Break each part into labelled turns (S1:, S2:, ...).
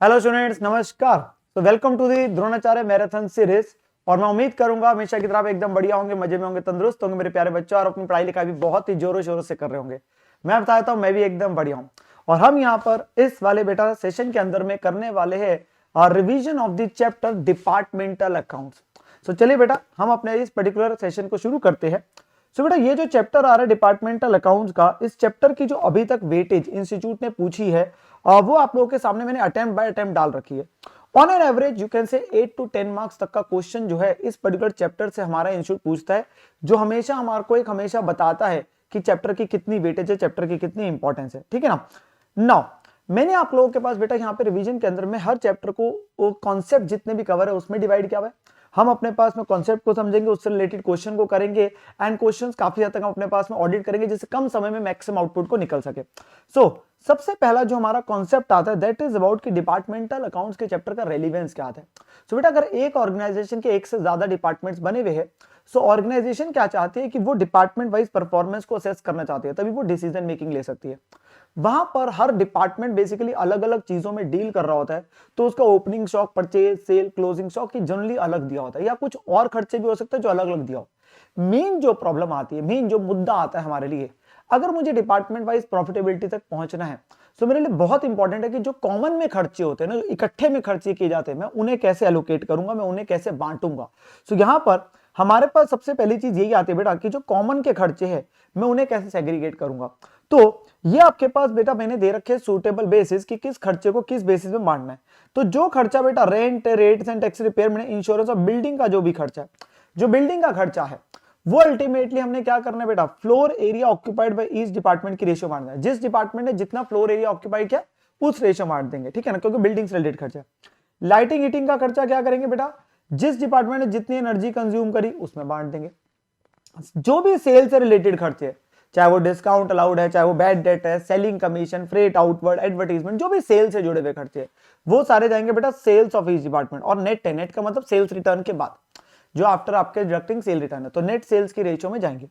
S1: Hello students, नमस्कार। तो welcome to the Dronacharya marathon series. और मैं उम्मीद करूंगा हमेशा की तरह आप एकदम बढ़िया होंगे, मजे में होंगे, तंदुरुस्त होंगे मेरे प्यारे बच्चों, और अपनी पढ़ाई लिखाई भी बहुत ही जोरों शोरों से कर रहे होंगे। मैं बताता हूँ, मैं भी एकदम बढ़िया हूँ। और हम यहाँ पर इस वाले बेटा सेशन के अंदर में करने वाले हैं revision of the chapter departmental accounts. तो चलिए बेटा, हम अपने इस पर्टिकुलर सेशन को शुरू करते हैं। सो बेटा, ये जो चैप्टर आ रहा है डिपार्टमेंटल अकाउंट्स का, इस चैप्टर की जो अभी तक वेटेज इंस्टीट्यूट ने पूछी है वो आप लोगों के सामने मैंने अटेम्प्ट बाय अटेम्प्ट डाल रखी है। On an average you can say 8 to 10 marks तक का क्वेश्चन जो है इस पर्टिकुलर चैप्टर से हमारा इंस्टीट्यूट पूछता है, जो हमेशा हमारे को एक हमेशा बताता है कि चैप्टर की कितनी वेटेज है, चैप्टर की कितनी इंपॉर्टेंस है। ठीक है ना। नाउ मैंने आप लोगों के पास बेटा यहाँ पे रिवीजन के अंदर में हर चैप्टर को कॉन्सेप्ट जितने भी कवर है उसमें डिवाइड किया हुआ है। हम अपने पास में कॉन्सेप्ट को समझेंगे, उससे रिलेटेड क्वेश्चन को करेंगे, एंड क्वेश्चंस काफी हद तक हम अपने पास में ऑडिट करेंगे जिससे कम समय में मैक्सिमम आउटपुट को निकल सके। सबसे पहला जो हमारा कॉन्सेप्ट आता है दैट इज अबाउट कि डिपार्टमेंटल अकाउंट्स के चैप्टर का रेलिवेंस क्या आता है। बेटा, अगर एक ऑर्गेनाइजेशन के एक से ज्यादा डिपार्टमेंट्स बने हुए हैं, ऑर्गेनाइजेशन क्या चाहती है कि वो डिपार्टमेंट वाइज परफॉर्मेंस को असेस करना चाहती है, तभी वो डिसीजन मेकिंग ले सकती है। वहां पर हर डिपार्टमेंट बेसिकली अलग अलग चीजों में डील कर रहा होता है, तो उसका opening stock, purchase, sale, closing stock की जनरली अलग दिया होता है, या कुछ और खर्चे भी हो सकते हैं जो अलग अलग दिया हो। मेन जो प्रॉब्लम आती है, मेन जो मुद्दा आता है हमारे लिए, अगर मुझे डिपार्टमेंट वाइज प्रॉफिटेबिलिटी तक पहुंचना है, तो मेरे लिए बहुत इंपॉर्टेंट है कि जो कॉमन में खर्चे होते हैं ना, जो इकट्ठे में खर्चे किए जाते हैं, मैं उन्हें कैसे एलोकेट करूंगा, मैं उन्हें कैसे बांटूंगा। यहां पर हमारे पास सबसे पहली चीज यही आती है बेटा कि जो कॉमन के खर्चे हैं मैं उन्हें कैसे सेग्रीगेट करूंगा। तो ये आपके पास बेटा मैंने दे रखे सूटेबल बेसिस कि किस खर्चे को किस बेसिस में बांटना है। तो जो खर्चा बेटा rent, rates and tax, repair, मैंने इंश्योरेंस और बिल्डिंग का जो भी खर्चा है, जो बिल्डिंग का खर्चा है वो अल्टीमेटली हमने क्या करना है बेटा, floor area occupied by each department की रेशियो बांटना है। जिस डिपार्टमेंट ने जितना फ्लोर एरिया ऑक्यूपाइड किया उस रेशियो बांट देंगे। ठीक है ना, क्योंकि बिल्डिंग से रिलेटेड खर्चा है। लाइटिंग हीटिंग का खर्चा क्या करेंगे बेटा, जिस डिपार्टमेंट ने जितनी एनर्जी कंज्यूम करी उसमें बांट देंगे। जो भी सेल से रिलेटेड खर्चे है, चाहे वो डिस्काउंट अलाउड है, चाहे वो बैड डेट है, selling commission, freight, outward, advertisement, जो भी सेल से जुड़े हुए खर्चे है वो सारे जाएंगे बेटा सेल्स ऑफ ईच डिपार्टमेंट। और नेट है, नेट का मतलब सेल्स रिटर्न के बाद, जो आफ्टर आपके डिडक्टिंग सेल रिटर्न है, तो नेट सेल्स की रेशियो में जाएंगे।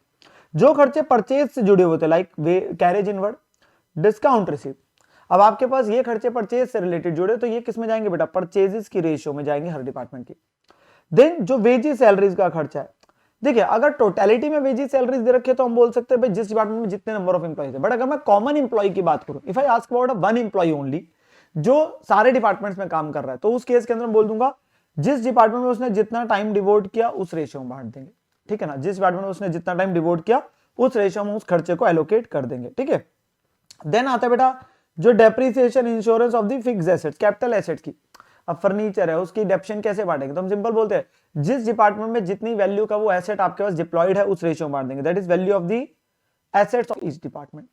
S1: जो खर्चे परचेज से जुड़े हुए थे like carriage inward, discount receive, अब आपके पास ये खर्चे परचेज से रिलेटेड जुड़े, तो ये किस में जाएंगे बेटा, परचेजेस की रेशियो में जाएंगे हर डिपार्टमेंट की। देन जो वेजी सैलरीज का खर्चा है, देखिए अगर टोटलिटी में वेजी सैलरीज दे रखे तो हम बोल सकते हैं भाई जिस डिपार्टमेंट में जितने नंबर ऑफ एम्प्लॉइज है। बट अगर मैं कॉमन एम्प्लॉय की बात करूं, if I ask about one employee only जो सारे डिपार्टमेंट्स में काम कर रहा है, तो उस केस के अंदर बोल दूंगा जिस डिपार्टमेंट में उसने जितना टाइम डिवोट किया उस रेशियो में बांट देंगे। ठीक है ना, जिस डिपार्टमेंट में उसने जितना टाइम डिवोट किया उस रेशियो में उस खर्चे को एलोकेट कर देंगे। ठीक है। देन आता है बेटा जो depreciation, insurance of the fixed assets, capital assets की। अब फर्नीचर है, उसकी डेप्शन कैसे बांटेंगे, तो हम सिंपल बोलते हैं जिस डिपार्टमेंट में जितनी वैल्यू का वो एसेट आपके पास डिप्लॉयड है उस रेशियो में बांट देंगे, that is value of the assets of each department.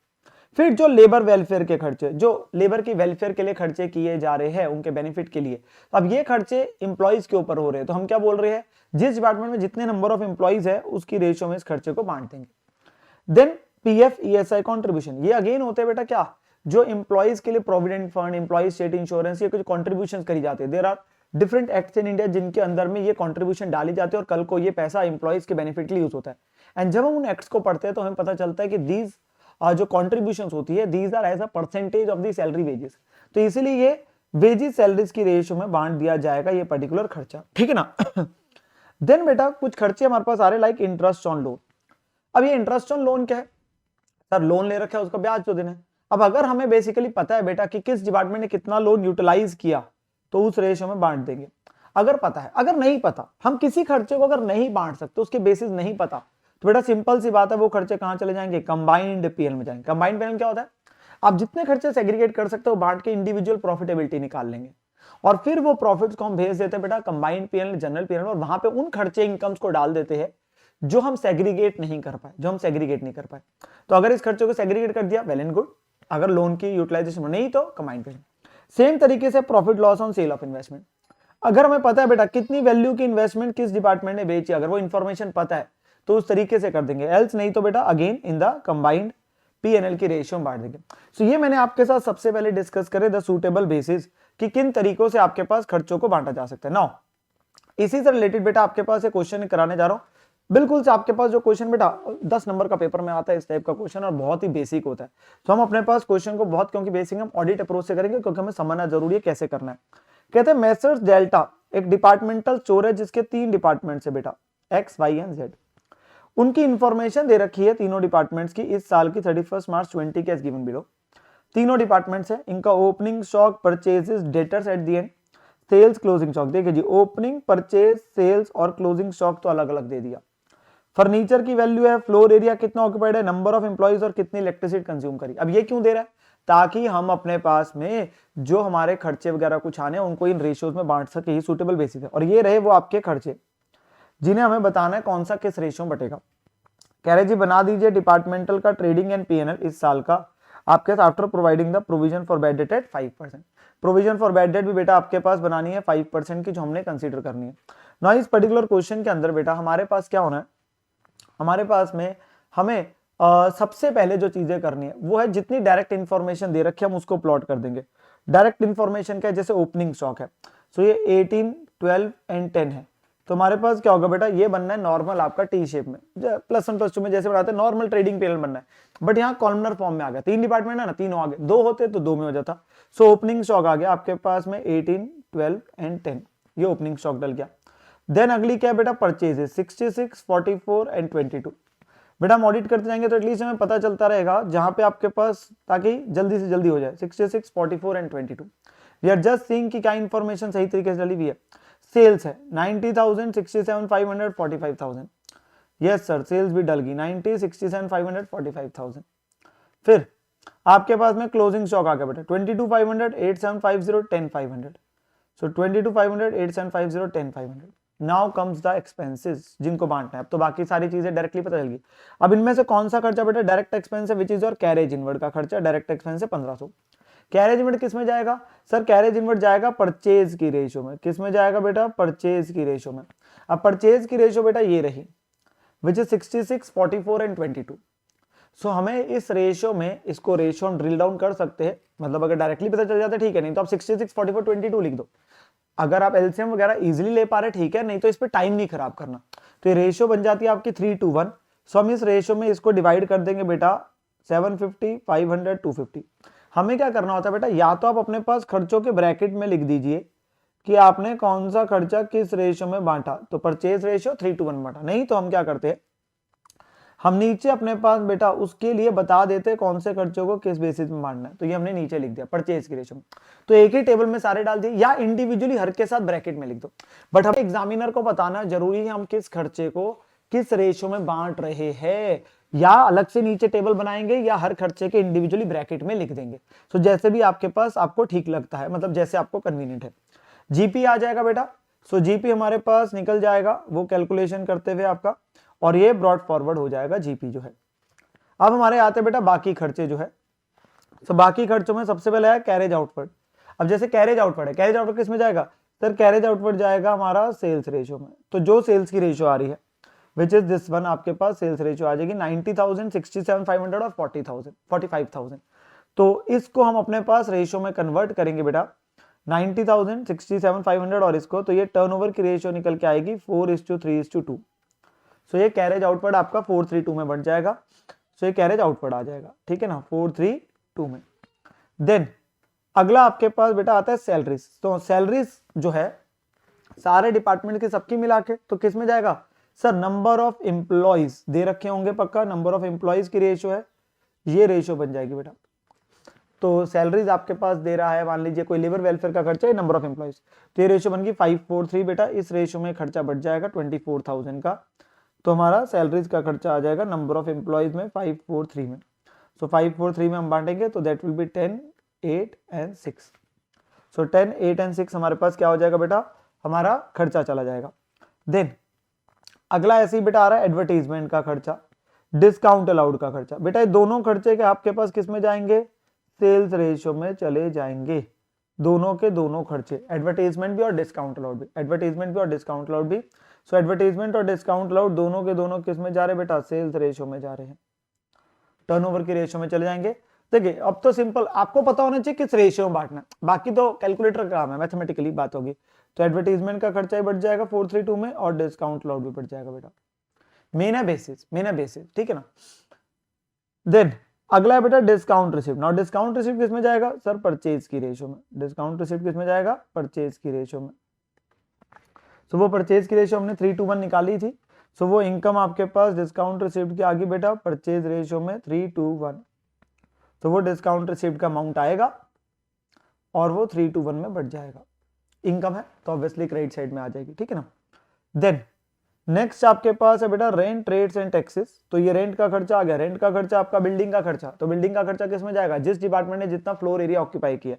S1: फिर जो लेबर वेलफेयर के खर्चे, जो लेबर की वेलफेयर के लिए खर्चे किए जा रहे हैं उनके बेनिफिट के लिए, तो अब ये खर्चे इंप्लॉइज के ऊपर हो रहे हैं, तो हम क्या बोल रहे हैं, जिस डिपार्टमेंट में जितने नंबर ऑफ इंप्लॉइज है उसकी रेशियो में इस खर्चे को बांट देंगे। देन पीएफ ईएसआई कॉन्ट्रीब्यूशन, ये अगेन होते हैं बेटा क्या, जो इंप्लॉइज के लिए provident fund, employees state insurance, ये कुछ कॉन्ट्रीब्यूशन करी जाती है। There are different acts in India जिनके अंदर में ये कॉन्ट्रीब्यूशन डाली जाती है और कल को ये पैसा इंप्लॉइज के बेनिफिट के लिए यूज होता है। एंड जब हम उन एक्ट्स को पढ़ते हैं तो हमें पता चलता है कि दीज जो कॉन्ट्रीब्यूशन होती है these are as a percentage of the salary wages, तो इसीलिए ये वेजेस सैलरीज की रेशियो में बांट दिया जाएगा ये पर्टिकुलर खर्चा। ठीक है ना। देन बेटा कुछ खर्चे हमारे पास आ रहे लाइक इंटरेस्ट ऑन लोन। अब ये इंटरेस्ट ऑन लोन क्या है, सर लोन ले रखा है उसका ब्याज तो देना है। अब अगर हमें बेसिकली पता है बेटा कि किस डिपार्टमेंट ने कितना लोन यूटिलाइज किया तो उस रेशियो में बांट देंगे, अगर पता है। अगर नहीं पता, हम किसी खर्चे को अगर नहीं बांट सकते, उसके बेसिस नहीं पता, तो बेटा सिंपल सी बात है वो खर्चे कहां चले जाएंगे, कंबाइंड पीएल में जाएंगे। कंबाइंड पीएल क्या होता है, आप जितने खर्चे सेग्रीगेट कर सकते हो बांट के इंडिविजुअल प्रॉफिटेबिलिटी निकाल लेंगे, और फिर वो प्रॉफिट्स को हम भेज देते हैं बेटा कंबाइंड पीएल, जनरल पीएल, और वहां पे उन खर्चे इनकम्स को डाल देते हैं जो हम सेग्रीगेट नहीं कर पाए, तो अगर इस खर्चे को सेग्रीगेट कर दिया वेल एंड गुड, अगर लोन की यूटिलाइजेशन नहीं तो कंबाइंड पीएल। सेम तरीके से profit loss on sale of investment, अगर हमें पता है बेटा कितनी वैल्यू की इन्वेस्टमेंट किस डिपार्टमेंट ने बेची, अगर वो इन्फॉर्मेशन पता है तो उस तरीके से कर देंगे, एल्स नहीं तो बेटा again in the combined PNL की रेशियो में बांट देंगे। सो ये मैंने आपके साथ सबसे पहले डिस्कस करे द सूटेबल बेसिस कि किन तरीकों से आपके पास खर्चों को बांटा जा सकता है। नाउ इसी से रिलेटेड बेटा आपके पास एक क्वेश्चन कराने जा रहा हूं, बिल्कुल से आपके पास जो क्वेश्चन बेटा 10 नंबर का पेपर में आता है इस टाइप का क्वेश्चन और बहुत ही बेसिक होता है। तो हम अपने पास क्वेश्चन को बहुत, क्योंकि बेसिक हम ऑडिट अप्रोच से करेंगे क्योंकि हमें समझना जरूरी है कैसे करना है। कहते हैं मेसर्स डेल्टा एक डिपार्टमेंटल स्टोर है जिसके 3 डिपार्टमेंट है बेटा, एक्स वाई एंड जेड। उनकी इंफॉर्मेशन दे रखी है तीनों डिपार्टमेंट्स की इस साल की 31 मार्च 20 के एज गिवन बिलो। तीनों डिपार्टमेंट्स है, इनका opening stock, purchases, debtors at the end, sales, closing stock. देखिए जी, ओपनिंग, परचेज, सेल्स और क्लोजिंग स्टॉक तो अलग अलग दे दिया। फर्नीचर की वैल्यू है, फ्लोर एरिया कितना ऑक्यूपाइड है, नंबर ऑफ एम्प्लॉइज और कितनी इलेक्ट्रिसिटी कंज्यूम करी। अब ये क्यों दे रहा है? ताकि हम अपने पास में जो हमारे खर्चे वगैरह कुछ आने उनको इन रेशियोज में बांट सके, ही सूटेबल बेसिस है। और ये रहे वो आपके खर्चे जिन्हें हमें बताना है कौन सा किस रेशियो में बटेगा। कह रहे जी बना दीजिए डिपार्टमेंटल का ट्रेडिंग एंड पीएनएल इस साल का आपके after providing the provision for bad debt at 5%। Provision for bad debt भी बेटा आपके पास बनानी है 5% की, जो हमने कंसीडर करनी है ना। इस पर्टिकुलर क्वेश्चन के अंदर बेटा हमारे पास क्या होना है, हमारे पास में हमें सबसे पहले जो चीजें करनी है वो है जितनी डायरेक्ट इंफॉर्मेशन दे रखी है हम उसको प्लॉट कर देंगे। डायरेक्ट इंफॉर्मेशन क्या है, जैसे ओपनिंग स्टॉक है, सो ये 18, 12 एंड 10 है। तो हमारे पास क्या होगा बेटा, ये बनना है नॉर्मल आपका टी शेप में, +1 +2 में जैसे बनाते हैं नॉर्मल ट्रेडिंग पीरियड बनना है। बट यहाँ कॉलमनर फॉर्म में आ गया, 3 डिपार्टमेंट है ना, तीनों आ गए, 2 होते तो 2 में हो जाता। सो ओपनिंग स्टॉक आ गया आपके पास में 18, 12 एंड 10, ये ओपनिंग स्टॉक डल गया। देन अगली क्या है बेटा, परचेजेस 66, 44 एंड 22। बेटा हम ऑडिट करते जाएंगे तो एटलीस्ट हमें पता चलता रहेगा जहां पे आपके पास, ताकि जल्दी से जल्दी हो जाए। 66, 44 and 22 we are just seeing कि क्या इंफॉर्मेशन सही तरीके से डली हुई है। सेल्स है 90,000, 67, 500, 45,000। यस सर, सेल्स भी डल गई 90, 67, 500, 45,000। फिर आपके पास में क्लोजिंग स्टॉक आ गया बेटा 22,500, 8750, 10,500। सो 22,500, 8750, 10,500। नाउ कम्स द एक्सपेंसेस जिनको बांटना है। अब तो बाकी सारी चीजें डायरेक्टली पता चल गई। अब इनमें से कौन सा खर्चा बेटा डायरेक्ट एक्सपेंस है, which is your carriage inward का खर्चा। डायरेक्ट एक्सपेंस है 1500। कैरेज इनवर्ड किस में जाएगा सर, कैरेज इनवर्ड जाएगा परचेज की रेशियो में। किस में जाएगा बेटा, परचेज की रेशियो में। अब परचेज की रेशियो बेटा ये रही, विच इज 66, 44 एंड 22। सो हमें इस रेशियो में, इसको रेशियो हम ड्रिल डाउन कर सकते हैं, मतलब अगर डायरेक्टली पता चल जाता है ठीक है, नहीं तो आप 66, 44, 22 लिख दो। अगर आप एलसीएम वगैरह इजीली ले पा रहे ठीक है, नहीं तो इस पे टाइम नहीं खराब करना। तो ये रेशियो बन जाती है आपकी 3:1। सो हम इस रेशियो में इसको डिवाइड कर देंगे बेटा 750, 500, 250। हमें क्या करना होता है बेटा, या तो आप अपने पास खर्चों के ब्रैकेट में लिख दीजिए कि आपने कौन सा खर्चा किस रेशियो में बांटा। तो परचेज रेशियो 3:1 बांटा, नहीं तो हम क्या करते हैं, हम नीचे अपने पास बेटा उसके लिए बता देते कौन से खर्चों को किस बेसिस में बांटना है। तो ये हमने नीचे लिख दिया परचेज की रेशियो में। तो एक ही टेबल में सारे डाल दिए, या इंडिविजुअली हर के साथ ब्रैकेट में लिख दो। बट हमें एग्जामिनर को बताना जरूरी है हम किस खर्चे को किस रेशियो में बांट रहे हैं, या अलग से नीचे टेबल बनाएंगे या हर खर्चे के इंडिविजुअली ब्रैकेट में लिख देंगे। तो जैसे भी आपके पास आपको ठीक लगता है, मतलब जैसे आपको कन्वीनियंट है। जीपी आ जाएगा बेटा। सो जीपी हमारे पास निकल जाएगा वो कैलकुलेशन करते हुए आपका, और ये ब्रॉड फॉरवर्ड हो जाएगा जीपी जो है। अब हमारे आते हैं बेटा बाकी खर्चे जो है। तो बाकी खर्चों में सबसे पहले है कैरेज आउटवर्ड। अब जैसे कैरेज आउटवर्ड है, कैरेज आउटवर्ड किस में जाएगा सर, कैरेज आउटवर्ड जाएगा हमारा सेल्स रेशियो में। तो जो सेल्स की रेशियो आ रही है विच इज दिस वन, आपके पास सेल्स रेशियो आ जाएगी 90,000, 67,500 और 40,000, 45,000। तो इसको हम अपने पास रेशियो में कन्वर्ट करेंगे बेटा 90,000, 67,500 और इसको, तो ये टर्नओवर की रेशियो निकल के आएगी 4:3:2। सो ये कैरेज आउटवर्ड आपका 4:3:2 में बढ़ जाएगा। सो ये कैरेज आउटवर्ड आ जाएगा, ठीक है ना, 4:3:2 में। देन अगला आपके पास बेटा आता है सैलरीज। तो सैलरीज जो है सारे डिपार्टमेंट की सबकी मिला के, तो किस में जाएगा सर, नंबर ऑफ एम्प्लॉइज दे रखे होंगे पक्का, नंबर ऑफ एम्प्लॉइज की रेशियो है, ये रेशियो बन जाएगी बेटा। तो सैलरीज आपके पास दे रहा है, मान लीजिए कोई लेबर वेलफेयर का खर्चा है, नंबर ऑफ एम्प्लॉइज, तो ये रेशियो बन गई 5:4:3 बेटा। इस रेशियो में खर्चा बढ़ जाएगा 24,000 का। तो हमारा सैलरीज का खर्चा आ जाएगा नंबर ऑफ एम्प्लॉइज में 5:4:3 में। सो 5:4:3 में हम बांटेंगे तो that will be 10, 8 and 6। So 10, 8 and 6 हमारे पास क्या हो जाएगा बेटा, हमारा खर्चा चला जाएगा। देन अगला ऐसे ही बेटा आ रहा है एडवर्टीजमेंट का खर्चा, डिस्काउंट अलाउड का खर्चा। बेटा ये दोनों खर्चे के आपके पास किस में जाएंगे, सेल्स रेशियो में चले जाएंगे। दोनों के दोनों खर्चे, एडवर्टाइजमेंट भी और डिस्काउंट अलाउड भी, एडवर्टाइजमेंट भी और डिस्काउंट अलाउड भी। सो एडवर्टाइजमेंट और डिस्काउंट अलाउड दोनों के दोनों किस में जा रहे हैं बेटा, सेल्स रेशियो में जा रहे हैं, टर्नओवर की रेशियो में चले जाएंगे। देखिए अब तो सिंपल आपको पता होना चाहिए किस रेशियो में बांटना, बाकी तो कैलकुलेटर का काम है, मैथमेटिकली बात होगी। तो एडवर्टाइजमेंट का खर्चा ही बढ़ जाएगा 4:3:2 में, और डिस्काउंट अलाउड भी बढ़ जाएगा बेटा। मेन है बेसिस, मेन है बेसिस, ठीक है ना। देन अगला है बेटा discount receipt. Now discount receipt किस में जाएगा सर, परचेज की रेशियो में। डिस्काउंट रिसिप्ट किस में जाएगा, परचेज की रेशियो में। सो वो परचेज की रेशियो हमने 3:1 निकाली थी। सो वो इनकम आपके पास डिस्काउंट रिसिप्ट के आगे बेटा परचेज रेशियो में 3:1, तो वो डिस्काउंट रिसिप्ट का अमाउंट आएगा और वो 3:1 में बढ़ जाएगा। इनकम है तो ऑब्वियसली क्रेडिट साइड में आ जाएगी, ठीक है ना। देन नेक्स्ट आपके पास है बेटा रेंट, रेट्स एंड टैक्सेस। तो ये रेंट का खर्चा आ गया। रेंट का खर्चा आपका बिल्डिंग का खर्चा, तो बिल्डिंग का खर्चा किस में जाएगा, जिस डिपार्टमेंट ने जितना फ्लोर एरिया ऑक्यूपाई किया,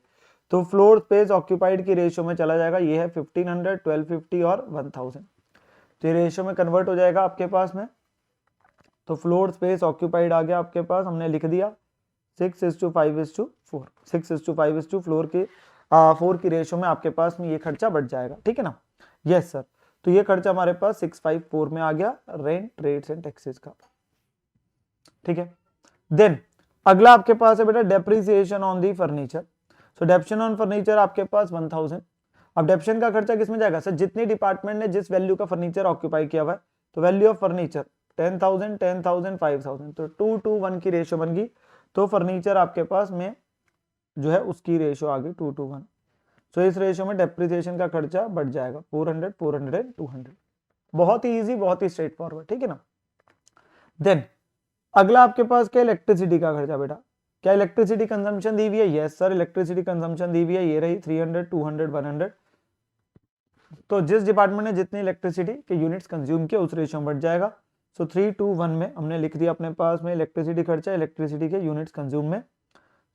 S1: तो फ्लोर स्पेस ऑक्यूपाइड की रेशियो में चला जाएगा। ये है 1500, 1250 और 1000, तो ये रेशियो में कन्वर्ट हो जाएगा आपके पास में। तो फ्लोर स्पेस ऑक्यूपाइड आ गया आपके पास, हमने लिख दिया 6:5:4, 6:5 फ्लोर की 4 की रेशियो में आपके पास में ये खर्चा बढ़ जाएगा, ठीक है ना। यस सर, तो ये खर्चा हमारे पास 654 में आ गया रेंट, रेट्स एंड टैक्सेस का, ठीक है। देन अगला आपके पास है बेटा depreciation on the furniture. So डेप्शन on furniture आपके पास 1000। अब डेप्शन का खर्चा किसमें जाएगा सर, जितनी डिपार्टमेंट ने जिस वैल्यू का फर्नीचर ऑक्यूपाई किया हुआ है, तो वैल्यू ऑफ फर्नीचर 10,000, 10,000, 5,000, तो 2:1 की रेशियो बन गई। तो फर्नीचर आपके पास में जो है उसकी रेशियो आ गई 2:1। सो इस रेशियो में डेप्रिसिएशन का खर्चा बढ़ जाएगा 400, 400 एंड 200। बहुत ही इजी, बहुत ही स्ट्रेट फॉरवर्ड, ठीक है ना। देन अगला आपके पास क्या, इलेक्ट्रिसिटी का खर्चा बेटा। क्या इलेक्ट्रिसिटी कंजम्पशन दी हुई है, यस सर इलेक्ट्रिसिटी कंजम्पशन दी हुई है, ये रही 300, 200, 100। तो जिस डिपार्टमेंट ने जितनी इलेक्ट्रिसिटी के यूनिट्स कंज्यूम किए उस रेशियो में बढ़ जाएगा। सो 3:1 में हमने लिख दिया अपने पास में इलेक्ट्रिसिटी खर्चा इलेक्ट्रिसिटी के यूनिट्स कंज्यूम में।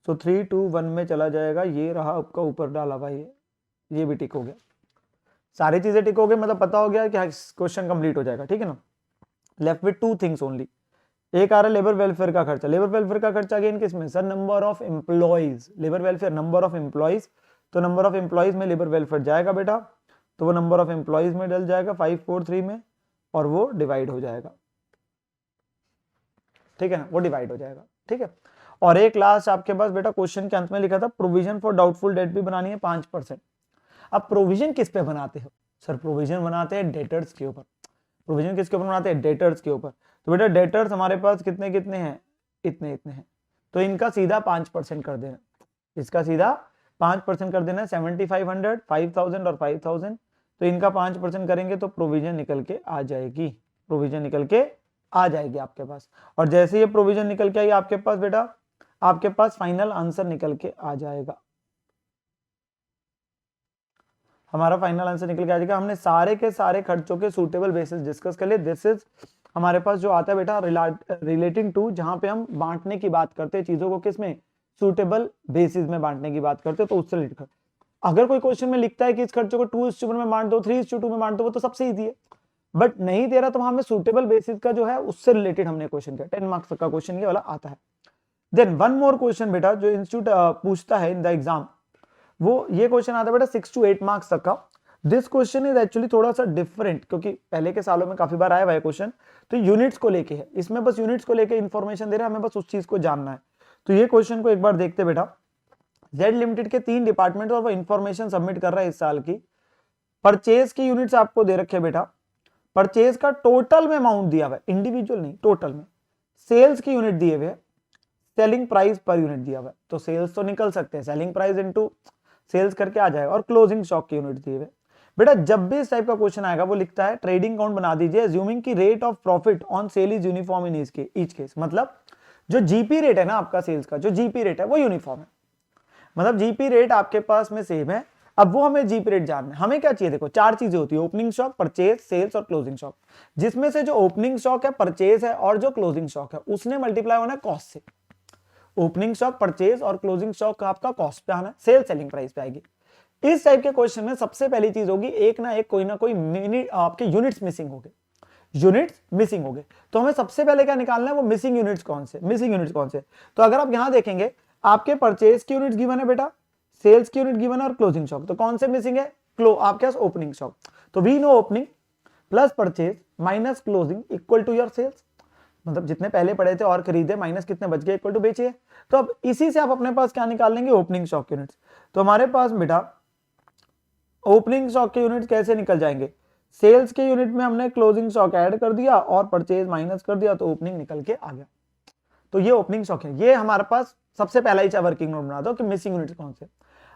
S1: सो 3:1 में चला जाएगा। ये रहा आपका ऊपर डाला हुआ, ये भी टिक हो गया। सारी चीजें टिक हो गई, मतलब पता हो गया कि क्वेश्चन कंप्लीट हो जाएगा, ठीक है ना। Left with 2 things only. एक आ रहा है लेबर वेलफेयर का खर्चा। लेबर वेलफेयर का खर्चा अगेन किसमें sir, number of employees. Labour welfare number of employees, तो नंबर ऑफ एम्प्लॉइज में लेबर वेलफेयर जाएगा बेटा, तो वो नंबर ऑफ एम्प्लॉइज में डल जाएगा 543 में, और वो डिवाइड हो जाएगा, ठीक है ना, वो डिवाइड हो जाएगा, ठीक है। और एक लास्ट आपके पास बेटा क्वेश्चन के अंत में लिखा था प्रोविजन फॉर डाउटफुल डेट भी बनानी है 5%। अब प्रोविजन किस पे बनाते हो सर, प्रोविजन बनाते हैं डेटर्स के ऊपर। प्रोविजन किसके ऊपर बनाते हैं, डेटर्स के ऊपर। तो बेटा डेटर्स हमारे पास कितने कितने हैं, इतने इतने हैं, तो इनका सीधा 5% कर देना, इसका सीधा 5% कर देना। 7500, 5000 और 5000, तो इनका 5% करेंगे तो प्रोविजन निकल के आ जाएगी, प्रोविजन निकल के आ जाएगी आपके पास। और जैसे ये प्रोविजन निकल के आई आपके पास बेटा, आपके पास फाइनल आंसर निकल के आ जाएगा। हमारा फाइनल आंसर निकल के आ जाएगा। हमने सारे के सारे खर्चों के सूटेबल बेसिस डिस्कस कर लिए। दिस इज हमारे पास जो आता है बेटा रिलेटिंग टू, जहां पे हम बांटने की बात करते हैं चीजों को, किसमें, सूटेबल बेसिस में बांटने की बात करते हैं, तो उससे रिलेटेड। अगर कोई क्वेश्चन में लिखता है कि इस खर्चों को 2:1 में बांट दो, 3:2 में बांट दो, वो तो सबसे ईजी है। बट नहीं दे रहा तो हमें सूटेबल बेसिस का जो है उससे रिलेटेड हमने क्वेश्चन किया। 10 मार्क्स का क्वेश्चन ये वाला आता है। देन वन मोर क्वेश्चन बेटा जो इंस्टीट्यूट पूछता है इन द एग्जाम, वो ये क्वेश्चन आता है बेटा 6 to 8 मार्क्स तक का। दिस क्वेश्चन इज एक्चुअली थोड़ा सा डिफरेंट, क्योंकि पहले के सालों में काफी बार आया हुआ है क्वेश्चन, तो यूनिट्स को लेके है। इसमें बस यूनिट्स को लेके इंफॉर्मेशन दे रहा है, हमें बस उस चीज को जानना है। तो ये क्वेश्चन को एक बार देखते बेटा। जेड लिमिटेड के 3 डिपार्टमेंट और वो इंफॉर्मेशन सबमिट कर रहा है इस साल की। परचेज की यूनिट्स आपको दे रखे बेटा, परचेज का टोटल में अमाउंट दिया हुआ है, इंडिविजुअल नहीं, टोटल में। सेल्स की यूनिट दिए हुए, सेलिंग प्राइस पर यूनिट दिया हुआ है, तो सेल्स तो निकल सकते हैं, सेलिंग प्राइस इनटू सेल्स करके आ जाएगा। और क्लोजिंग स्टॉक की यूनिट दिए हुए। बेटा जब भी इस टाइप का क्वेश्चन आएगा वो लिखता है ट्रेडिंग अकाउंट बना दीजिए, अज्यूमिंग की rate of profit on sale is uniform in each case. मतलब जो जीपी रेट है ना आपका सेल्स का, जो जीपी रेट है वो यूनिफॉर्म है, मतलब जीपी रेट आपके पास में सेम है। अब वो हमें जीपी रेट जानना है। हमें क्या चाहिए, देखो 4 चीजें होती है, ओपनिंग स्टॉक, परचेज, सेल्स और क्लोजिंग स्टॉक। जिसमें से जो ओपनिंग स्टॉक है, परचेज है और जो क्लोजिंग स्टॉक है, उसने मल्टीप्लाई होना है कॉस्ट से। ओपनिंग स्टॉक, परचेज और क्लोजिंग स्टॉक का आपका कॉस्ट पे आना है, सेल सेलिंग प्राइस पे आएगी। इस टाइप के क्वेश्चन में सबसे पहली चीज होगी एक ना एक कोई ना कोई आपके यूनिट्स मिसिंग होंगे, यूनिट्स मिसिंग होंगे। तो हमें सबसे पहले क्या निकालना है, वो मिसिंग यूनिट्स कौन से, मिसिंग यूनिट्स कौन से। तो अगर आप यहां देखेंगे आपके परचेज की यूनिट गिवन है बेटा, सेल्स की यूनिट गिवन है और क्लोजिंग स्टॉक, तो कौन से मिसिंग है, आपके पास ओपनिंग स्टॉक। तो we know opening plus purchase minus closing equal to your sales, मतलब जितने पहले पड़े थे और खरीदे माइनस कितने बच गए इक्वल टू बेचे। तो अब इसी से आप अपने पास क्या निकाल लेंगे, ओपनिंग स्टॉक यूनिट्स। तो हमारे पास बेटा ओपनिंग स्टॉक के यूनिट्स कैसे निकल जाएंगे, सेल्स के यूनिट में हमने क्लोजिंग स्टॉक ऐड कर दिया और परचेज माइनस कर दिया तो ओपनिंग निकल के आ गया। तो ये ओपनिंग स्टॉक है। ये हमारे पास सबसे पहला ही वर्किंग नोट बना दो कि मिसिंग यूनिट कौन से।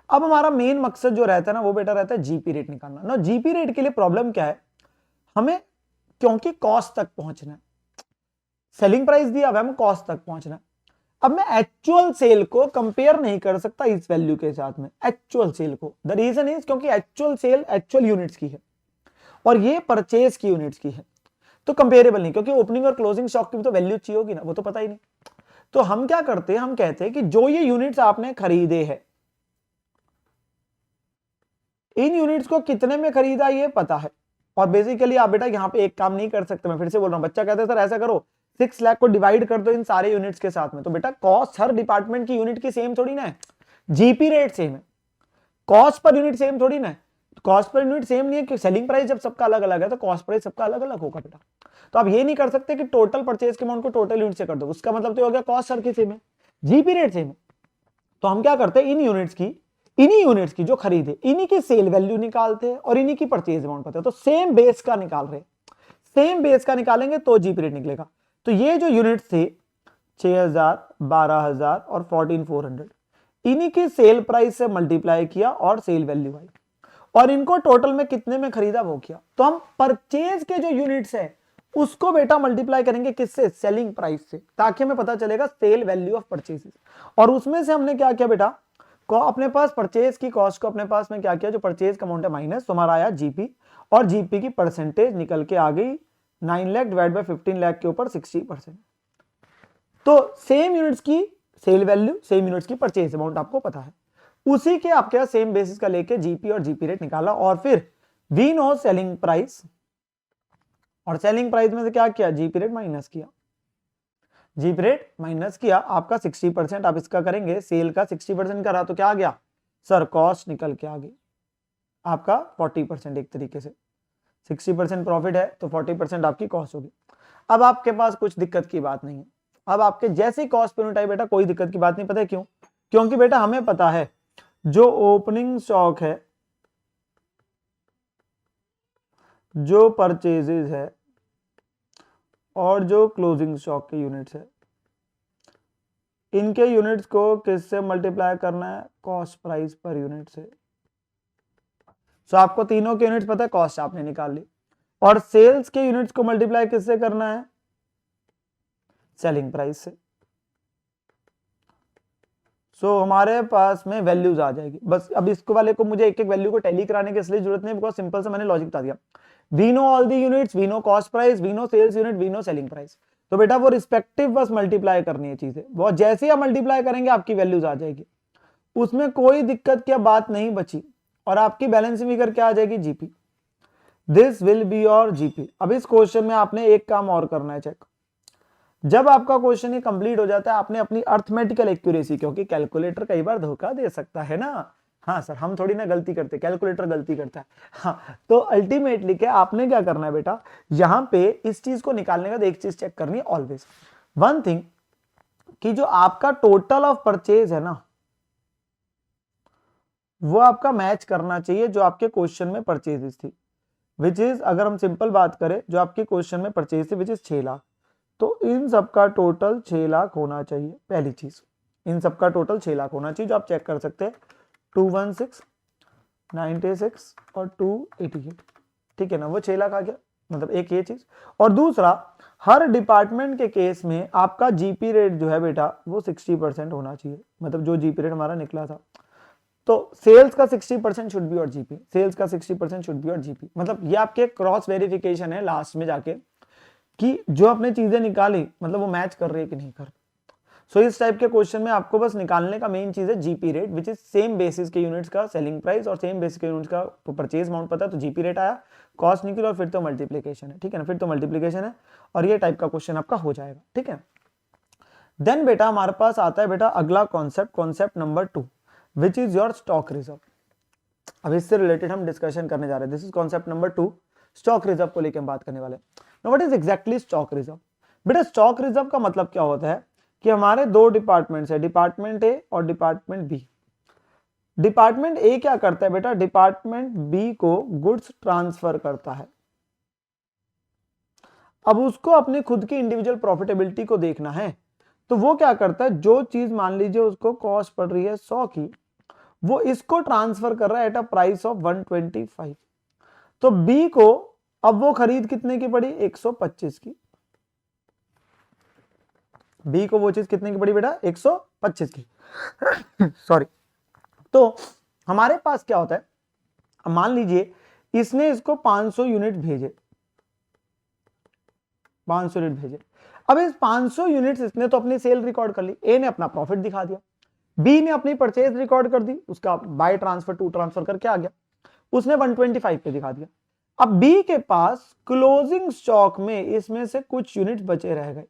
S1: अब हमारा मेन मकसद जो रहता है ना वो बेटा रहता है जीपी रेट निकालना ना। जीपी रेट के लिए प्रॉब्लम क्या है, हमें क्योंकि कॉस्ट तक पहुंचना है, सेलिंग प्राइस दिया हुआ है, हमें कॉस्ट तक पहुंचना है। अब मैं एक्चुअल सेल को कंपेयर नहीं कर सकता इस वैल्यू के साथ में, एक्चुअल सेल को। द रीजन इज क्योंकि एक्चुअल सेल एक्चुअल यूनिट्स की है और ये परचेज की यूनिट्स की है, तो कंपेरेबल नहीं, क्योंकि ओपनिंग और क्लोजिंग स्टॉक की भी तो वैल्यू चाहिए होगी ना, वो तो पता ही नहीं। तो हम क्या करते हैं, हम कहते हैं कि जो ये यूनिट्स आपने खरीदे हैं, इन यूनिट्स को कितने में खरीदा ये पता है। और बेसिकली आप बेटा यहाँ पे एक काम नहीं कर सकते, मैं फिर से बोल रहा हूँ। बच्चा कहता है सर ऐसा करो 6 लाख को डिवाइड कर दो इन सारे यूनिट्स के साथ में, तो बेटा कॉस्ट हर डिपार्टमेंट की यूनिट की सेम थोड़ी ना है, जीपी रेट सेम है, कॉस्ट पर यूनिट सेम थोड़ी ना है। कॉस्ट पर यूनिट सेम नहीं है कि सेलिंग प्राइस जब सबका अलग अलग है तो कॉस्ट प्राइस सबका अलग अलग होगा बेटा। तो आप ये नहीं कर सकते कि टोटल परचेज के अमाउंट को टोटल यूनिट से कर दो, उसका मतलब तो हो गया कॉस्ट हर की सेम है, जीपी रेट सेम है। तो हम क्या करते हैं, इन्हीं यूनिट्स की जो खरीदे इन्हीं की सेल वैल्यू निकालते हैं और इन्हीं की परचेज अमाउंट पता है, तो सेम बेस का निकाल रहे, सेम बेस का निकालेंगे तो जीपी रेट निकलेगा। तो ये जो यूनिट थे 6000, 12000 और 14400, इन्हीं की सेल प्राइस से मल्टीप्लाई किया और सेल वैल्यू आई, और इनको टोटल में कितने में खरीदा वो किया। तो हम परचेज के जो यूनिट्स है उसको बेटा मल्टीप्लाई करेंगे किससे, सेलिंग प्राइस से, ताकि हमें पता चलेगा सेल वैल्यू ऑफ परचेजेस। और उसमें से हमने क्या किया बेटा, को अपने पास परचेज की कॉस्ट को अपने पास में क्या किया, जो परचेज का अमाउंट है माइनस, तो हमारा आया जीपी, और जीपी की परसेंटेज निकल के आ गई 9 लाख डिवाइड बाय 15 लाख के ऊपर 60%। तो सेम यूनिट्स की सेल वैल्यू, सेम यूनिट्स की परचेज अमाउंट आपको पता है, उसी के आपके सेम बेसिस का लेके जीपी और जीपी रेट निकाला। और फिर वी नो सेलिंग प्राइस, और सेलिंग प्राइस में से क्या किया, जीपी रेट माइनस किया, जीपी रेट माइनस किया आपका 60%। आप इसका करेंगे, सेल का 60% करा तो क्या आ गया सर, कॉस्ट निकल के आ गई आपका 40%। एक तरीके से 60% प्रॉफिट है तो 40% आपकी कॉस्ट होगी। अब आपके पास कुछ दिक्कत की बात नहीं है, अब आपके जैसे कॉस्ट पर यूनिट आई बेटा कोई दिक्कत की बात नहीं। पता है क्यों, क्योंकि बेटा हमें पता है जो ओपनिंग स्टॉक है, जो परचेजेस है और जो क्लोजिंग स्टॉक के यूनिट्स है, इनके यूनिट्स को किससे मल्टीप्लाई करना है, कॉस्ट प्राइस पर यूनिट से। सो आपको तीनों के यूनिट्स पता है, कॉस्ट आपने निकाल ली, और सेल्स के यूनिट्स को मल्टीप्लाई किससे करना है, सेलिंग प्राइस से। सो हमारे पास में वैल्यूज आ जाएगी बस। अब इसको वाले को मुझे एक एक वैल्यू को टैली कराने की इसलिए जरूरत नहीं, बिकॉज सिंपल से मैंने लॉजिक बता दिया। We know all the units, we know cost price, we know sales unit, we know selling price. तो बेटा वो रिस्पेक्टिव बस मल्टीप्लाई करनी है चीजें, वो जैसे ही आप मल्टीप्लाई करेंगे आपकी वैल्यूज आ जाएगी, उसमें कोई दिक्कत की बात नहीं बची, और आपकी बैलेंसिंग फिगर क्या आ जाएगी, GP. This will be your GP. अब इस क्वेश्चन में आपने एक काम और करना है चेक, जब आपका क्वेश्चन ये कंप्लीट हो जाता है, आपने अपनी अर्थमेटिकल एक्यूरेसी, क्योंकि कैलकुलेटर कई बार धोखा दे सकता है ना, हाँ सर हम थोड़ी ना गलती करते, कैलकुलेटर गलती करता है, हाँ। तो अल्टीमेटली क्या आपने क्या करना है बेटा, यहां पे इस चीज को निकालने का एक चीज चेक करनी है ऑलवेज, वन थिंग, कि जो आपका टोटल ऑफ परचेज है ना, वो आपका मैच करना चाहिए जो आपके क्वेश्चन में परचेजेस थी, विच इज, अगर हम सिंपल बात करें, जो आपके क्वेश्चन में परचेज थी विच इज 6 लाख, तो इन सबका टोटल 6 लाख होना चाहिए। पहली चीज, इन सबका टोटल 6 लाख होना चाहिए, जो आप चेक कर सकते हैं 216, 96 और 288, ठीक है ना, वो 6 लाख आ गया, मतलब एक ये चीज। और दूसरा, हर डिपार्टमेंट के केस में आपका जीपी रेट जो है बेटा वो 60% होना चाहिए, मतलब जो जीपी रेट हमारा निकला था, तो सेल्स का 60% शुड बी और जीपी, सेल्स का 60% शुड बी और जीपी, मतलब ये आपके क्रॉस वेरिफिकेशन है लास्ट में जाके कि जो आपने चीजें निकाली मतलब वो मैच कर रही है कि नहीं कर। सो इस टाइप के क्वेश्चन में आपको बस निकालने का मेन चीज है GP rate, which is same basis के यूनिट्स का सेलिंग प्राइस और सेम बेसिस के यूनिट्स का परचेज अमाउंट पता है, तो जीपी रेट आया, कॉस्ट निकली, और फिर तो मल्टीप्लीकेशन है, ठीक है ना, फिर तो मल्टीप्लीकेशन है, और ये टाइप का क्वेश्चन आपका हो जाएगा, ठीक है। देन बेटा हमारे पास आता है बेटा अगला concept, concept number 2, which is your stock reserve. अब इससे रिलेटेड हम डिस्कशन करने जा रहे हैं, this is concept number 2, stock reserve को लेकर हम बात करने वाले हैं। Now what is exactly stock reserve. बेटा स्टॉक रिजर्व का मतलब क्या होता है कि हमारे दो डिपार्टमेंट्स है, डिपार्टमेंट ए और डिपार्टमेंट बी। डिपार्टमेंट ए क्या करता है बेटा, डिपार्टमेंट बी को गुड्स ट्रांसफर करता है, अब उसको अपनी खुद की इंडिविजुअल प्रॉफिटेबिलिटी को देखना है, तो वो क्या करता है, जो चीज मान लीजिए उसको कॉस्ट पड़ रही है 100 की, वो इसको ट्रांसफर कर रहा है एट अ प्राइस ऑफ 125। तो बी को अब वो खरीद कितने की पड़ी, 125 की। बी को वो चीज कितने की पड़ी बेटा, 125 की। सॉरी। तो हमारे पास क्या होता है, मान लीजिए इसने इसको 500 यूनिट भेजे, 500 यूनिट भेजे। अब इस 500 यूनिट्स इसने तो अपनी सेल रिकॉर्ड कर ली, ए ने अपना प्रॉफिट दिखा दिया, बी ने अपनी परचेज रिकॉर्ड कर दी, उसका बाय ट्रांसफर टू ट्रांसफर करके आ गया, उसने 125 पे दिखा दिया। अब बी के पास क्लोजिंग स्टॉक में इसमें से कुछ यूनिट बचे रह गए,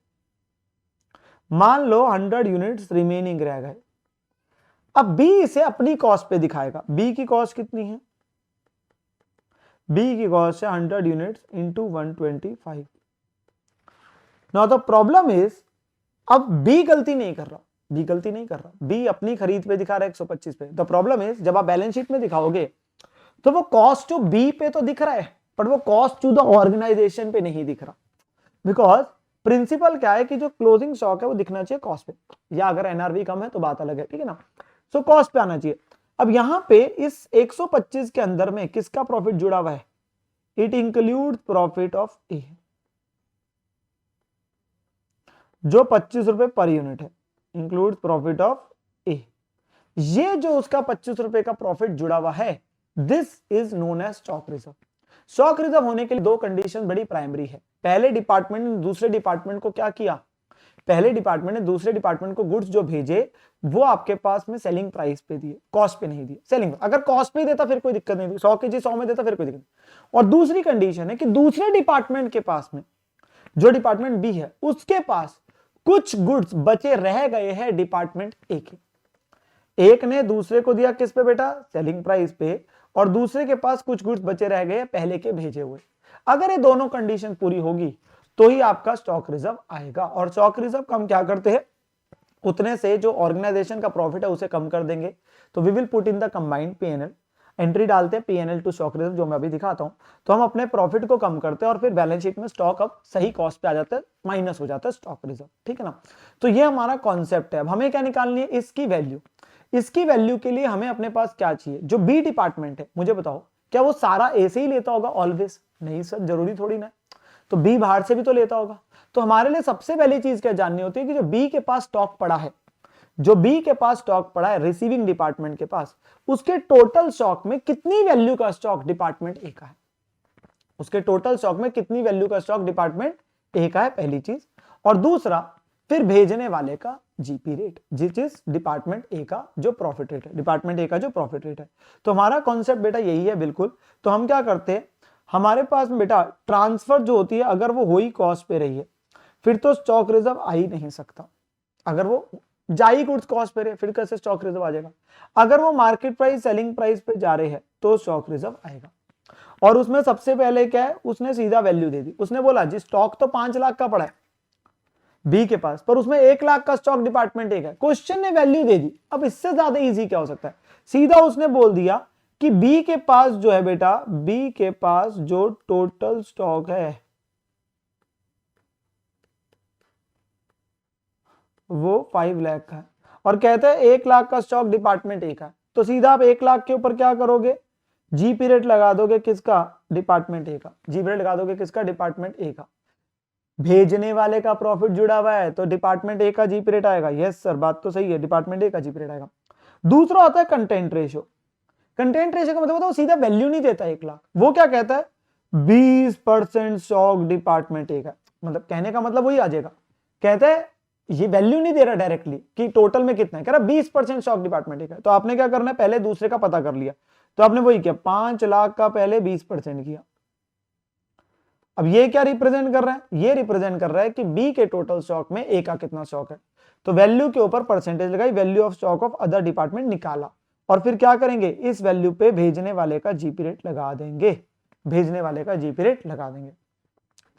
S1: मान लो 100 यूनिट्स रिमेनिंग रह गए। अब बी इसे अपनी कॉस्ट पे दिखाएगा, बी की कॉस्ट कितनी है, बी की कॉस्ट है 100 units into 125। Now the problem is, अब बी गलती नहीं कर रहा, बी गलती नहीं कर रहा, बी अपनी खरीद पे दिखा रहा है 125 पे। द प्रॉब्लम इज, जब आप बैलेंस शीट में दिखाओगे तो वो कॉस्ट टू बी पे तो दिख रहा है, पर वो कॉस्ट टू द ऑर्गेनाइजेशन पे नहीं दिख रहा। बिकॉज प्रिंसिपल क्या है कि जो क्लोजिंग स्टॉक है वो दिखना चाहिए कॉस्ट पे, या अगर एनआरवी कम है तो बात अलग है, ठीक है ना। सो कॉस्ट पे आना चाहिए। अब यहां पे इस 125 के अंदर में किसका प्रॉफिट जुड़ा हुआ है, इट इंक्लूड प्रॉफिट ऑफ ए, जो 25 रुपए पर यूनिट है, इंक्लूड प्रॉफिट ऑफ ए। ये जो उसका 25 रुपए का प्रॉफिट जुड़ा हुआ है, this is known as stock reserve. Stock reserve होने के लिए दो कंडीशन बड़ी प्राइमरी है। पहले डिपार्टमेंट ने दूसरे डिपार्टमेंट को क्या किया, पहले डिपार्टमेंट ने दूसरे डिपार्टमेंट को गुड्स जो भेजे वो आपके पास में सेलिंग प्राइस पे दिए, कॉस्ट पे नहीं दिए। सेलिंग, अगर कॉस्ट पे देता फिर कोई दिक्कत नहीं थी, 100 के जी 100 में देता फिर कोई दिक्कत नहीं। और दूसरी कंडीशन है कि दूसरे डिपार्टमेंट के पास में, जो डिपार्टमेंट बी है उसके पास कुछ गुड्स बचे रह गए हैं डिपार्टमेंट ए के, एक ने दूसरे को दिया किस पे बेटा, सेलिंग प्राइस पे, और दूसरे के पास कुछ गुड्स बचे रह गए पहले के भेजे हुए। अगर ये दोनों कंडीशन पूरी होगी तो ही आपका स्टॉक रिजर्व आएगा। और स्टॉक रिजर्व कम क्या करते हैं, उतने से जो ऑर्गेनाइजेशन का प्रॉफिट है उसे कम कर देंगे। तो we will put in the combined PNL, entry डालते हैं पीएनएल टू स्टॉक रिजर्व, जो मैं अभी दिखाता हूं। तो हम अपने प्रॉफिट को कम करते हैं और फिर बैलेंस शीट में स्टॉक अब सही कॉस्ट पे आ जाता है, माइनस हो जाता है स्टॉक रिजर्व, ठीक है ना। तो ये हमारा कॉन्सेप्ट है। अब हमें क्या निकालनी है, इसकी वैल्यू। इसकी वैल्यू के लिए हमें अपने पास क्या चाहिए, जो बी डिपार्टमेंट है, मुझे बताओ क्या वो सारा ए से ही लेता होगा ऑलवेज, नहीं सर, जरूरी थोड़ी ना, तो बी बाहर से भी तो लेता होगा। तो हमारे लिए सबसे पहली चीज क्या जाननी होती है कि जो बी के पास स्टॉक पड़ा है, जो बी के पास स्टॉक पड़ा है रिसीविंग डिपार्टमेंट के पास, उसके टोटल स्टॉक में कितनी वैल्यू का स्टॉक डिपार्टमेंट ए का है, उसके टोटल स्टॉक में कितनी वैल्यू का स्टॉक डिपार्टमेंट ए का है, पहली चीज। और दूसरा, फिर भेजने वाले का जीपी रेट, जिस इज डिपार्टमेंट ए का जो प्रॉफिट रेट है, डिपार्टमेंट ए का जो प्रॉफिट रेट है। तो हमारा कॉन्सेप्ट बेटा यही है बिल्कुल। तो हम क्या करते हैं, हमारे पास बेटा ट्रांसफर जो होती है अगर वो हो ही कॉस्ट पे रही है फिर तो स्टॉक रिजर्व आ ही नहीं सकता। अगर वो जाई गुड्स कॉस्ट पे रहे फिर कैसे स्टॉक रिजर्व आ जाएगा। अगर वो मार्केट प्राइस सेलिंग प्राइस पे जा रहे हैं तो स्टॉक रिजर्व आएगा। और उसमें सबसे पहले क्या है, उसने सीधा वैल्यू दे दी। उसने बोला जी स्टॉक तो 5 लाख का पड़ा है बी के पास, पर उसमें 1 लाख का स्टॉक डिपार्टमेंट एक है। क्वेश्चन ने वैल्यू दे दी। अब इससे ज्यादा इजी क्या हो सकता है, सीधा उसने बोल दिया कि बी के पास जो है बेटा, बी के पास जो टोटल स्टॉक है वो 5 लाख का है, और कहते हैं 1 लाख का स्टॉक डिपार्टमेंट ए का है। तो सीधा आप 1 लाख के ऊपर क्या करोगे, जी पीरियड लगा दोगे, किसका, डिपार्टमेंट ए का। जी पीरियड लगा दोगे किसका, डिपार्टमेंट ए का। भेजने वाले का प्रॉफिट जुड़ा हुआ है तो डिपार्टमेंट ए का जी पीरियड आएगा। यस सर, बात तो सही है, डिपार्टमेंट ए का जी पीरियड आएगा। दूसरा आता है कंटेंट रेशियो। कंटेंट रेशियो का मतलब वो सीधा वैल्यू नहीं देता 1 लाख, वो क्या कहता है 20% स्टॉक डिपार्टमेंट ए का। मतलब कहने का मतलब वही आ जाएगा, कहता है ये वैल्यू नहीं दे रहा डायरेक्टली कि टोटल में कितना है, कह रहा 20% स्टॉक डिपार्टमेंट ए का। तो आपने क्या करना है, पहले दूसरे का पता कर लिया, तो आपने वही किया, 5 लाख का पहले 20% किया। अब ये क्या रिप्रेजेंट कर रहा है, ये रिप्रेजेंट कर रहा है कि बी के टोटल स्टॉक में ए का कितना स्टॉक है। तो वैल्यू के ऊपर परसेंटेज लगाई, value of stock of other department निकाला, और फिर क्या करेंगे, इस वैल्यू पे भेजने वाले का जीपी रेट लगा देंगे, भेजने वाले का जीपी रेट लगा देंगे।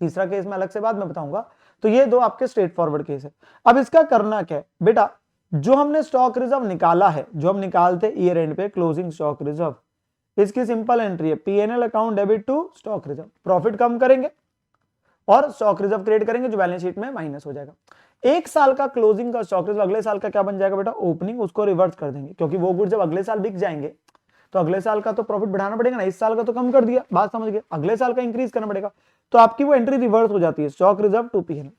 S1: तीसरा केस मैं अलग से बाद में बताऊंगा। तो ये दो आपके स्ट्रेट फॉरवर्ड केस है। अब इसका करना क्या है बेटा, जो हमने स्टॉक रिजर्व निकाला है, जो हम निकालते ईयर एंड पे क्लोजिंग स्टॉक रिजर्व, इसकी सिंपल एंट्री है PNL account debit to stock reserve. Profit कम करेंगे, और स्टॉक रिजर्व क्रिएट करेंगे जो बैलेंस शीट में माइनस हो जाएगा। एक साल का क्लोजिंग का स्टॉक रिजर्व अगले साल का क्या बन जाएगा बेटा, ओपनिंग, उसको रिवर्स कर देंगे क्योंकि वो गुड जब अगले साल बिक जाएंगे तो अगले साल का तो प्रॉफिट बढ़ाना पड़ेगा ना, इस साल का तो कम कर दिया, बात समझ गए, अगले साल का इंक्रीज करना पड़ेगा, तो आपकी वो एंट्री रिवर्स हो जाती है, stock reserve to PNL,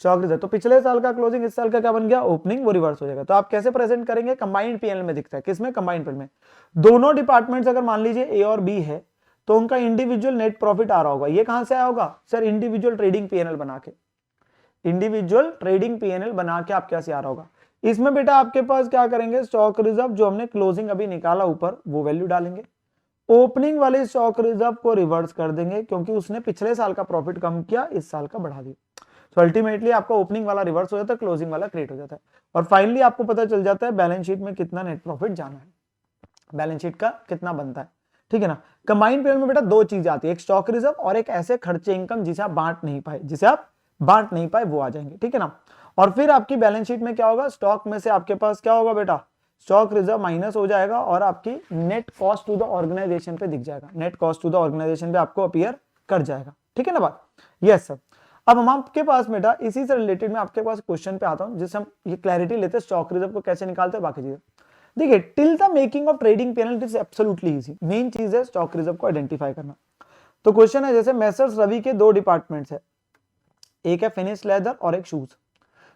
S1: stock reserve. तो पिछले साल का क्लोजिंग इस साल का क्या बन गया, ओपनिंग, वो रिवर्स हो जाएगा। तो आप कैसे प्रेजेंट करेंगे, कंबाइंड पीएनएल में दिखता है, किसमें, कंबाइंड पीएनएल में। दोनों डिपार्टमेंट्स अगर मान लीजिए ए और बी है तो उनका इंडिविजुअल नेट प्रॉफिट आ रहा होगा, ये कहां से आया होगा सर, इंडिविजुअल ट्रेडिंग पीएनएल बना के, इंडिविजुअल ट्रेडिंग पीएनएल बना के आपके यहाँ आ रहा होगा। इसमें बेटा आपके पास क्या करेंगे, स्टॉक रिजर्व जो हमने क्लोजिंग अभी निकाला ऊपर वो वैल्यू डालेंगे, ओपनिंग वाले स्टॉक रिजर्व को रिवर्स कर देंगे क्योंकि उसने पिछले साल का प्रॉफिट कम किया, इस साल का बढ़ा दिया। तो अल्टीमेटली आपका ओपनिंग वाला रिवर्स हो जाता है, क्लोजिंग वाला क्रिएट हो जाता है, और फाइनली आपको पता चल जाता है बैलेंस शीट में कितना नेट प्रॉफिट जाना है, बैलेंस शीट का कितना बनता है, ठीक है ना। कंबाइंड पीरियड में बेटा दो चीजें आती है, एक स्टॉक रिजर्व और एक ऐसे खर्चे इनकम जिसे आप बांट नहीं पाए, वो आ जाएंगे, ठीक है ना। और फिर आपकी बैलेंस शीट में क्या होगा, स्टॉक में से आपके पास क्या होगा बेटा, स्टॉक रिजर्व माइनस हो जाएगा और आपकी net cost to the organisation पे दिख जाएगा, net cost to the organisation पे आपको अपीयर कर जाएगा, ठीक है ना बात, यस सर। अब हम आपके पास बेटा इसी से रिलेटेड में आपके पास क्वेश्चन पे आता हूं जिससे हम ये क्लैरिटी लेते हैं स्टॉक रिजर्व को कैसे निकालते हैं, बाकी चीजें देखिए। Till the making of trading PNL it is absolutely easy, main चीज है स्टॉक रिजर्व को आइडेंटिफाई करना। तो क्वेश्चन है जैसे मेसर्स रवि के दो डिपार्टमेंट्स है, एक है फिनिश लेदर और एक शूज।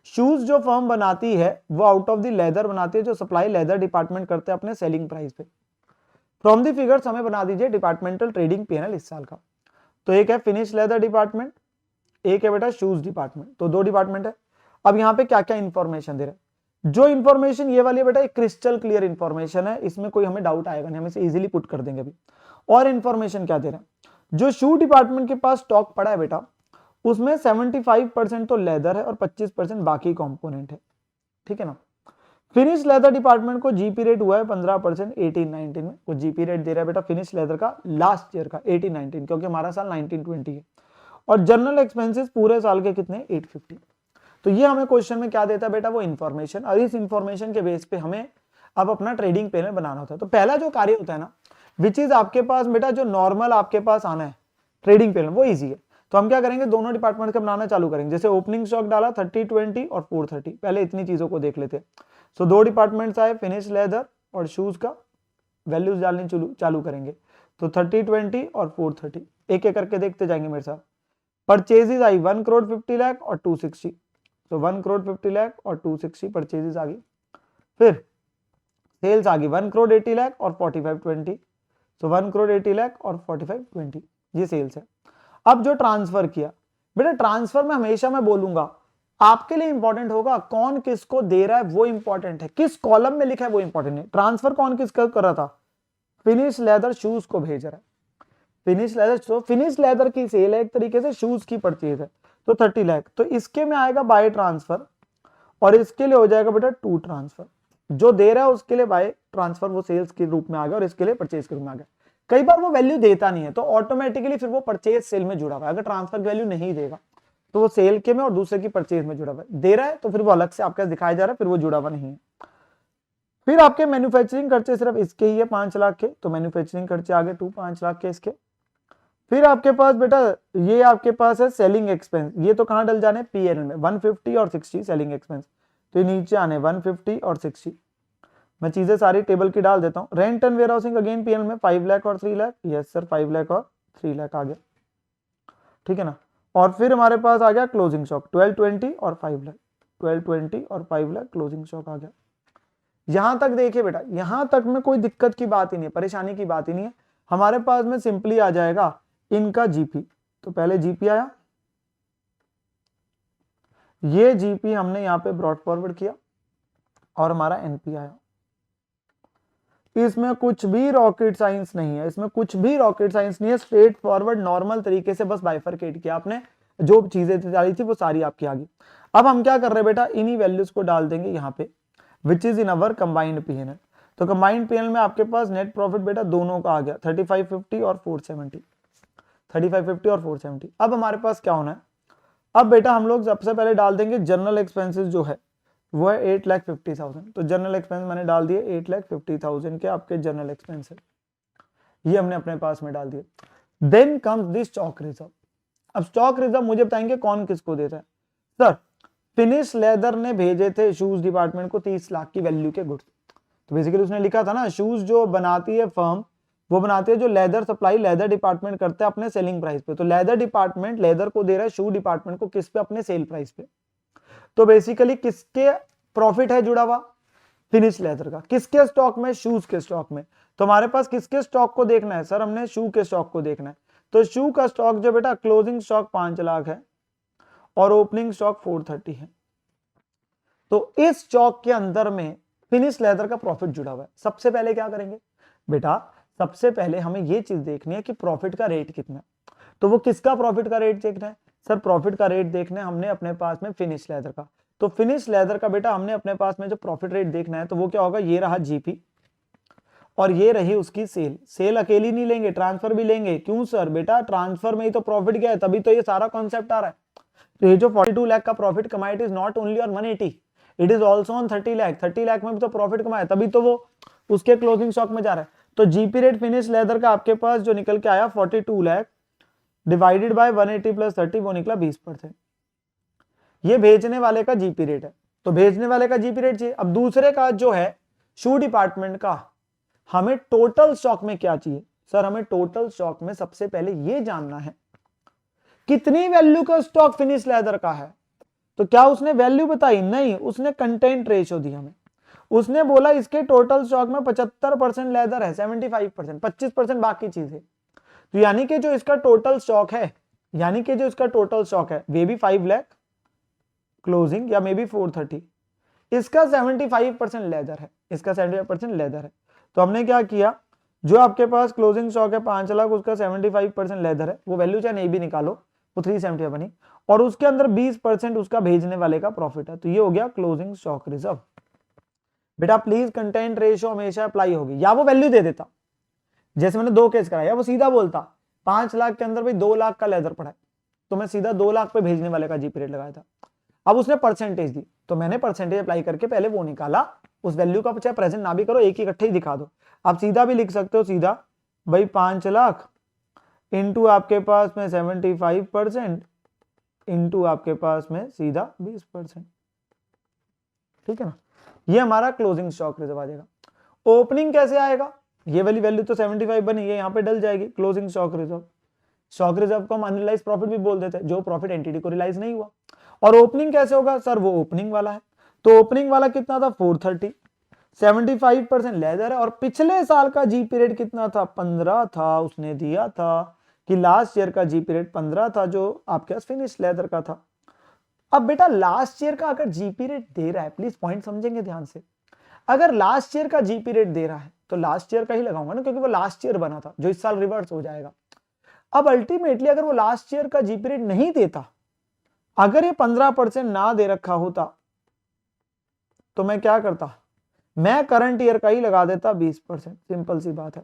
S1: शूज जो फर्म बनाती है वो आउट ऑफ द लेदर बनाती है जो सप्लाई लेदर डिपार्टमेंट करते हैं अपने सेलिंग प्राइस पे। फ्रॉम द फिगर्स हमें बना दीजिए डिपार्टमेंटल ट्रेडिंग पीएनएल इस साल का। तो एक है फिनिश लेदर डिपार्टमेंट, एक है बेटा शूज डिपार्टमेंट, तो दो डिपार्टमेंट है। अब यहाँ पे क्या क्या इंफॉर्मेशन दे रहे हैं, जो इंफॉर्मेशन ये वाली है बेटा एक क्रिस्टल क्लियर इंफॉर्मेशन है, इसमें कोई हमें डाउट आएगा नहीं, हम इसे इजीली पुट कर देंगे अभी। और इंफॉर्मेशन क्या दे रहे हैं, जो शू डिपार्टमेंट के पास स्टॉक पड़ा है बेटा उसमें 75% तो लेदर है और 25% बाकी कंपोनेंट है, ठीक है ना। फिनिश लेदर डिपार्टमेंट को जीपी रेट हुआ है 15% 18-19 में, वो जीपी रेट दे रहा है बेटा फिनिश लेदर का लास्ट ईयर का 18-19, क्योंकि हमारा साल 19-20 है। और जनरल एक्सपेंसेस पूरे साल के कितने 850। तो ये हमें क्वेश्चन में क्या देता है बेटा, वो इंफॉर्मेशन, और इस इंफॉर्मेशन के बेस पे हमें अब अपना ट्रेडिंग पीएनएल बनाना होता है। तो पहला जो कार्य होता है ना, विच इज आपके पास बेटा जो नॉर्मल आपके पास आना है ट्रेडिंग पीएनएल, वो इजी है। तो हम क्या करेंगे, दोनों डिपार्टमेंट का बनाना चालू करेंगे। जैसे ओपनिंग स्टॉक डाला 30-20 और 430, पहले इतनी चीजों को देख लेते हैं। सो दो डिपार्टमेंट्स आए, फिनिश लेदर और शूज का वैल्यूज डालनी चालू करेंगे। तो 30-20 और 430 एक एक करके देखते जाएंगे मेरे साथ। परचेजेज आई 1 करोड़ 50 लाख और 260, तो 1 करोड़ 50 लाख और 260 परचेजेज आ गई। फिर सेल्स आ गई 1 करोड़ 80 लाख और 4520, तो 1 करोड़ 80 लाख और 4520 ये सेल्स है। अब जो ट्रांसफर किया बेटा, ट्रांसफर में हमेशा मैं बोलूंगा आपके लिए इंपॉर्टेंट होगा कौन किसको दे रहा है, वो इंपॉर्टेंट है, किस कॉलम में लिखा है वो इंपॉर्टेंट है। ट्रांसफर कौन किसका कर रहा था, फिनिश लेदर शूज को भेज रहा है, फिनिश लेदर, तो फिनिश लेदर की सेल है एक तरीके से, शूज की परचेज है, तो 30 लाख। तो इसके में आएगा बाय ट्रांसफर और इसके लिए हो जाएगा बेटा टू ट्रांसफर, जो दे रहा है उसके लिए बाय ट्रांसफर वो सेल्स के रूप में आ गया और इसके लिए परचेज के रूप में आ गया। कई बार वो वैल्यू देता नहीं है तो ऑटोमेटिकली फिर वो परचेज सेल में जुड़ा हुआ है, अगर ट्रांसफर की वैल्यू नहीं देगा तो वो सेल के में और दूसरे की परचेज में जुड़ा हुआ है, दे रहा है तो फिर वो अलग से आपके दिखाया जा रहा है, फिर वो जुड़ा हुआ नहीं है। फिर आपके मैन्युफैक्चरिंग खर्चे सिर्फ इसके ही है 5 लाख के, तो मैन्युफैक्चरिंग खर्चे आगे 5 लाख के इसके। फिर आपके पास बेटा ये आपके पास है सेलिंग एक्सपेंस, ये तो कहां डल जाने पीएनएल में 150 और 60 सेलिंग एक्सपेंस, तो ये नीचे आने 150 और 60। मैं चीजें सारी टेबल की डाल देता हूं। Rent and warehousing again PNL में 5 लाख और 3 लाख, यस सर 5 लाख और 3 लाख आ गया, ठीक है ना। और फिर हमारे पास आ गया क्लोजिंग स्टॉक 1220 और 5 लाख, 1220 और 5 लाख क्लोजिंग स्टॉक आ गया। यहां तक देखिए बेटा, यहां तक में कोई दिक्कत की बात ही नहीं है, परेशानी की बात ही नहीं है। हमारे पास में सिंपली आ जाएगा इनका जीपी, तो पहले जीपी आया, ये जीपी हमने यहां पे ब्रॉड फॉरवर्ड किया और हमारा एनपी आया। इसमें कुछ भी रॉकेट साइंस नहीं है, इसमें कुछ भी रॉकेट साइंस नहीं है, स्ट्रेट फॉरवर्ड नॉर्मल तरीके से बस बाइफरकेट किया आपने, जो चीजें डाली थी वो सारी आपकी आ गई। अब हम क्या कर रहे हैं बेटा, इन्हीं वैल्यूज को डाल देंगे यहाँ पे, which is in our combined PNL. तो कंबाइंड पीएनएल में आपके पास नेट प्रॉफिट बेटा दोनों का आ गया 3550 और 470, 3550 और 470। अब हमारे पास क्या होना है, अब बेटा हम लोग सबसे पहले डाल देंगे जनरल एक्सपेंसेस जो है वो है 8,50,000, तो जनरल एक्सपेंस मैंने डाल दिए 8,50,000 के आपके जनरल एक्सपेंस है, ये हमने अपने पास में डाल दिए। Then comes the stock reserve, अब स्टॉक रिजर्व मुझे बताएंगे कौन किसको देता है। सर फिनिश लेदर ने भेजे थे शूज डिपार्टमेंट को 30 लाख की वैल्यू के गुड्स। तो बेसिकली उसने लिखा था ना, शूज जो बनाती है फर्म वो बनाती है जो लेदर सप्लाई लेदर डिपार्टमेंट करता है अपने सेलिंग प्राइस पे। तो लेदर डिपार्टमेंट लेदर को दे रहा है शू डिपार्टमेंट को किस पे, अपने सेल प्राइस पे। तो बेसिकली किसके प्रॉफिट है जुड़ा हुआ, फिनिश लेदर का। किसके स्टॉक में, शूज के स्टॉक में। तो हमारे पास किसके स्टॉक को देखना है सर, हमने शू के स्टॉक को देखना है। तो शू का स्टॉक जो बेटा क्लोजिंग स्टॉक 5 लाख है और ओपनिंग स्टॉक 430 है। तो इस स्टॉक के अंदर में फिनिश लेदर का प्रॉफिट जुड़ा हुआ है। सबसे पहले क्या करेंगे बेटा, सबसे पहले हमें यह चीज देखनी है कि प्रॉफिट का रेट कितना है। तो वो किसका प्रॉफिट का रेट देखना है सर, प्रॉफिट का रेट देखना है हमने अपने पास में फिनिश लेदर का। तो फिनिश लेदर का बेटा हमने अपने पास में जो प्रॉफिट रेट देखना है तो वो क्या होगा, ये रहा जीपी और ये रही उसकी सेल। सेल अकेली नहीं लेंगे, ट्रांसफर भी लेंगे। क्यों सर, बेटा ट्रांसफर में ही तो प्रॉफिट गया है, तभी तो ये सारा कॉन्सेप्ट आ रहा है। तो ये जो 42 लाख का प्रॉफिट कमाया it is not only on 180, it is also on 30 lakh. 30 lakh में भी तो प्रॉफिट कमाया, तभी तो वो उसके क्लोजिंग स्टॉक में जा रहा है। तो जीपी रेट फिनिश लेदर का आपके पास जो निकल के आया 42 लाख डिवाइडेड बाय 180 प्लस 30 वो निकला 20%। ये भेजने वाले का जीपी रेट है। तो भेजने वाले का जीपी रेट चाहिए। अब दूसरे का जो है शू डिपार्टमेंट का, हमें टोटल स्टॉक में क्या चाहिए सर, हमें टोटल स्टॉक में सबसे पहले ये जानना है कितनी वैल्यू का स्टॉक फिनिश लेदर का है। तो क्या उसने वैल्यू बताई, नहीं, उसने कंटेंट रेशियो दिया हमें। उसने बोला इसके टोटल स्टॉक में 75% लेदर है, 75%, 25% बाकी चीज है। तो यानी कि जो इसका टोटल स्टॉक है, यानी कि जो इसका टोटल स्टॉक है वे भी 5 लाख क्लोजिंग या मे बी 430, इसका 75% लेदर है, इसका 75% लेदर है। तो हमने क्या किया, जो आपके पास क्लोजिंग स्टॉक है 5 लाख उसका 75% लेदर है, वो वैल्यू चाहे नहीं भी निकालो वो 370 बनी, और उसके अंदर 20% उसका भेजने वाले का प्रॉफिट है। तो ये हो गया क्लोजिंग स्टॉक रिजर्व। बेटा प्लीज कंटेंट रेशियो हमेशा अप्लाई होगी, या वो वैल्यू दे देता, जैसे मैंने 2 केस कराया, वो सीधा बोलता 5 लाख के अंदर भाई 2 लाख का लेदर पड़ा है, तो मैं सीधा 2 लाख पे भेजने वाले का जीपी रेट लगाया था। अब उसने परसेंटेज दी तो मैंने परसेंटेज अप्लाई करके पहले वो निकाला, उस वैल्यू का चाहे प्रेजेंट ना भी करो, एक ही इकट्ठे ही दिखा दो। आप सीधा भी लिख सकते हो, सीधा भाई 5 लाख इंटू आपके पास में 75% इंटू आपके पास में सीधा 20%, ठीक है ना। ये हमारा क्लोजिंग स्टॉक रिजर्व आ जाएगा। ओपनिंग कैसे आएगा, ये वाली वैल्यू तो 75 बनी है, यहाँ पे डल जाएगी closing stock reserve. Stock reserve को हम अनरियलाइज प्रॉफिट भी बोल देते हैं, जो प्रॉफिट एंटिटी को रियलाइज नहीं हुआ। और ओपनिंग कैसे होगा सर, वो ओपनिंग वाला है। तो ओपनिंग वाला कितना था 430, 75% लेदर है, और पिछले साल का जीपी रेट कितना था 15 था। उसने दिया था कि लास्ट ईयर का जीपी रेट 15 था जो आपके पास फिनिश लेदर का था। अब बेटा लास्ट ईयर का अगर जीपी रेट दे रहा है, प्लीज पॉइंट समझेंगे ध्यान से, अगर लास्ट ईयर का जीपी रेट दे रहा है तो लास्ट ईयर का ही लगाऊंगा ना, क्योंकि वो लास्ट ईयर बना था, जो इस साल रिवर्स हो जाएगा। अब अल्टीमेटली अगर वो लास्ट ईयर का जीपी रेट नहीं देता, अगर ये 15% ना दे रखा होता तो मैं क्या करता, मैं करंट ईयर का ही लगा देता 20%, सिंपल सी बात है।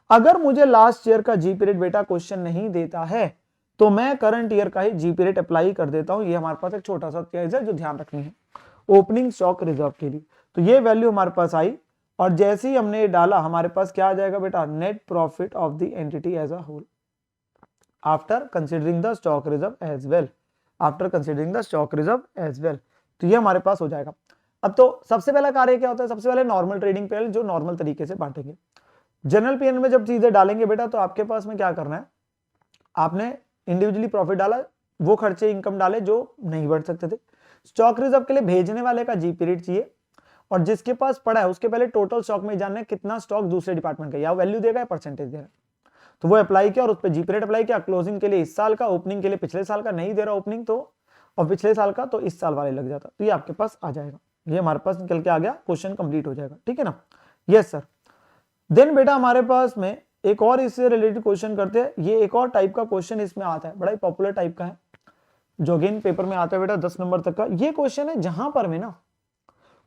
S1: अगर मुझे लास्ट ईयर का जीपी रेट बेटा क्वेश्चन नहीं देता है तो मैं करंट ईयर का ही जीपी रेट अप्लाई कर देता हूं। ये हमारे पास एक छोटा सा चीज है जो ध्यान रखनी है ओपनिंग स्टॉक रिजर्व के लिए। तो ये वैल्यू हमारे पास आई, और जैसे ही हमने डाला हमारे पास क्या आ जाएगा बेटा, net profit of the entity as a whole after considering the stock reserve as well, after considering the stock reserve as well. तो ये हमारे पास हो जाएगा। अब तो सबसे पहला कार्य क्या होता है, सबसे पहले नॉर्मल ट्रेडिंग पीएनएल जो नॉर्मल तरीके से बांटेंगे। जनरल पीएनएल में जब चीजें डालेंगे बेटा तो आपके पास में क्या करना है, आपने इंडिविजुअली प्रॉफिट डाला, वो खर्चे इनकम डाले जो नहीं बढ़ सकते थे। स्टॉक रिजर्व के लिए भेजने वाले का जीपी रेट चाहिए, और जिसके पास पड़ा है उसके पहले टोटल स्टॉक में जानना है कितना स्टॉक दूसरे डिपार्टमेंट का, या वैल्यू देगा या परसेंटेज देगा। तो वो अप्लाई किया और उस पर जीपी रेट अप्लाई किया। क्लोजिंग के लिए इस साल का, ओपनिंग के लिए पिछले साल का, नहीं दे रहा ओपनिंग तो और पिछले साल का तो इस साल वाले लग जाता। तो ये आपके पास आ जाएगा, ये हमारे पास निकल के आ गया, क्वेश्चन कंप्लीट हो जाएगा, ठीक है ना। Yes sir. देन बेटा हमारे पास में एक और इससे रिलेटेड क्वेश्चन करते हैं। ये एक और टाइप का क्वेश्चन इसमें आता है, बड़ा ही पॉपुलर टाइप का है, जो अगेन पेपर में आता है बेटा 10 नंबर तक का। ये क्वेश्चन है जहां पर में ना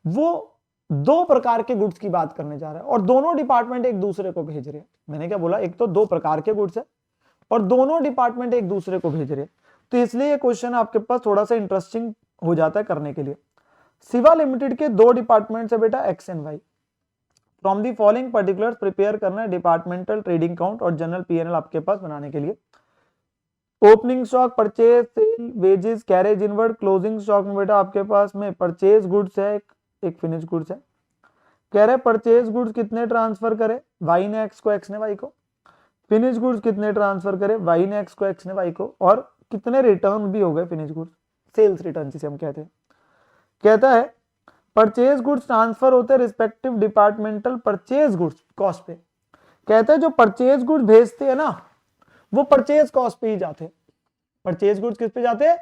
S1: वो 2 प्रकार के गुड्स की बात करने जा रहा है और दोनों डिपार्टमेंट एक दूसरे को भेज रहे हैं। मैंने क्या बोला, एक तो 2 प्रकार के गुड्स है और दोनों डिपार्टमेंट एक दूसरे को भेज रहे हैं। तो इसलिए ये क्वेश्चन आपके पास थोड़ा सा इंटरेस्टिंग हो जाता है करने के लिए। सिवा लिमिटेड के 2 डिपार्टमेंट है बेटा x and y. From the following particulars prepare करना है डिपार्टमेंटल ट्रेडिंग काउंट और जनरल पीएनएल आपके पास बनाने के लिए। Opening stock, purchase, sale, wages, carriage inward, closing stock में बेटा आपके पास में परचेज गुड्स है, एक फिनिश गुड्स है। कह रहे परचेज गुड्स कितने ट्रांसफर करे, वाई ने एक्स को, एक्स ने वाई को। फिनिश गुड्स कितने ट्रांसफर करे, वाई ने एक्स को, एक्स ने वाई को। और कितने रिटर्न भी हो गए फिनिश गुड्स, सेल्स रिटर्न जिसे हम कहते हैं। कहता है परचेज गुड्स ट्रांसफर होते हैं respective departmental purchase goods cost पे। कहते हैं जो परचेज गुड्स भेजते हैं ना वो परचेज कॉस्ट पे ही जाते हैं। परचेज गुड्स किस पे जाते हैं,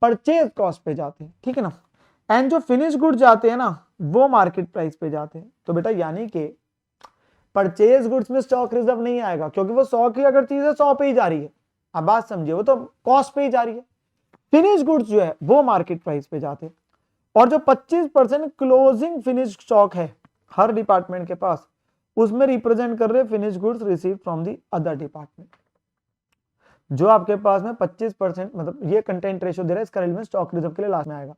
S1: परचेज कॉस्ट पे जाते हैं, ठीक है ना। एंड जो फिनिश गुड्स जाते हैं ना वो मार्केट प्राइस पे जाते हैं। तो बेटा यानी कि परचेज गुड्स में स्टॉक रिजर्व नहीं आएगा, क्योंकि वो 100 की अगर चीज है 100 पे ही जा रही है, अब बात समझिए, वो तो कॉस्ट पे ही जा रही है। फिनिश गुड्स जो है वो मार्केट प्राइस पे जाते हैं। और जो 25% क्लोजिंग फिनिश स्टॉक है हर डिपार्टमेंट के पास, उसमें रिप्रेजेंट कर रहे finish goods receive from the other department. जो आपके पास में 25% मतलब ये कंटेंट रेशियो दे रहा है, इसका रेलेवेंस स्टॉक रिजर्व के लिए लास्ट में आएगा।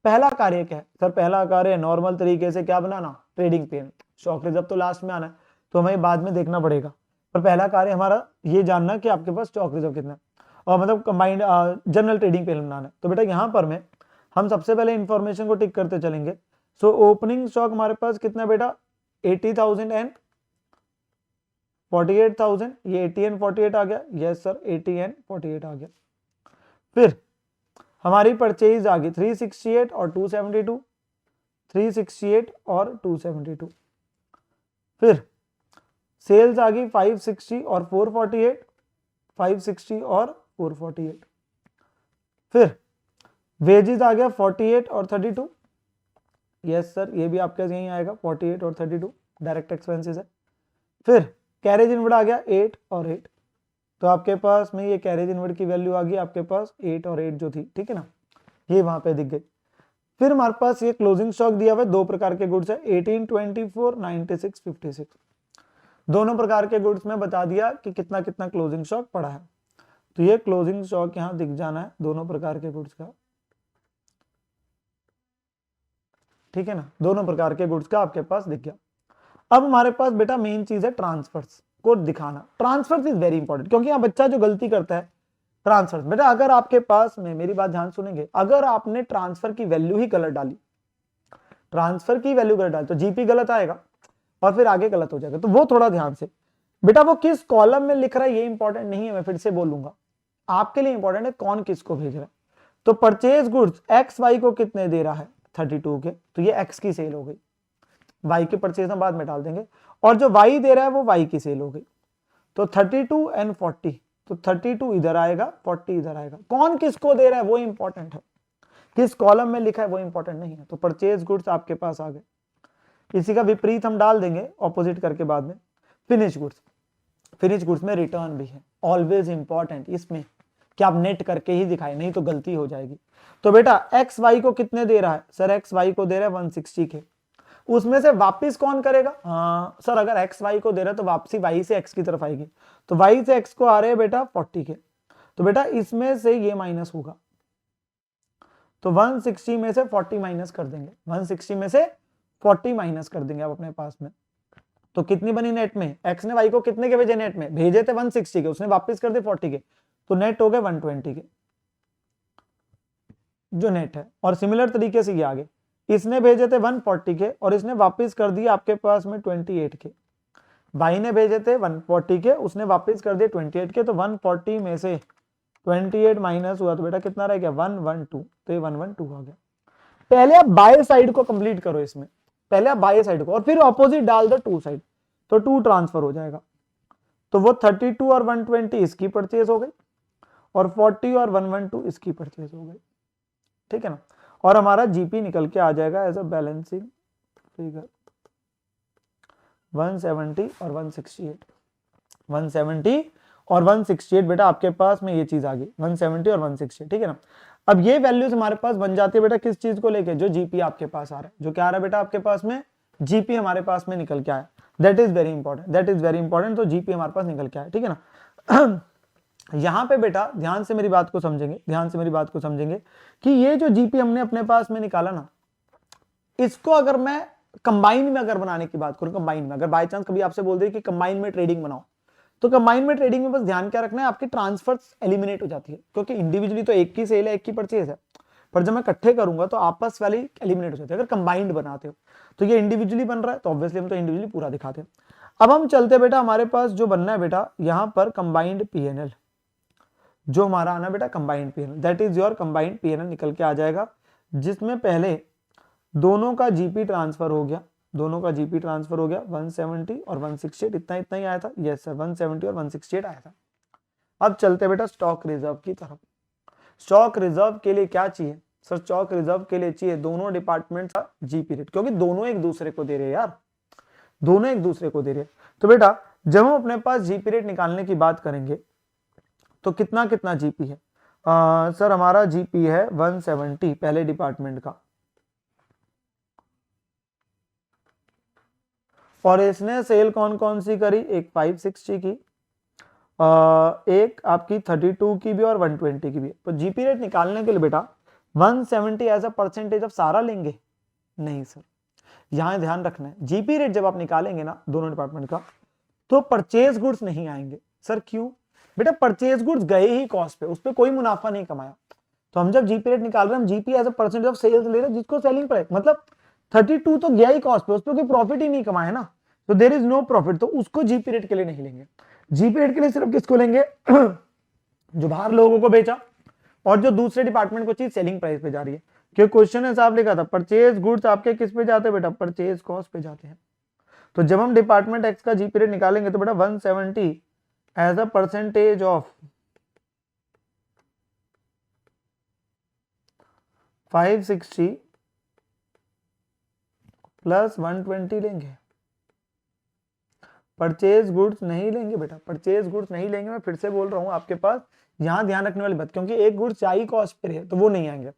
S1: पहला कार्य क्या है सर, पहला कार्य नॉर्मल तरीके से क्या बनाना, ट्रेडिंग प्लान। स्टॉक रिजर्व तो लास्ट में आना है तो हमें बाद में देखना पड़ेगा, पर पहला कार्य हमारा ये जानना कि आपके पास स्टॉक रिजर्व कितना है और मतलब कंबाइंड जनरल ट्रेडिंग प्लान बनाना है। तो बेटा यहाँ पर में हम सबसे पहले इंफॉर्मेशन को टिक करते चलेंगे। सो ओपनिंग स्टॉक हमारे पास कितना बेटा 80,000 एंड 48,000, ये 80 एंड 48 आ गया, यस सर 80 एंड 48 आ गया। फिर हमारी परचेज आ गई 368 और 272, 368 और 272। फिर सेल्स आ गई 560 और 448, 560 और 448। फिर वेजेस आ गया 48 और 32, यस सर ये भी आपके यहीं आएगा 48 और 32, डायरेक्ट एक्सपेंसेस है। फिर कैरेज इनवर्ड आ गया 8 और 8, तो आपके पास में ये कैरेज इनवर्ड की वैल्यू आ गई आपके पास 8 और 8 जो थी, ठीक है ना, ये वहां पे दिख गई। फिर हमारे पास ये क्लोजिंग स्टॉक दिया हुआ है, दो प्रकार के गुड्स है 18, 24, 96, 56। दोनों प्रकार के गुड्स में बता दिया कि कितना कितना क्लोजिंग स्टॉक पड़ा है। तो ये क्लोजिंग स्टॉक यहां दिख जाना है दोनों प्रकार के गुड्स का, ठीक है ना, दोनों प्रकार के गुड्स का आपके पास दिख गया। अब हमारे पास बेटा मेन चीज है ट्रांसफर्स को दिखाना। ट्रांसफर्स इज वेरी इंपॉर्टेंट, क्योंकि यहाँ बच्चा जो गलती करता है ट्रांसफर, बेटा अगर आपके पास में, मेरी बात ध्यान सुनेंगे, अगर आपने ट्रांसफर की वैल्यू ही गलत डाली, ट्रांसफर की वैल्यू गलत डाली तो जीपी गलत आएगा और फिर आगे गलत हो जाएगा। तो वो थोड़ा ध्यान से, बेटा वो किस कॉलम में लिख रहा है ये इंपॉर्टेंट नहीं है, मैं फिर से बोलूंगा, आपके लिए इंपॉर्टेंट है कौन किसको भेज रहा है। तो परचेज गुड्स एक्स वाई को कितने दे रहा है 32 के, तो ये एक्स की सेल हो गई, वाई के परचेज हम बाद में डाल देंगे, और जो वाई दे रहा है वो वाई की सेल हो गई। तो 32 एंड 40, तो 32 इधर आएगा 40 इधर आएगा। कौन किसको दे रहा है वो इंपॉर्टेंट है, किस कॉलम में लिखा है वो इंपॉर्टेंट नहीं है। तो परचेज गुड्स आपके पास आ गए, इसी का विपरीत हम डाल देंगे ऑपोजिट करके बाद में। फिनिश गुड्स, फिनिश गुड्स में रिटर्न भी है, ऑलवेज इंपॉर्टेंट इसमें कि आप नेट करके ही दिखाए, नहीं तो गलती हो जाएगी। तो बेटा एक्स वाई को कितने दे रहा है सर, एक्स वाई को दे रहा है 160 के, उसमें से वापस कौन करेगा, हाँ सर अगर एक्स वाई को दे रहा है तो वापसी वाई से एक्स की तरफ आएगी, तो वाई से एक्स को आ रहे हैं बेटा 40 के, तो बेटा इसमें से ये माइनस होगा, तो 160 में से 40 माइनस कर देंगे, 160 में से 40 माइनस कर देंगे आप अपने पास में। तो कितनी बनी नेट में, एक्स ने वाई को कितने के भेजे, नेट में भेजे थे 160 के, उसने वापस कर दे 40 के, तो नेट हो गए 120 के जो नेट है। और सिमिलर तरीके से ये आगे, इसने भेजे थे 140 के और इसने वापस कर दिया आपके पास में 28 के, भाई ने भेजे थे 140 के, उसने वापस कर दिए 28 के, तो 140 में से 28 माइनस हुआ तो बेटा कितना रह गया 112, तो ये 112 आ गया। पहले आप बाय साइड को कंप्लीट करो, इसमें पहले आप बाय साइड को और फिर ऑपोजिट डाल दो टू साइड, तो 2 ट्रांसफर हो जाएगा। तो वो 32 और 120 इसकी परचेज हो गई और 40 और 112 इसकी परचेज हो गई, ठीक है ना। और हमारा जीपी निकल के आ जाएगा एज अ बैलेंसिंग फिगर 170 और 168, 170 और 168 बेटा आपके पास में ये चीज आ गई 170 और 168, ठीक है ना। अब ये वैल्यूज हमारे पास बन जाती है बेटा किस चीज को लेके, जो जीपी आपके पास आ रहा है, जो क्या आ रहा है बेटा आपके पास में जीपी हमारे पास में निकल के आया, that is very important, that is very important. तो जीपी हमारे पास निकल के आया, ठीक है ना। यहां पे बेटा ध्यान से मेरी बात को समझेंगे, ध्यान से मेरी बात को समझेंगे कि ये जो जीपी हमने अपने पास में निकाला ना, इसको अगर मैं कंबाइन में अगर बनाने की बात करूं, कंबाइन में अगर बाय चांस कभी आपसे बोल दे कि कंबाइन में ट्रेडिंग बनाओ, तो कंबाइन में ट्रेडिंग में बस ध्यान क्या रखना है, आपकी ट्रांसफर्स एलिमिनेट हो जाती है, क्योंकि इंडिविजुअली तो एक की सेल है, एक की परचेज है, पर जब मैं इकट्ठे करूंगा तो आपस वाली एलिमिनेट हो जाती है। अगर कंबाइंड बनाते हो तो ये इंडिविजुअली बन रहा है, तो ऑब्वियसली हम तो इंडिविजुअली पूरा दिखाते हैं। अब हम चलते बेटा, हमारे पास जो बनना है बेटा यहां पर कंबाइंड पीएनएल, जो हमारा आना बेटा combined PNL, that is your combined PNL निकल के आ जाएगा, जिसमें पहले दोनों का जीपी ट्रांसफर हो गया, दोनों का जीपी ट्रांसफर हो गया 170 और 168, इतना इतना ही आया था, यस सर 170 और 168 आया था। अब चलते बेटा स्टॉक रिजर्व की तरफ। स्टॉक रिजर्व के लिए क्या चाहिए सर, स्टॉक रिजर्व के लिए चाहिए दोनों डिपार्टमेंट का जीपी रेट, क्योंकि दोनों एक दूसरे को दे रहे हैं यार, दोनों एक दूसरे को दे रहे हैं। तो बेटा जब हम अपने पास जीपी रेट निकालने की बात करेंगे तो कितना कितना जीपी है, सर हमारा जीपी है 170 पहले डिपार्टमेंट का, और इसने सेल कौन कौन सी करी, एक 560 की, एक आपकी 32 की भी और 120 की भी। तो जीपी रेट निकालने के लिए बेटा 170 एज अ परसेंटेज ऑफ सारा लेंगे, नहीं सर, यहां ध्यान रखना है जीपी रेट जब आप निकालेंगे ना दोनों डिपार्टमेंट का, तो परचेज गुड्स नहीं आएंगे। सर क्यों बेटा, परचेज गुड्स गए ही कॉस्ट पे, उस पर कोई मुनाफा नहीं कमाया, तो हम जब जीपी रेट निकाल रहे हैं हम GP as a percentage of sales ले रहे हैं, जिसको सेलिंग प्राइस मतलब 32 तो गया ही कॉस्ट पे, उस पर कोई प्रॉफिट ही नहीं कमाया ना, तो देयर इज नो प्रॉफिट, तो उसको जीपी रेट के लिए नहीं लेंगे। जीपी रेट के लिए सिर्फ किसको लेंगे जो बाहर लोगों को बेचा और जो दूसरे डिपार्टमेंट को चीज सेलिंग प्राइस पे जा रही है, क्योंकि क्वेश्चन है साहब लिखा था परचेज गुड्स आपके किस पे जाते हैं बेटा, परचेज कॉस्ट पे जाते हैं। तो जब हम डिपार्टमेंट एक्स का जीपी रेट निकालेंगे तो बेटा 170 as a percentage of 560 plus 120 लेंगे, परचेज गुड्स नहीं लेंगे बेटा, परचेज गुड्स नहीं लेंगे। मैं फिर से बोल रहा हूं आपके पास यहां ध्यान रखने वाली बात, क्योंकि एक गुड्स चाही कॉस्ट पे है तो वो नहीं आएंगे,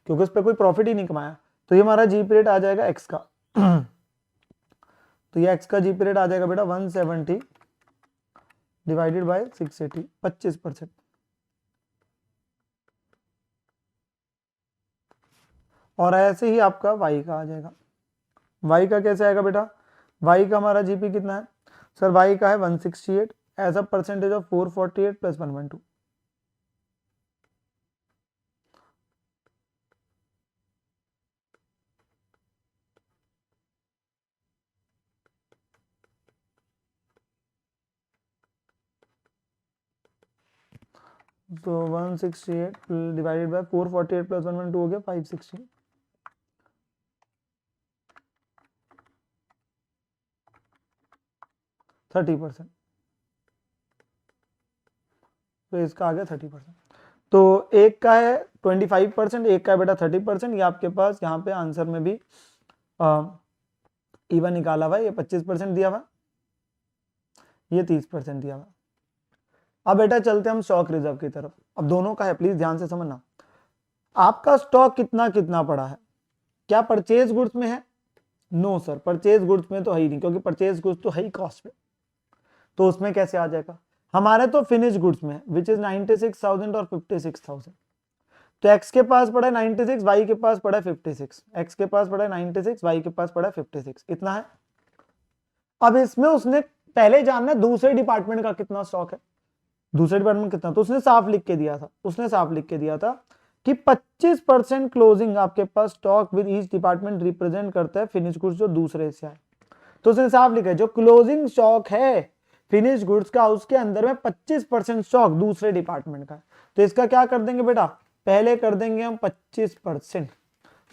S1: क्योंकि उस पर कोई प्रॉफिट ही नहीं कमाया। तो ये हमारा जीपी रेट आ जाएगा एक्स का तो ये एक्स का जीपी रेट आ जाएगा बेटा 170 डिवाइडेड बाय 680, 25%। और ऐसे ही आपका वाई का आ जाएगा। वाई का कैसे आएगा बेटा, वाई का हमारा जीपी कितना है सर, वाई का है 168 as a percentage of 448 plus 112। तो 168 डिवाइडेड बाय 448 प्लस 112 हो गया 560। थर्टी परसेंट, तो इसका आ गया 30%। तो एक का है 25%, एक का है बेटा 30%। ये आपके पास यहाँ पे आंसर में भी इवन निकाला हुआ है, ये 25% दिया हुआ, ये 30% दिया हुआ। अब बेटा चलते हम स्टॉक रिजर्व की तरफ। अब दोनों का है, प्लीज ध्यान से समझना। आपका स्टॉक कितना कितना पड़ा है, क्या परचेज गुड्स में है, नो सर परचेज गुड्स में तो है ही नहीं, क्योंकि परचेज गुड्स तो है ही कॉस्ट पे, तो उसमें कैसे आ जाएगा, हमारे तो फिनिश गुड्स में है विच इज 96,000 और 56,000। तो एक्स के पास पड़ा है 96, वाई के पास पड़ा है 56, एक्स के पास पड़ा है 96, वाई के पास पड़ा है 56, इतना है। अब इसमें उसने पहले जानना है दूसरे डिपार्टमेंट का कितना स्टॉक है, दूसरे डिपार्टमेंट कितना, तो उसने साफ लिख के दिया था, उसने साफ लिख के दिया था कि 25% क्लोजिंग आपके पास stock with each department represent करता है फिनिश गुड्स जो दूसरे से आए। तो उसने साफ लिखा है जो क्लोजिंग स्टॉक है फिनिश गुड्स का, उसके अंदर में 25% स्टॉक दूसरे डिपार्टमेंट का है। तो इसका क्या कर देंगे बेटा, पहले कर देंगे हम 25%।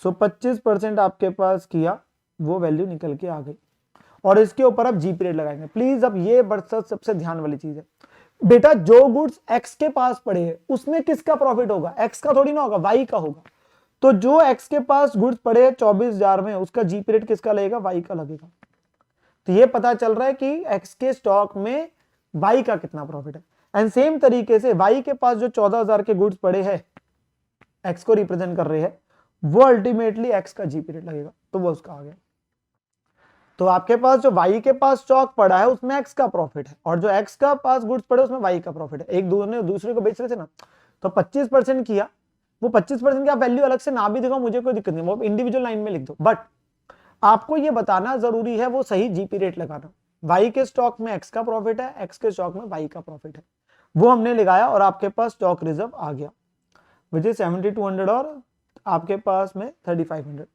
S1: सो 25% आपके पास किया, वो वैल्यू निकल के आ गई, और इसके ऊपर अब जीपी रेट लगाएंगे। प्लीज अब ये सबसे ध्यान वाली चीज है बेटा, जो गुड्स एक्स के पास पड़े हैं उसमें किसका प्रॉफिट होगा, एक्स का थोड़ी ना होगा, वाई का होगा। तो जो एक्स के पास गुड्स पड़े हैं 24,000 में, उसका जीपी रेट किसका लगेगा, वाई का लगेगा। तो ये पता चल रहा है कि एक्स के स्टॉक में वाई का कितना प्रॉफिट है। एंड सेम तरीके से वाई के पास जो 14,000 के गुड्स पड़े हैं एक्स को रिप्रेजेंट कर रहे हैं, वो अल्टीमेटली एक्स का जीपी रेट लगेगा, तो वो उसका आ गया। तो आपके पास जो वाई के पास स्टॉक पड़ा है उसमें एक्स का प्रॉफिट है, और जो एक्स का पास गुड्स पड़े उसमें वाई का प्रॉफिट है। एक दूसरे को बेच रहे थे ना, तो 25% किया, वो 25% की आप वैल्यू अलग से ना भी दिखाओ, मुझे कोई दिक्कत नहीं, वो इंडिविजुअल लाइन में लिख दो, बट आपको ये बताना जरूरी है वो सही जीपी रेट लगाना। वाई के स्टॉक में एक्स का प्रॉफिट है, एक्स के स्टॉक में वाई का प्रॉफिट है, वो हमने लगाया और आपके पास स्टॉक रिजर्व आ गया विच इज 7200 और आपके पास में 3500।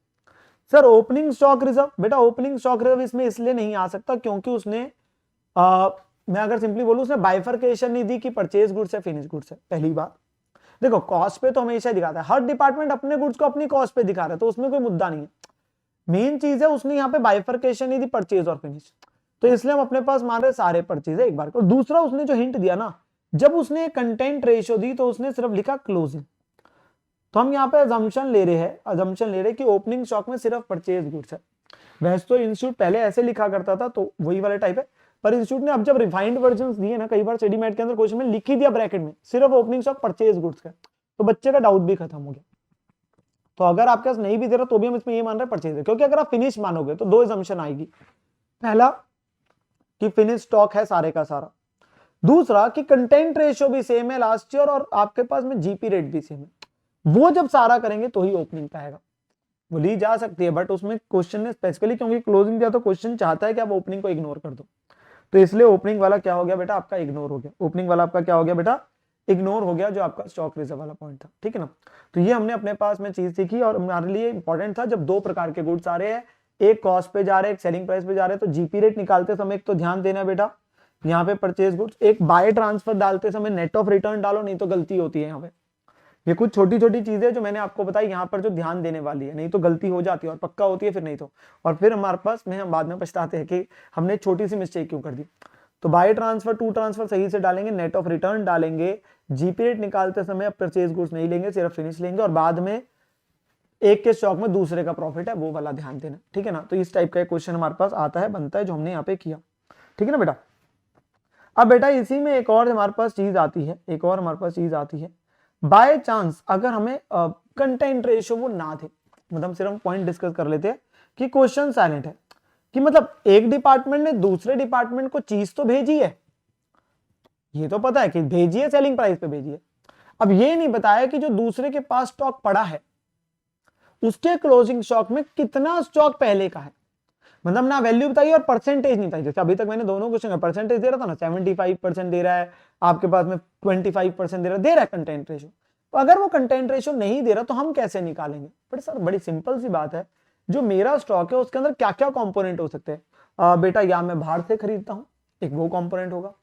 S1: सर ओपनिंग स्टॉक रिजर्व, बेटा ओपनिंग स्टॉक रिजर्व इसमें इसलिए नहीं आ सकता क्योंकि उसने मैं अगर सिंपली बोलूं उसने बाइफरकेशन नहीं दी कि परचेज गुड्स है फिनिश गुड्स है। पहली बात देखो कॉस्ट पे तो हमेशा दिखाता है, हर डिपार्टमेंट अपने गुड्स को अपनी कॉस्ट पे दिखा रहा है तो उसमें कोई मुद्दा नहीं है। मेन चीज है उसने यहाँ पे बाइफरकेशन नहीं दी परचेज और फिनिश, तो इसलिए हम अपने पास मान रहे सारे परचेज है एक बार। और दूसरा उसने जो हिंट दिया ना, जब उसने कंटेंट रेशियो दी तो उसने सिर्फ लिखा क्लोजिंग, तो हम यहाँ पे अजम्पशन ले रहे हैं कि ओपनिंग स्टॉक में सिर्फ परचेज गुड्स है। वैसे तो इंस्टीट्यूट पहले ऐसे लिखा करता था तो वही वाला टाइप है, पर इंस्टीट्यूट ने अब जब रिफाइंड वर्जन दिए ना, कई बार सेडीमेट के अंदर क्वेश्चन में लिख ही दिया ब्रैकेट में सिर्फ ओपनिंग स्टॉक परचेज गुड्स का, तो बच्चे का डाउट भी खत्म हो गया। तो अगर आपके पास नहीं भी दे रहा तो भी हम इसमें ये मान रहे हैं परचेज है, क्योंकि अगर आप फिनिश मानोगे तो दो असम्पशन आएगी, पहला कि फिनिश स्टॉक है सारे का सारा, दूसरा कि कंटेंट रेशियो भी सेम है लास्ट ईयर और आपके पास में जीपी रेट भी सेम है। वो जब सारा करेंगे तो ही ओपनिंग पे आएगा। वो ली जा सकती है बट उसमें क्वेश्चन ने स्पेसिफिकली क्योंकि क्लोजिंग दिया तो क्वेश्चन चाहता है कि आप ओपनिंग को इग्नोर कर दो, तो इसलिए ओपनिंग वाला क्या हो गया बेटा आपका इग्नोर हो गया। ओपनिंग वाला आपका क्या हो गया बेटा इग्नोर हो गया, जो आपका स्टॉक रिजर्व वाला पॉइंट था, ठीक है ना। तो ये हमने अपने पास में चीज सीखी और हमारे लिए इंपॉर्टेंट था जब दो प्रकार के गुड्स आ रहे हैं, एक कॉस्ट पे जा रहे हैं एक सेलिंग प्राइस पे जा रहे हैं, तो जीपी रेट निकालते समय एक तो ध्यान देना बेटा यहाँ पे परचेज गुड्स, एक बाय ट्रांसफर डालते समय नेट ऑफ रिटर्न डालो नहीं तो गलती होती है यहाँ पे। ये कुछ छोटी छोटी चीजें जो मैंने आपको बताई यहाँ पर जो ध्यान देने वाली है, नहीं तो गलती हो जाती है और पक्का होती है फिर नहीं तो, और फिर हमारे पास में हम बाद में पछताते हैं कि हमने छोटी सी मिस्टेक क्यों कर दी। तो बाय ट्रांसफर टू ट्रांसफर सही से डालेंगे, नेट ऑफ रिटर्न डालेंगे, जीपी रेट निकालते समय परचेज गुड्स नहीं लेंगे सिर्फ फिनिश लेंगे, और बाद में एक के स्टॉक में दूसरे का प्रॉफिट है वो वाला ध्यान देना, ठीक है ना। तो इस टाइप का क्वेश्चन हमारे पास आता है बनता है जो हमने यहाँ पे किया, ठीक है ना बेटा। अब बेटा इसी में एक और हमारे पास चीज आती है, एक और हमारे पास चीज आती है, बाय चांस अगर हमें कंटेंट रेशियो वो ना थे, मतलब सिर्फ हम पॉइंट डिस्कस कर लेते हैं कि क्वेश्चन साइलेंट है कि मतलब एक डिपार्टमेंट ने दूसरे डिपार्टमेंट को चीज तो भेजी है, ये तो पता है कि भेजी है सेलिंग प्राइस पे भेजी है, अब ये नहीं बताया कि जो दूसरे के पास स्टॉक पड़ा है उसके क्लोजिंग स्टॉक में कितना स्टॉक पहले का है, मतलब ना वैल्यू बताइए और परसेंटेज नहीं बताइए। जैसे अभी तक मैंने दोनों क्वेश्चन का परसेंटेज दे रहा था ना, 75% दे रहा है आपके पास में, 25% दे रहा है कंटेंट रेशियो। तो अगर वो कंटेंट रेशियो नहीं दे रहा तो हम कैसे निकालेंगे? बट सर बड़ी सिंपल सी बात है, जो मेरा स्टॉक है उसके अंदर क्या क्या कॉम्पोनेंट हो सकते हैं बेटा, या मैं बाहर से खरीदता हूं एक वो कॉम्पोनेंट होगा,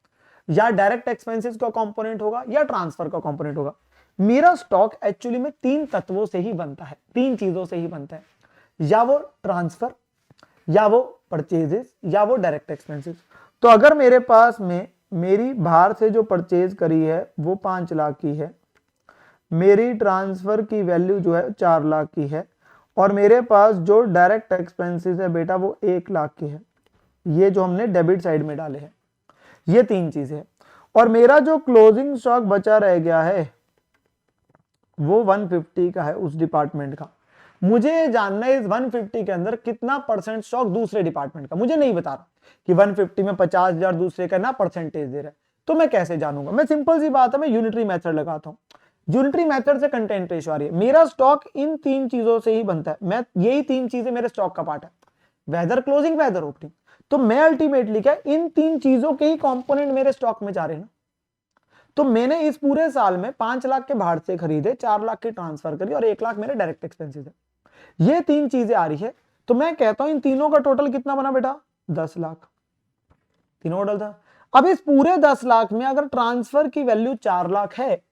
S1: या डायरेक्ट एक्सपेंसेस का कॉम्पोनेंट होगा, या ट्रांसफर का कॉम्पोनेंट होगा। मेरा स्टॉक एक्चुअली में तीन तत्वों से ही बनता है, तीन चीजों से ही बनता है, या वो ट्रांसफर, या वो परचेजेस, या वो डायरेक्ट एक्सपेंसेस। तो अगर मेरे पास में मेरी बाहर से जो परचेज करी है वो 5 लाख की है, मेरी ट्रांसफर की वैल्यू जो है 4 लाख की है, और मेरे पास जो डायरेक्ट एक्सपेंसेस है बेटा वो 1 लाख की है, ये जो हमने डेबिट साइड में डाले हैं, ये तीन चीजें हैं। और मेरा जो क्लोजिंग स्टॉक बचा रह गया है वो 150 का है उस डिपार्टमेंट का। मुझे जानना है इस 150 के अंदर कितना परसेंट स्टॉक दूसरे डिपार्टमेंट का, मुझे नहीं बता रहा कि 150 में 50,000 दूसरे का ना परसेंटेज दे रहा है, तो मैं कैसे जानूंगा? मैं सिंपल सी बात है, मैं यूनिटरी मेथड लगाता हूं, यूनिटरी मेथड से कंटेंट रेशियो आ रही है। मेरा स्टॉक इन तीन चीजों से ही बनता है, मैं यही तीन चीजें मेरे स्टॉक का पार्ट है, वेदर क्लोजिंग वेदर ओपनिंग। तो मैं अल्टीमेटली क्या इन तीन चीजों के ही कंपोनेंट मेरे स्टॉक में जा रहे हैं ना। तो मैंने इस पूरे साल में 5 लाख के बाहर से खरीदे, 4 लाख की ट्रांसफर करी और 1 लाख मेरे डायरेक्ट एक्सपेंसेस है, ये तीन चीजें आ रही है। तो मैं कहता हूं इन तीनों का टोटल कितना बना बेटा? 10 लाख, तीनों टोटल था। अब इस पूरे 10 लाख में अगर ट्रांसफर की वैल्यू 4 लाख है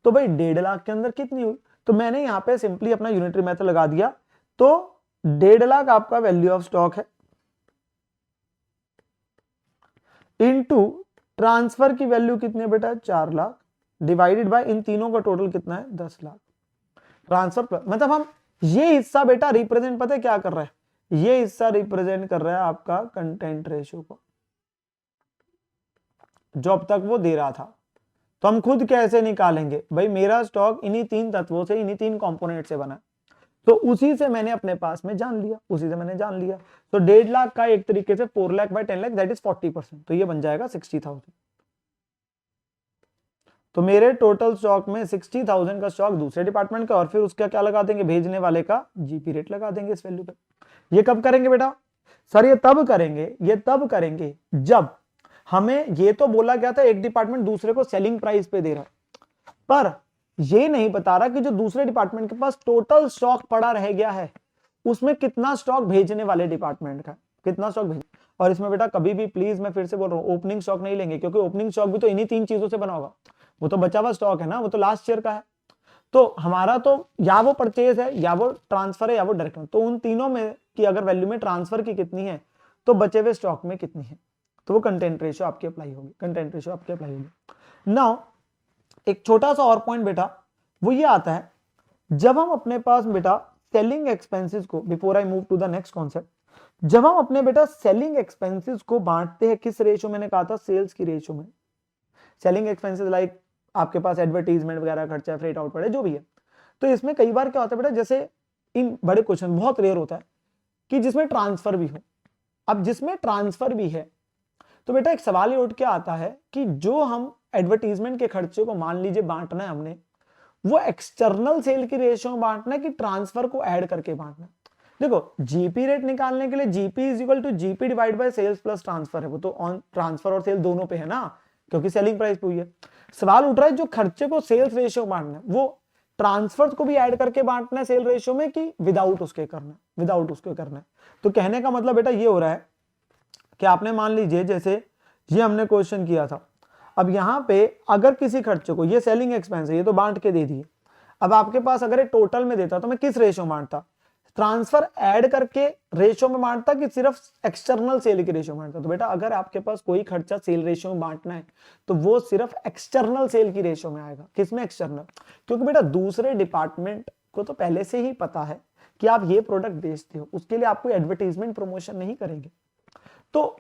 S1: तो भाई 1.5 लाख के अंदर कितनी हुई? तो मैंने यहां पे सिंपली अपना यूनिटरी मेथड लगा दिया, तो 1.5 लाख आपका वैल्यू ऑफ स्टॉक है इनटू ट्रांसफर की वैल्यू कितनी है बेटा? 4 लाख, डिवाइडेड बाय इन तीनों का टोटल कितना है? 10 लाख। ट्रांसफर मतलब हम ये हिस्सा बेटा रिप्रेजेंट पता है क्या कर रहा है? ये हिस्सा रिप्रेजेंट कर रहा है आपका कंटेंट रेशियो को, जो अब तक वो दे रहा था। तो हम खुद कैसे निकालेंगे भाई? मेरा स्टॉक इन्हीं तीन तत्वों से, इन्हीं तीन कंपोनेंट से बना, तो उसी से मैंने अपने पास में जान लिया, उसी से मैंने जान लिया। तो 1.5 लाख का एक तरीके से 4 lakh by 10 lakh that is 40%, तो ये बन जाएगा 60,000। तो मेरे टोटल स्टॉक में 60,000 का स्टॉक दूसरे डिपार्टमेंट का, और फिर उसका क्या लगा देंगे? भेजने वाले का जीपी रेट लगा देंगे इस वैल्यू पे। ये कब करेंगे बेटा? सर ये तब करेंगे जब हमें ये तो बोला गया था एक डिपार्टमेंट दूसरे को सेलिंग प्राइस पे दे रहा है, पर ये नहीं बता रहा कि जो दूसरे डिपार्टमेंट के पास टोटल स्टॉक पड़ा रह गया है उसमें कितना स्टॉक भेजने वाले डिपार्टमेंट का, कितना स्टॉक भेज। और इसमें बेटा कभी भी प्लीज मैं फिर से बोल रहा हूं ओपनिंग स्टॉक नहीं लेंगे, क्योंकि ओपनिंग स्टॉक भी तो इन्हीं 3 चीजों से बना होगा। वो तो बचा हुआ स्टॉक है ना, वो तो लास्ट ईयर का है। तो हमारा तो या वो परचेज है या वो ट्रांसफर है या वो डायरेक्ट। तो उन तीनों में की अगर वैल्यू में ट्रांसफर की कितनी है तो बचे हुए स्टॉक में कितनी है, तो वो कंटेंट रेशियो आपकी अप्लाई होगी। नाउ एक छोटा सा और पॉइंट बेटा वो ये आता है, जब हम अपने पास बेटा सेलिंग एक्सपेंसेस को, before I move to the next concept, जब हम अपने बेटा सेलिंग एक्सपेंसेस को बांटते हैं किस रेशियो, मैंने कहा था सेल्स की रेशियो में। सेलिंग एक्सपेंसेस लाइक आपके पास एडवर्टीजमेंट वगैरह खर्चा, फ्रेट आउटवर्ड है, जो भी है। तो इसमें कई बार क्या होता है बेटा, जैसे इन बड़े क्वेश्चन बहुत रेयर होता है कि जिसमें ट्रांसफर भी हो। अब जिसमें ट्रांसफर भी है तो बेटा एक सवाल ये उठ के आता है कि जो हम एडवर्टीजमेंट के खर्चे को मान लीजिए बांटना है हमने, वो एक्सटर्नल सेल की रेशियो में बांटना है कि ट्रांसफर को ऐड करके बांटना है। देखो जीपी रेट निकालने के लिए GP is equal to GP divide by sales plus transfer है, वो तो ऑन ट्रांसफर और सेल दोनों पे है ना, क्योंकि सेलिंग प्राइस पे हुई है। सवाल उठ रहा है जो खर्चे को सेल्स रेशियो बांटना है वो ट्रांसफर को भी ऐड करके बांटना है सेल रेशियो में कि विदाउट उसके करना है। तो कहने का मतलब बेटा ये हो रहा है कि आपने मान लीजिए जैसे ये हमने क्वेश्चन किया था, अब यहां पे अगर किसी खर्चे को, ये सेलिंग एक्सपेंस है, ये तो बांट के दे दिए, अब आपके पास अगर ये टोटल में देता तो मैं किस रेशियो में बांटता, ट्रांसफर ऐड करके रेशियो में बांटता कि सिर्फ एक्सटर्नल सेल की रेशियो में बांटता। तो बेटा अगर आपके पास कोई खर्चा सेल रेशियो में बांटना है तो वो सिर्फ एक्सटर्नल सेल की रेशियो में आएगा। किसमें? एक्सटर्नल, क्योंकि बेटा दूसरे डिपार्टमेंट को तो पहले से ही पता है कि आप ये प्रोडक्ट बेचते हो, उसके लिए आप कोई एडवर्टीजमेंट प्रमोशन नहीं करेंगे। तो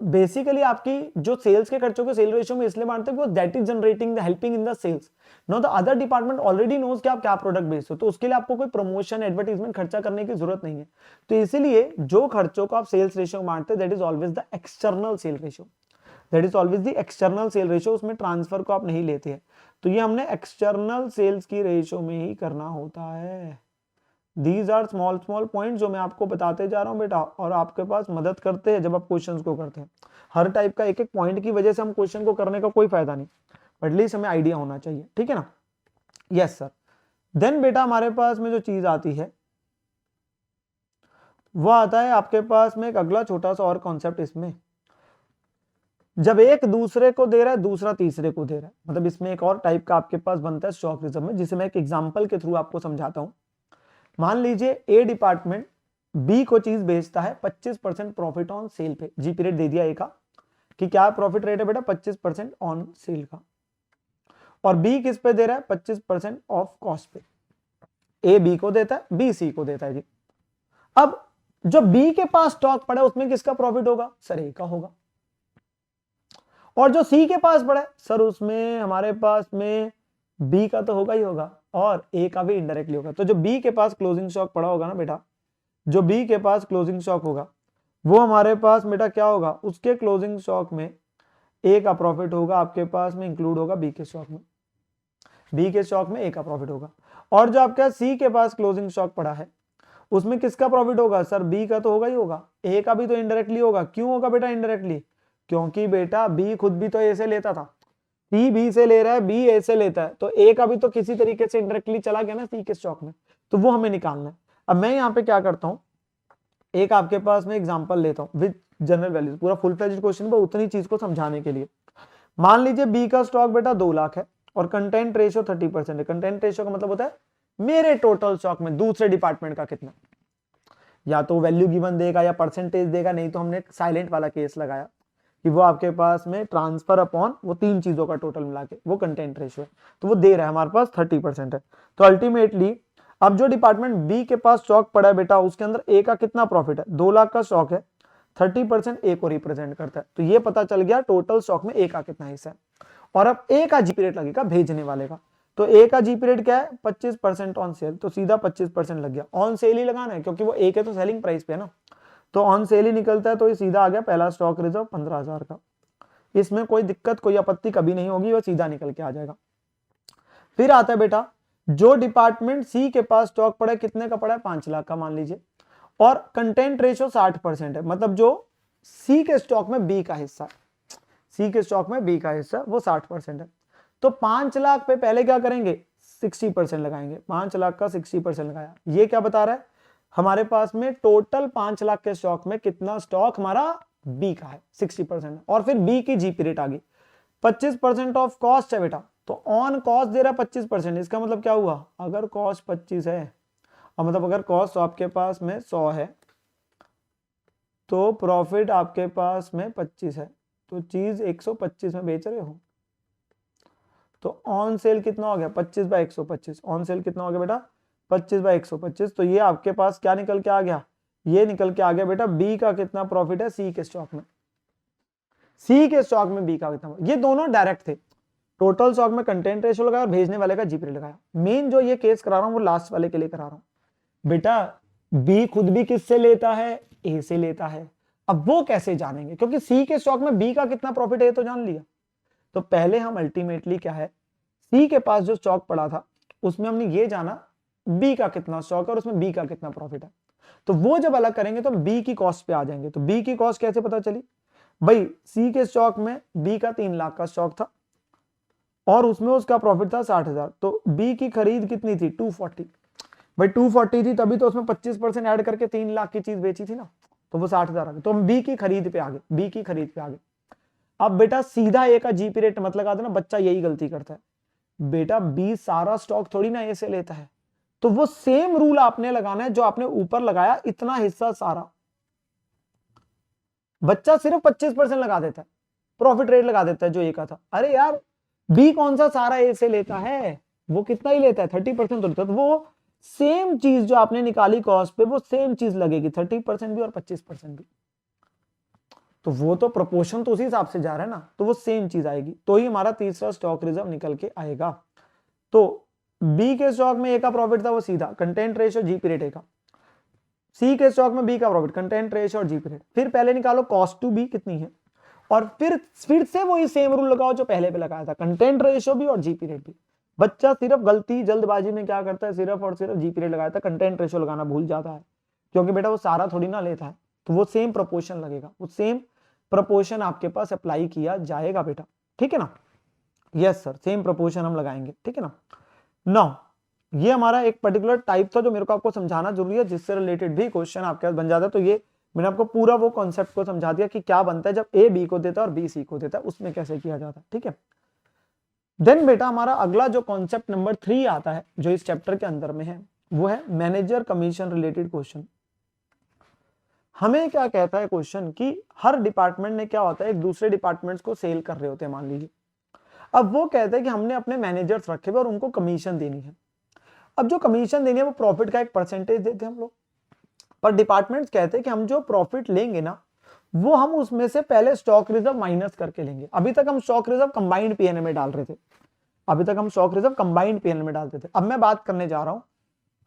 S1: बेसिकली आपकी जो सेल्स के खर्चों को सेल रेशियो में इसलिए बांटते हैं that is generating the helping in the sales. No the other department already knows कि आप क्या प्रोडक्ट बेचते हो, तो उसके लिए आपको कोई प्रमोशन एडवर्टीजमेंट खर्चा करने की जरूरत नहीं है। तो इसीलिए जो खर्चों को आप सेल्स रेशियो में बांटते हैं that is always the external sale ratio, that is always the external sale ratio, उसमें ट्रांसफर को आप नहीं लेते हैं। तो ये हमने एक्सटर्नल सेल्स की रेशियो में ही करना होता है। These are small पॉइंट जो मैं आपको बताते जा रहा हूं बेटा, और आपके पास मदद करते हैं जब आप क्वेश्चंस को करते हैं। हर टाइप का एक एक पॉइंट की वजह से हम क्वेश्चन को करने का कोई फायदा नहीं, बट एटलीस्ट हमें आइडिया होना चाहिए, ठीक है ना। Yes sir. देन बेटा हमारे पास में जो चीज आती है वो आता है आपके पास में एक अगला छोटा सा और कॉन्सेप्ट, इसमें जब एक दूसरे को दे रहा है दूसरा तीसरे को दे रहा है, मतलब इसमें एक और टाइप का आपके पास बनता है स्टॉक रिजर्व में, जिसे मैं एक एग्जांपल के थ्रू आपको समझाता हूं। मान लीजिए ए डिपार्टमेंट बी को चीज बेचता है 25% प्रॉफिट ऑन सेल पे, जीपी रेट दे दिया ए का कि क्या प्रॉफिट रेट है बेटा 25% ऑन सेल का, और बी किस पे दे रहा है 25% ऑफ कॉस्ट पे। ए बी को देता है, बी सी को देता है जी। अब जो बी के पास स्टॉक पड़ा है उसमें किसका प्रॉफिट होगा? सर ए का होगा। और जो सी के पास पड़ा है सर उसमें हमारे पास में बी का तो होगा ही होगा, और ए का भी इनडायरेक्टली होगा। तो जो बी के पास क्लोजिंग स्टॉक पड़ा होगा ना बेटा, जो बी के पास क्लोजिंग स्टॉक होगा वो हमारे पास बेटा क्या होगा, उसके क्लोजिंग स्टॉक में ए का प्रॉफिट होगा आपके पास में इंक्लूड होगा बी के स्टॉक में, बी के स्टॉक में ए का प्रॉफिट होगा। और जो आपका सी के पास क्लोजिंग स्टॉक पड़ा है उसमें किसका प्रॉफिट होगा? सर बी का तो होगा ही होगा, ए का भी तो इनडायरेक्टली होगा। क्यों होगा बेटा इनडायरेक्टली? क्योंकि बेटा बी खुद भी तो ए से लेता था, सी बी से ले रहा है, बी ए से लेता है, तो ए का भी तो किसी तरीके से इनडायरेक्टली चला गया ना सी के स्टॉक में, तो वो हमें निकालना है। अब मैं यहाँ पे क्या करता हूँ, एक आपके पास में एग्जांपल लेता हूँ विद जनरल वैल्यूज, पूरा फुल फ्लेज्ड क्वेश्चन पर उतनी चीज को समझाने के लिए। मान लीजिए बी का स्टॉक बेटा 2 लाख है और कंटेंट रेशियो 30% है। कंटेंट रेशियो का मतलब होता है मेरे टोटल स्टॉक में दूसरे डिपार्टमेंट का कितना, या तो वैल्यू गिवन देगा या परसेंटेज देगा, नहीं तो हमने साइलेंट वाला केस लगाया कि वो आपके पास में ट्रांसफर अपॉन वो 3 चीजों का टोटल मिला के वो कंटेंट रेशियो है, तो वो दे रहा है हमारे पास 30% है। तो अल्टीमेटली अब जो डिपार्टमेंट बी के पास स्टॉक पड़ा है बेटा उसके अंदर ए का कितना प्रॉफिट है, 2 लाख का स्टॉक है, 30% ए को रिप्रेजेंट करता है। तो ये पता चल गया टोटल स्टॉक में ए का कितना हिस्सा है। और अब ए का जीपी रेट लगेगा भेजने वाले का, तो ए का जीपी रेट क्या है 25% ऑन सेल, तो सीधा 25% लग गया। ऑन सेल ही लगाना है क्योंकि वो ए के तो सेलिंग प्राइस पे है ना, तो ऑन सेल ही निकलता है, तो ये सीधा आ गया पहला स्टॉक रिजर्व 15,000 का। इसमें कोई दिक्कत कोई आपत्ति कभी नहीं होगी, वो सीधा निकल के आ जाएगा। फिर आता है बेटा जो डिपार्टमेंट सी के पास स्टॉक पड़ा है, कितने का पड़ा है 5 लाख का मान लीजिए, और कंटेंट रेशियो 60% है, मतलब जो सी के स्टॉक में बी का हिस्सा, सी के स्टॉक में बी का हिस्सा वो 60% है। तो 5 लाख पे पहले क्या करेंगे, 60% लगाएंगे। 5 लाख का 60% लगाया, ये क्या बता रहा है, हमारे पास में टोटल 5 लाख के स्टॉक में कितना स्टॉक हमारा बी का है, 60%। और फिर बी की जीपी रेट आ गई, 25% ऑफ कॉस्ट है बेटा, तो ऑन कॉस्ट दे रहा है 25%। इसका मतलब क्या हुआ, अगर कॉस्ट 25 है, और मतलब अगर कॉस्ट आपके पास में 100 है तो प्रॉफिट आपके पास में 25 है, तो चीज 125 में बेच रहे हो, तो ऑन सेल कितना हो गया, 25/125। ऑन सेल कितना हो गया बेटा, 25/125। तो ये आपके पास क्या निकल के आ गया, ये निकल के आ गया बेटा बी का कितना प्रॉफिट है सी के स्टॉक में, सी के स्टॉक में बी का कितना। ये दोनों डायरेक्ट थे, टोटल स्टॉक में कंटेंट रेशियो लगाया, भेजने वाले का जीपी लगाया। मेन जो ये केस करा रहा हूं वो लास्ट वाले के लिए करा रहा हूं बेटा। बी खुद भी किससे लेता है, ए से लेता है। अब वो कैसे जानेंगे, क्योंकि सी के स्टॉक में बी का कितना प्रॉफिट है ये तो जान लिया। तो पहले हम अल्टीमेटली क्या है, सी के पास जो स्टॉक पड़ा था उसमें हमने ये जाना बी का कितना स्टॉक है और उसमें बी का कितना प्रॉफिट है। तो वो जब अलग करेंगे तो बी की कॉस्ट पे आ जाएंगे। तो बी की कॉस्ट कैसे पता चली भाई, सी के स्टॉक में बी का 3 लाख का स्टॉक था और उसमें उसका प्रॉफिट था 60,000, तो बी की खरीद कितनी थी 240। भाई 240 थी तभी तो उसमें 25% ऐड करके 3 लाख की चीज बेची थी ना, तो वो 60,000 आ गई। तो हम बी की खरीद पे आ गए, बी की खरीद पे आ गए। अब बेटा सीधा ए का जीपी रेट मत लगा देना, बच्चा यही गलती करता है बेटा, बी सारा स्टॉक थोड़ी ना ए से लेता है, तो वो सेम रूल आपने लगाना है जो आपने ऊपर लगाया, इतना हिस्सा सारा। बच्चा सिर्फ 25% लगा देता है, प्रॉफिट रेट लगा देता है जो ए का था। अरे यार बी कौन सा सारा ए से लेता है, वो कितना ही लेता है 30% तो लेता है। तो वो सेम चीज जो आपने निकाली कॉस्ट पे वो सेम चीज लगेगी, 30% भी और 25% भी। तो वो तो प्रोपोर्शन तो उसी हिसाब से जा रहा है ना, तो वो सेम चीज आएगी, तो ही हमारा तीसरा स्टॉक रिजर्व निकल के आएगा। तो बी के स्टॉक में ए का प्रॉफिट था वो सीधा content ratio GP rate A का, सी के स्टॉक में बी का प्रॉफिट कंटेंट रेशियो और जीपी रेट। फिर पहले निकालो कॉस्ट टू बी कितनी है, और फिर से वही सेम रूल लगाओ जो पहले पे लगाया था, कंटेंट रेशियो भी और जीपी रेट भी। बच्चा सिर्फ गलती जल्दबाजी में क्या करता है, सिर्फ और सिर्फ जीपी रेट लगाया था, कंटेंट रेशियो लगाना भूल जाता है, क्योंकि बेटा वो सारा थोड़ी ना लेता है, तो वो सेम प्रोपोर्शन लगेगा, वो सेम प्रोपोर्शन आपके पास अप्लाई किया जाएगा बेटा, ठीक है ना। यस सर, सेम प्रोपोर्शन हम लगाएंगे, ठीक है ना। नाउ ये हमारा एक पर्टिकुलर टाइप था जो मेरे को आपको समझाना जरूरी है, जिससे रिलेटेड भी क्वेश्चन आपके पास बन जाता है। तो ये मैंने आपको पूरा वो कॉन्सेप्ट को समझा दिया कि क्या बनता है जब ए बी को देता है और बी सी को देता है, उसमें कैसे किया जाता है, ठीक है। देन बेटा हमारा अगला जो कॉन्सेप्ट नंबर 3 आता है जो इस चैप्टर के अंदर में है, वो है मैनेजर कमीशन रिलेटेड क्वेश्चन। हमें क्या कहता है क्वेश्चन कि हर डिपार्टमेंट में क्या होता है, एक दूसरे डिपार्टमेंट्स को सेल कर रहे होते हैं मान लीजिए। अब वो कहते हैं कि हमने अपने मैनेजर्स रखे हुए और उनको कमीशन देनी है। अब जो कमीशन देनी है वो प्रॉफिट का एक परसेंटेज देते हैं हम लोग, पर डिपार्टमेंट्स कहते हैं कि हम जो प्रॉफिट लेंगे ना वो हम उसमें से पहले स्टॉक रिजर्व माइनस करके लेंगे। अभी तक हम स्टॉक रिजर्व कंबाइंड पीएनएल में डाल रहे थे, अभी तक हम स्टॉक रिजर्व कंबाइंड पीएनएल में डालते थे। अब मैं बात करने जा रहा हूं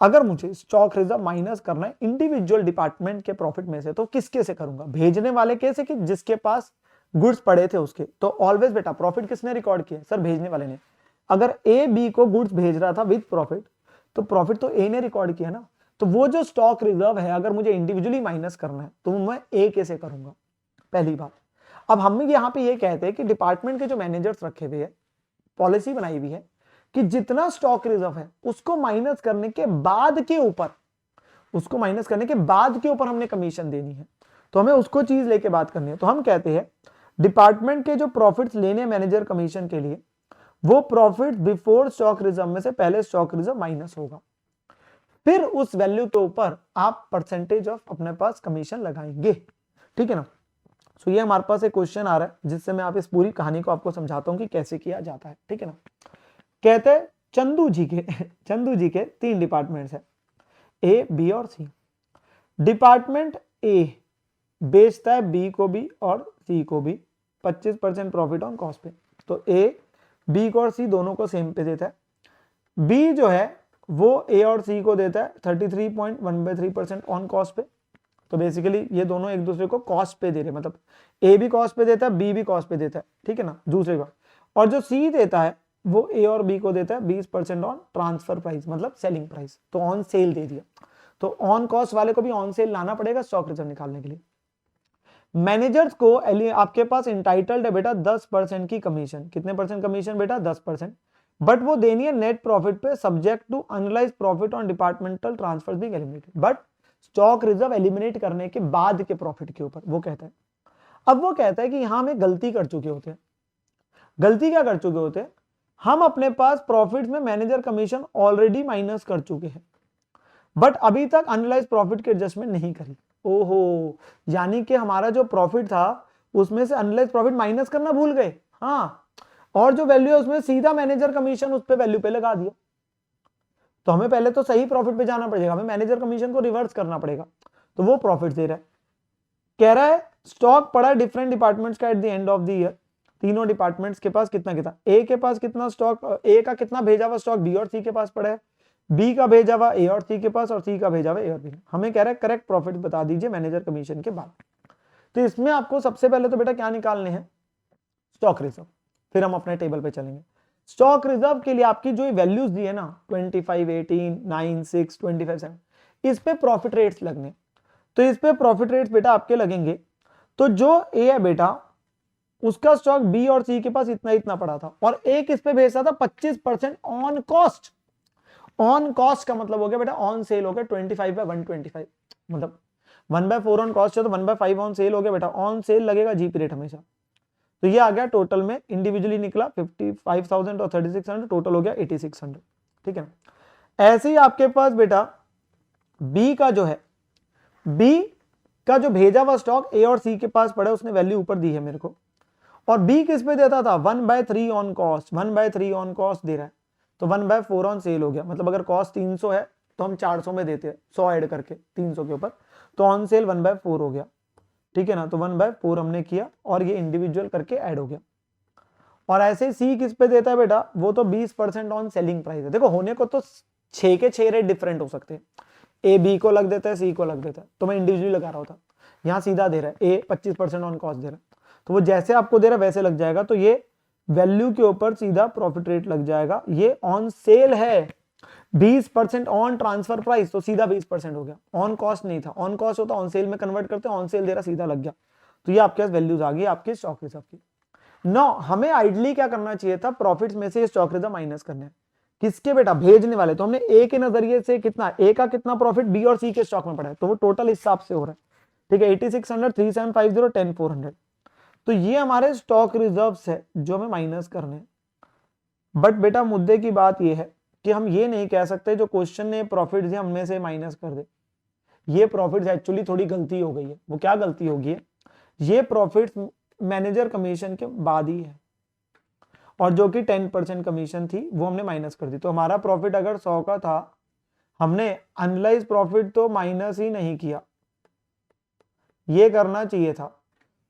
S1: अगर मुझे स्टॉक रिजर्व माइनस करना है इंडिविजुअल डिपार्टमेंट के प्रॉफिट में से, तो किसके से करूंगा, भेजने वाले के से कि जिसके पास गुड्स पड़े थे उसके। तो ऑलवेज बेटा प्रॉफिट किसने रिकॉर्ड किया, सर भेजने वाले ने। अगर ए बी को गुड्स भेज रहा था विद प्रॉफिट, तो प्रॉफिट तो ए ने रिकॉर्ड किया ना। तो वो जो स्टॉक रिजर्व है अगर मुझे इंडिविजुअली माइनस करना है तो मैं ए के से करूंगा, पहली बात। अब हम यहाँ पे ये कहते हैं कि डिपार्टमेंट के जो मैनेजर्स रखे हुए हैं, पॉलिसी बनाई हुई है कि जितना स्टॉक रिजर्व है उसको माइनस करने के बाद के ऊपर, उसको माइनस करने के बाद के ऊपर हमने कमीशन देनी है। तो हमें उसको चीज लेके बात करनी है। तो हम कहते हैं डिपार्टमेंट के जो प्रॉफिट्स लेने मैनेजर कमीशन के लिए, वो प्रॉफिट बिफोर स्टॉक रिजर्व में से पहले स्टॉक रिजर्व माइनस होगा, फिर उस वैल्यू के ऊपर आप परसेंटेज ऑफ अपने पास कमीशन लगाएंगे, ठीक है ना। सो ये हमारे पास एक क्वेश्चन आ रहा है जिससे मैं आप इस पूरी कहानी को आपको समझाता हूं कि कैसे किया जाता है, ठीक है ना। कहते हैं चंदू जी के 3 डिपार्टमेंट्स है, ए बी और सी। डिपार्टमेंट ए बेचता है बी को भी और सी को भी 25% प्रॉफिट ऑन कॉस्ट पे। तो ए बी को और सी दोनों को सेम पे देता है। बी जो है वो ए और सी को देता है 33.1/3% ऑन कॉस्ट पे। तो बेसिकली ये दोनों एक दूसरे को कॉस्ट पे दे रहे, मतलब ए भी कॉस्ट पे देता है बी भी कॉस्ट पे देता है, ठीक है ना, दूसरी बात। और जो सी देता है वो ए और बी को देता है 20% ऑन ट्रांसफर प्राइस, मतलब सेलिंग प्राइस, तो ऑन सेल दे दिया। तो ऑन कॉस्ट वाले को भी ऑन सेल लाना पड़ेगा स्टॉक रिजर्व निकालने के लिए। मैनेजर्स को आपके पास इंटाइटल्ड है बेटा 10% की कमीशन। कितने परसेंट कमीशन बेटा? 10%। बट वो देनी है नेट प्रॉफिट पे, subject to unrealised profit on departmental transfer being eliminated. But stock reserve eliminate करने के बाद के प्रॉफिट के ऊपर वो कहता है। अब वो कहता है कि यहां हम गलती कर चुके होते हैं। गलती क्या कर चुके होते हैं? हम अपने पास प्रॉफिट में मैनेजर कमीशन ऑलरेडी माइनस कर चुके हैं, बट अभी तक अनलाइज प्रॉफिट की एडजस्टमेंट नहीं करी। ओहो, यानी कि हमारा जो प्रॉफिट था उसमें से अनलाइज प्रॉफिट माइनस करना भूल गए। हाँ, और जो वैल्यू है उसमें सीधा मैनेजर कमीशन उस पे वैल्यू पे लगा दिया। तो हमें पहले तो सही प्रॉफिट पे जाना पड़ेगा, हमें मैनेजर कमीशन को रिवर्स करना पड़ेगा। तो वो प्रॉफिट दे रहा है। कह रहा है स्टॉक पड़ा डिफरेंट डिपार्टमेंट्स का at the end of the year. तीनों डिपार्टमेंट्स के पास कितना कितना, ए के पास कितना स्टॉक, ए का कितना भेजा हुआ स्टॉक बी और सी के पास पड़ा है, बी का भेजा हुआ ए और सी के पास, और सी का भेजा हुआ ए और बी। हमें कह रहा है करेक्ट प्रॉफिट बता दीजिए मैनेजर कमीशन के बाद। तो इसमें आपको सबसे पहले तो बेटा क्या निकालने हैं? Stock reserve. फिर हम अपने टेबल पे चलेंगे। स्टॉक रिजर्व के लिए आपकी जो वैल्यूज दी है ना 25, 18, 9, 6, 25, 7, इस पे प्रॉफिट रेट्स लगने। तो इस पे प्रॉफिट रेट्स बेटा आपके लगेंगे। तो जो ए है बेटा उसका स्टॉक बी और सी के पास इतना इतना पड़ा था, और ए किस पे भेजा था? 25% ऑन कॉस्ट। ऑन कॉस्ट का मतलब हो गया बेटा ऑन सेल हो गया 25/125, मतलब 1/4 ऑन कॉस्ट है तो 1/5 ऑन सेल हो गया बेटा। ऑन सेल लगेगा जीपी रेट हमेशा। तो ये आ गया टोटल में, इंडिविजुअली निकला 55,000 और 3600, टोटल हो गया 8600। ठीक है। ऐसे ही आपके पास बेटा बी का जो है, बी का जो भेजा हुआ स्टॉक ए और सी के पास पड़ा है, उसने वैल्यू ऊपर दी है मेरे को, और बी किस पे देता था? 1/3 ऑन कॉस्ट। 1/3 ऑन कॉस्ट दे रहा है, तो 1/4 ऑन सेल हो गया। मतलब अगर कॉस्ट 300 है तो हम 400 में देते हैं, 100 ऐड करके 300 के ऊपर, तो ऑन सेल 1/4 हो गया। ठीक है ना, तो 1/4 हमने किया और ये इंडिविजुअल करके ऐड हो गया। और ऐसे सी किस पे देता है बेटा? वो तो 20% ऑन सेलिंग प्राइस है। देखो होने को तो 6 के 6 रेट डिफरेंट हो सकते हैं, ए बी को लग देता है, सी को लग देता है, तो मैं इंडिविजुअली लगा रहा होता। यहाँ सीधा दे रहा है, ए 25% ऑन कॉस्ट दे रहा है, तो वो जैसे आपको दे रहा है वैसे लग जाएगा। तो ये वैल्यू के ऊपर सीधा प्रॉफिट रेट लग जाएगा। ये ऑन सेल है 20% ऑन ट्रांसफर प्राइस, तो सीधा 20% हो गया। ऑन कॉस्ट नहीं था, ऑन कॉस्ट होता ऑन सेल में कन्वर्ट करते, ऑन सेल दे रहा सीधा लग गया। तो ये आपके पास वैल्यूज आ गई आपके स्टॉक रिजर्व की। नो, हमें आइडली क्या करना चाहिए था? प्रॉफिट्स में से स्टॉक रिजर्व माइनस करने हैं। किसके बेटा? भेजने वाले। तो हमने ए के नजरिए से कितना, ए का कितना प्रॉफिट बी और सी के स्टॉक में पड़ा है, तो वो टोटल हिसाब से हो रहा है। ठीक है, 8600, 3750, 10400। तो ये हमारे स्टॉक रिजर्व्स है जो हमें माइनस करने हैं। बट बेटा मुद्दे की बात ये है कि हम ये नहीं कह सकते जो क्वेश्चन ने प्रॉफिट दिया हमने से माइनस कर दे। ये प्रॉफिट एक्चुअली थोड़ी गलती हो गई है। वो क्या गलती होगी है? ये प्रॉफिट मैनेजर कमीशन के बाद ही है, और जो कि 10% कमीशन थी वो हमने माइनस कर दी। तो हमारा प्रॉफिट अगर 100 का था, हमने अनलाइज प्रॉफिट तो माइनस ही नहीं किया, ये करना चाहिए था।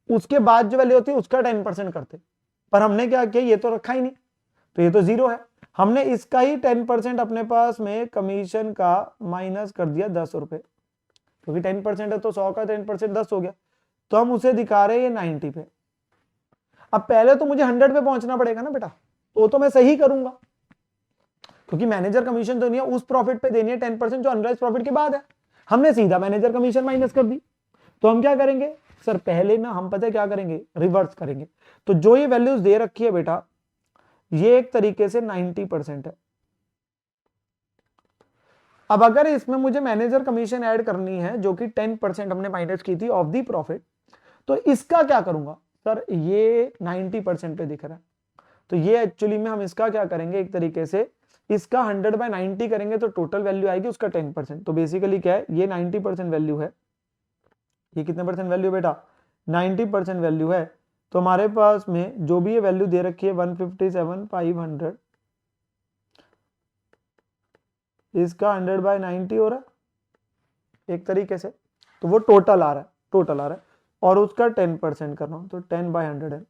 S1: उसके बाद जो वैल्यू होती है उसका 10% करते, पर हमने क्या किया? ये तो रखा ही नहीं, तो ये तो 0 है। हमने इसका ही 10% अपने पास में कमीशन का माइनस कर दिया 10 रुपए, क्योंकि 10% है तो 100 का 10% 10 हो गया। तो हम उसे दिखा रहे हैं ये 90 पे। अब पहले तो मुझे 100 पे पहुंचना पड़ेगा ना बेटा, तो मैं सही करूंगा, क्योंकि मैनेजर कमीशन देनी है उस प्रॉफिट पे देनी है 10% जो अनराइज प्रॉफिट के बाद है। हमने सीधा मैनेजर कमीशन माइनस कर दी। तो हम क्या करेंगे सर? पहले ना हम पता है क्या करेंगे? रिवर्स करेंगे। तो जो ये वैल्यूज दे रखी है बेटा, ये एक तरीके से 90% है। अब अगर इसमें मुझे मैनेजर कमीशन ऐड करनी है जो कि 10% हमने माइनस की थी ऑफ दी प्रॉफिट, तो इसका क्या करूंगा सर? ये 90% पे दिख रहा है, तो ये एक्चुअली में हम इसका क्या करेंगे? एक तरीके से इसका 100/90 करेंगे तो टोटल वैल्यू आएगी उसका 10%। तो बेसिकली क्या है? ये 90% वैल्यू है। ये कितने परसेंट वैल्यू बेटा? 90% वैल्यू है। तो हमारे पास में जो भी ये वैल्यू दे रखी है 157,500, इसका 100/90 हो रहा है एक तरीके से, तो वो टोटल आ रहा है, टोटल आ रहा है, और उसका 10% कर रहा हूं, तो 10/100 है।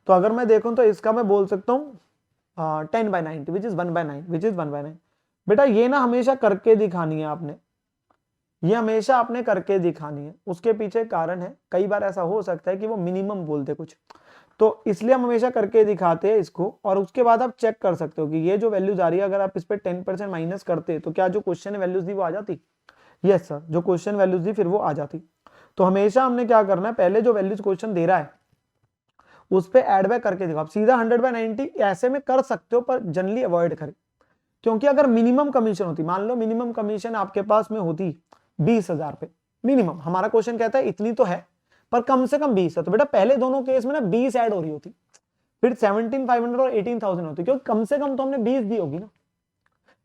S1: तो अगर मैं देखूं तो इसका मैं बोल सकता हूं 10/90 विच इज 1/9, विच इज 1/9। बेटा ये ना हमेशा करके दिखानी है आपने, ये हमेशा आपने करके दिखानी है। उसके पीछे कारण है, कई बार ऐसा हो सकता है कि वो मिनिमम बोल दे कुछ, तो इसलिए हम हमेशा करके दिखाते हैं इसको, और उसके बाद आप चेक कर सकते हो कि ये जो वैल्यूज आ रही है, अगर आप इस पे 10% माइनस करते तो क्या जो क्वेश्चन वैल्यूज थी वो आ जाती? यस सर, जो क्वेश्चन वैल्यूज थी फिर वो आ जाती। तो हमेशा हमने क्या करना है, पहले जो वैल्यूज क्वेश्चन दे रहा है उस पे एड बैक करके दिखाओ। सीधा 100/90 ऐसे में कर सकते हो, पर जनरली अवॉइड करें, क्योंकि अगर मिनिमम कमीशन होती, मान लो मिनिमम कमीशन आपके पास में होती 20,000 पे, मिनिमम हमारा क्वेश्चन कहता है इतनी तो है पर कम से कम 20 है, तो बेटा पहले दोनों केस में ना 20 ऐड हो रही होती, फिर 17,500 और 18,000 होती, क्योंकि कम से कम तो हमने 20 दी होगी ना,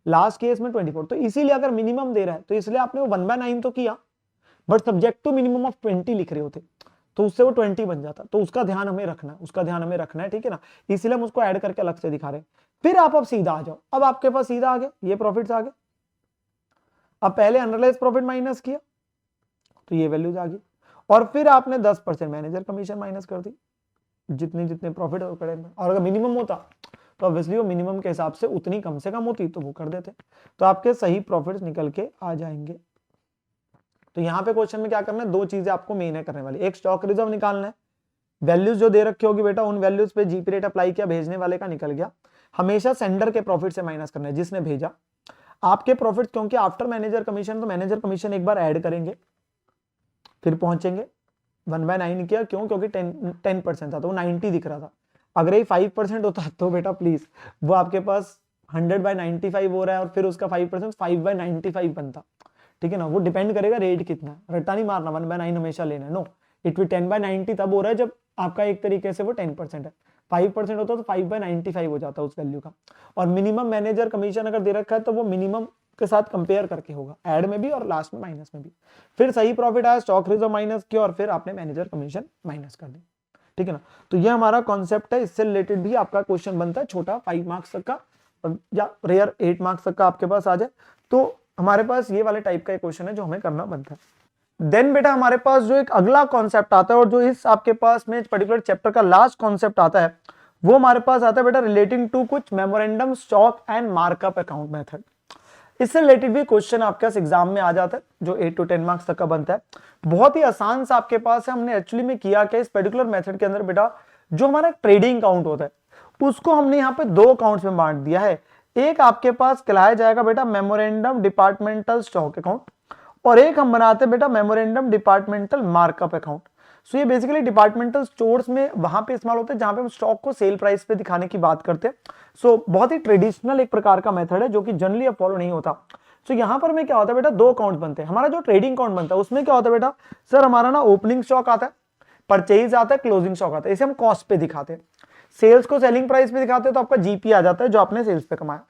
S1: लास्ट केस में 24। तो इसीलिए अगर मिनिमम दे रहा है तो इसलिए आपने वो 1/9 तो किया, but subject to minimum of 20 लिख रहे होते, तो उससे वो 20 बन जाता। तो उसका ध्यान हमें रखना है, उसका ध्यान हमें रखना है, ठीक है ना, इसीलिए हम उसको ऐड करके अलग से दिखा रहे हैं। फिर आप अब सीधा आ जाओ, अब आपके पास सीधा आ गया ये प्रॉफिट्स आ गए। अब पहले अनरियलाइज्ड प्रॉफिट माइनस किया तो ये वैल्यूज आ गई, और फिर आपने 10% मैनेजर कमीशन माइनस कर दी, जितने जितने प्रॉफिट करे में, और अगर मिनिमम होता तो ऑब्वियसली वो मिनिमम के हिसाब से उतनी कम से कम होती तो वो कर देते, तो आपके सही प्रॉफिट्स निकल के आ जाएंगे। तो यहाँ पे क्वेश्चन में क्या करना है, दो चीजें आपको मेन है करने वाली, एक स्टॉक रिजर्व निकालना है, वैल्यूज जो दे रखी होगी बेटा उन वैल्यूज पे जीपी रेट अप्लाई किया, भेजने वाले का निकल गया, हमेशा सेंडर के प्रॉफिट से माइनस करना है जिसने भेजा। आपके प्रॉफिट, क्योंकि आफ्टर मैनेजर कमीशन, तो मैनेजर कमीशन एक बार ऐड करेंगे फिर पहुंचेंगे 1/9 किया, क्यों, क्योंकि 10% था तो वो 90 दिख रहा था। अगर ये 5% होता तो बेटा प्लीज वो आपके पास 100/95 हो रहा है, और फिर उसका 5% 5/95 बनता, ठीक है ना। वो डिपेंड करेगा रेट कितना है, रट्टा नहीं मारना 1/9 हमेशा लेना है, नो, इट विल 10/90 तब हो रहा है जब आपका एक तरीके से वो 10% है, 5% होता तो 5/95 हो जाता उस वैल्यू का। और मिनिमम मैनेजर कमीशन अगर दे रखा है तो वो मिनिमम के साथ कंपेयर करके होगा, ऐड में भी और लास्ट में माइनस में भी। फिर सही प्रॉफिट आया, स्टॉक रिजर्व माइनस किया, और फिर आपने मैनेजर कमीशन माइनस कर दी, ठीक है ना। तो ये हमारा कॉन्सेप्ट है, इससे रिलेटेड भी आपका क्वेश्चन बनता है, छोटा 5 मार्क्स तक का, या रेयर 8 मार्क्स तक का आपके पास आ जाए, तो हमारे पास ये वाले टाइप का क्वेश्चन है जो हमें करना बनता है। देन बेटा हमारे पास जो एक अगला कॉन्सेप्ट आता है, और जो इस आपके पास में पर्टिकुलर चैप्टर का लास्ट कॉन्सेप्ट आता है, वो हमारे पास आता है बेटा रिलेटिंग टू कुछ memorandum stock and markup account method. इससे रिलेटेड भी क्वेश्चन आपके पास एग्जाम में आ जाता है, जो 8 to 10 मार्क्स तक का बनता है। बहुत ही आसान सा आपके पास है। हमने एक्चुअली में किया क्या, इस पर्टिकुलर मेथड के अंदर बेटा जो हमारा ट्रेडिंग अकाउंट होता है उसको हमने यहाँ पे 2 अकाउंट्स में बांट दिया है। एक आपके पास कहलाया जाएगा बेटा मेमोरेंडम डिपार्टमेंटल स्टॉक अकाउंट, और एक हम बनाते हैं बेटा मेमोरेंडम डिपार्टमेंटल मार्कअप अकाउंट। सो ये बेसिकली डिपार्टमेंटल स्टोर्स में वहां पे इस्तेमाल होते हैं जहां पे हम स्टॉक को सेल प्राइस पे दिखाने की बात करते हैं। सो बहुत ही ट्रेडिशनल एक प्रकार का मेथड है जो कि जनरली अब फॉलो नहीं होता। सो यहाँ पर में क्या होता है बेटा, 2 अकाउंट बनते हैं। हमारा जो ट्रेडिंग अकाउंट बनता है उसमें क्या होता है बेटा, सर हमारा ना ओपनिंग स्टॉक आता है, परचेज आता है, क्लोजिंग स्टॉक आता है, इसे हम कॉस्ट पे दिखाते हैं। सेल्स को सेलिंग प्राइस पे दिखाते हैं तो आपका जीपी आ जाता है जो आपने सेल्स पे कमाया।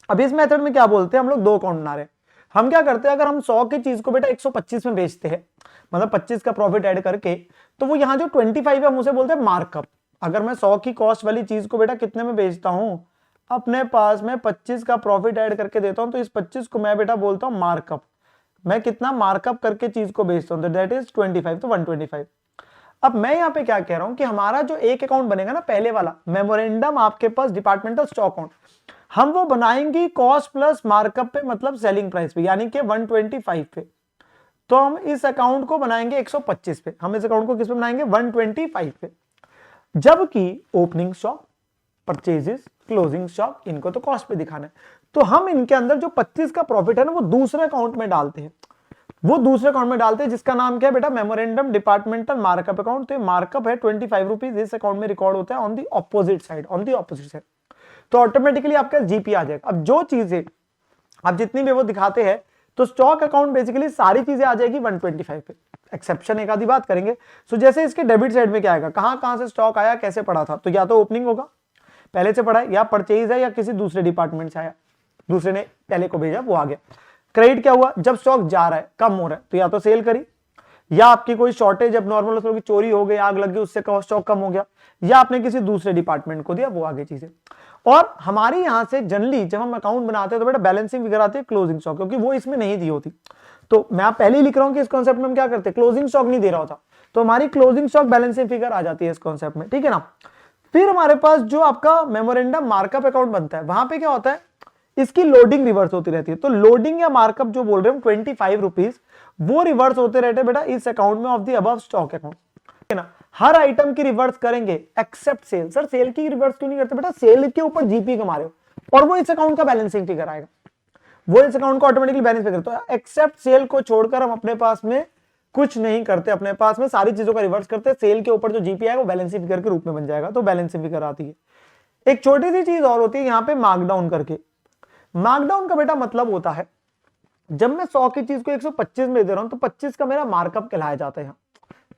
S1: अब इस मेथड में क्या बोलते हैं, हम लोग 2 अकाउंट बना रहे हैं। हम क्या करते हैं, अगर हम 100 की चीज को बेटा 125 में बेचते हैं, मतलब 25 का प्रॉफिट ऐड करके, तो वो यहाँ जो 25 है हम उसे बोलते हैं मार्कअप। अगर मैं 100 की कॉस्ट वाली चीज को बेटा कितने में बेचता हूं, अपने पास में 25 का प्रॉफिट ऐड करके देता हूं, तो इस 25 को मैं बेटा बोलता हूं मार्कअप। मैं कितना मार्कअप करके चीज को बेचता हूं, तो दैट इज 25, तो 125। अब मैं यहाँ पे क्या कह रहा हूं कि हमारा जो एक अकाउंट बनेगा ना, पहले वाला मेमोरेंडम आपके पास डिपार्टमेंटल स्टॉक अकाउंट, हम वो बनाएंगे कॉस्ट प्लस मार्कअप पे, मतलब सेलिंग प्राइस पे, यानी कि 125 पे। तो हम इस अकाउंट को बनाएंगे 125 पे, हम इस अकाउंट को किस पे बनाएंगे, 125 पे। जबकि opening stock, purchases, closing stock, इनको तो कॉस्ट पे दिखाना है, तो हम इनके अंदर जो 25 का प्रॉफिट है ना वो दूसरे अकाउंट में डालते हैं। वो दूसरे अकाउंट में डालते हैं जिसका नाम क्या है बेटा, मेमोरेंडम डिपार्टमेंटल मार्कअप अकाउंट। तो मार्कअप है 25 रुपीज, इस अकाउंट में रिकॉर्ड होता है on the opposite side, on the opposite side. तो ऑटोमेटिकली आपका जीपी आ जाएगा। अब जो चीजें आप जितनी भी वो दिखाते हैं, तो स्टॉक अकाउंट बेसिकली सारी चीजें आ जाएगी 125 पे, एक्सेप्शन एक आधी बात करेंगे। सो जैसे इसके डेबिट साइड में क्या आएगा, कहां से स्टॉक आया, कैसे पड़ा था, तो या तो ओपनिंग होगा पहले से पड़ा है, या परचेज है, या किसी दूसरे डिपार्टमेंट से आया, दूसरे ने पहले को भेजा वो आ गया। क्रेडिट क्या हुआ, जब स्टॉक जा रहा है, कम हो रहा है, तो या तो सेल करी, या आपकी कोई शॉर्टेज, जब नॉर्मल की चोरी हो गई, आग लग गई, उससे स्टॉक कम हो गया, या आपने किसी दूसरे डिपार्टमेंट को दिया, वो आगे चीजें। और हमारे यहां से जनरली जब हम अकाउंट बनाते हैं तो बेटा बैलेंसिंग फिगर आती है क्लोजिंग स्टॉक, क्योंकि वो इसमें नहीं दी होती। तो मैं पहले ही लिख रहा हूं कि इस कॉन्सेप्ट में हम क्या करते हैं, क्लोजिंग स्टॉक नहीं दे रहा होता, तो हमारी क्लोजिंग स्टॉक बैलेंसिंग फिगर आ जाती है इस कॉन्सेप्ट में, ठीक है ना। फिर हमारे पास जो आपका मेमोरेंडम मार्कअप अकाउंट बनता है, वहां पे क्या होता है, इसकी लोडिंग रिवर्स होती रहती है। तो लोडिंग या मार्कअप जो बोल रहे हैं 25 रुपीज, वो रिवर्स होते रहते हैं बेटा इस अकाउंट में of the above stock account, ठीक है ना। हर आइटम की रिवर्स करेंगे एक्सेप्ट सेल। सर सेल की रिवर्स क्यों नहीं करते? बेटा सेल के ऊपर जीपी कमा रहे हो और वो इस अकाउंट का बैलेंसिंग फिगर आएगा, वो इस अकाउंट को ऑटोमेटिकली बैलेंस फिगर। तो एक्सेप्ट सेल को छोड़कर हम अपने पास में कुछ नहीं करते, अपने पास में सारी चीजों का रिवर्स करते हैं। सेल के ऊपर जो जीपी आएगा वो बैलेंसिंग फिगर के रूप में बन जाएगा, तो बैलेंसिंग फिगर आती है। एक छोटी सी चीज और होती है यहाँ पे मार्कडाउन करके। मार्कडाउन का बेटा मतलब होता है जब मैं 100 की चीज को 125 में दे रहा हूं तो 25 का मेरा मार्कअप कहलाया जाता है,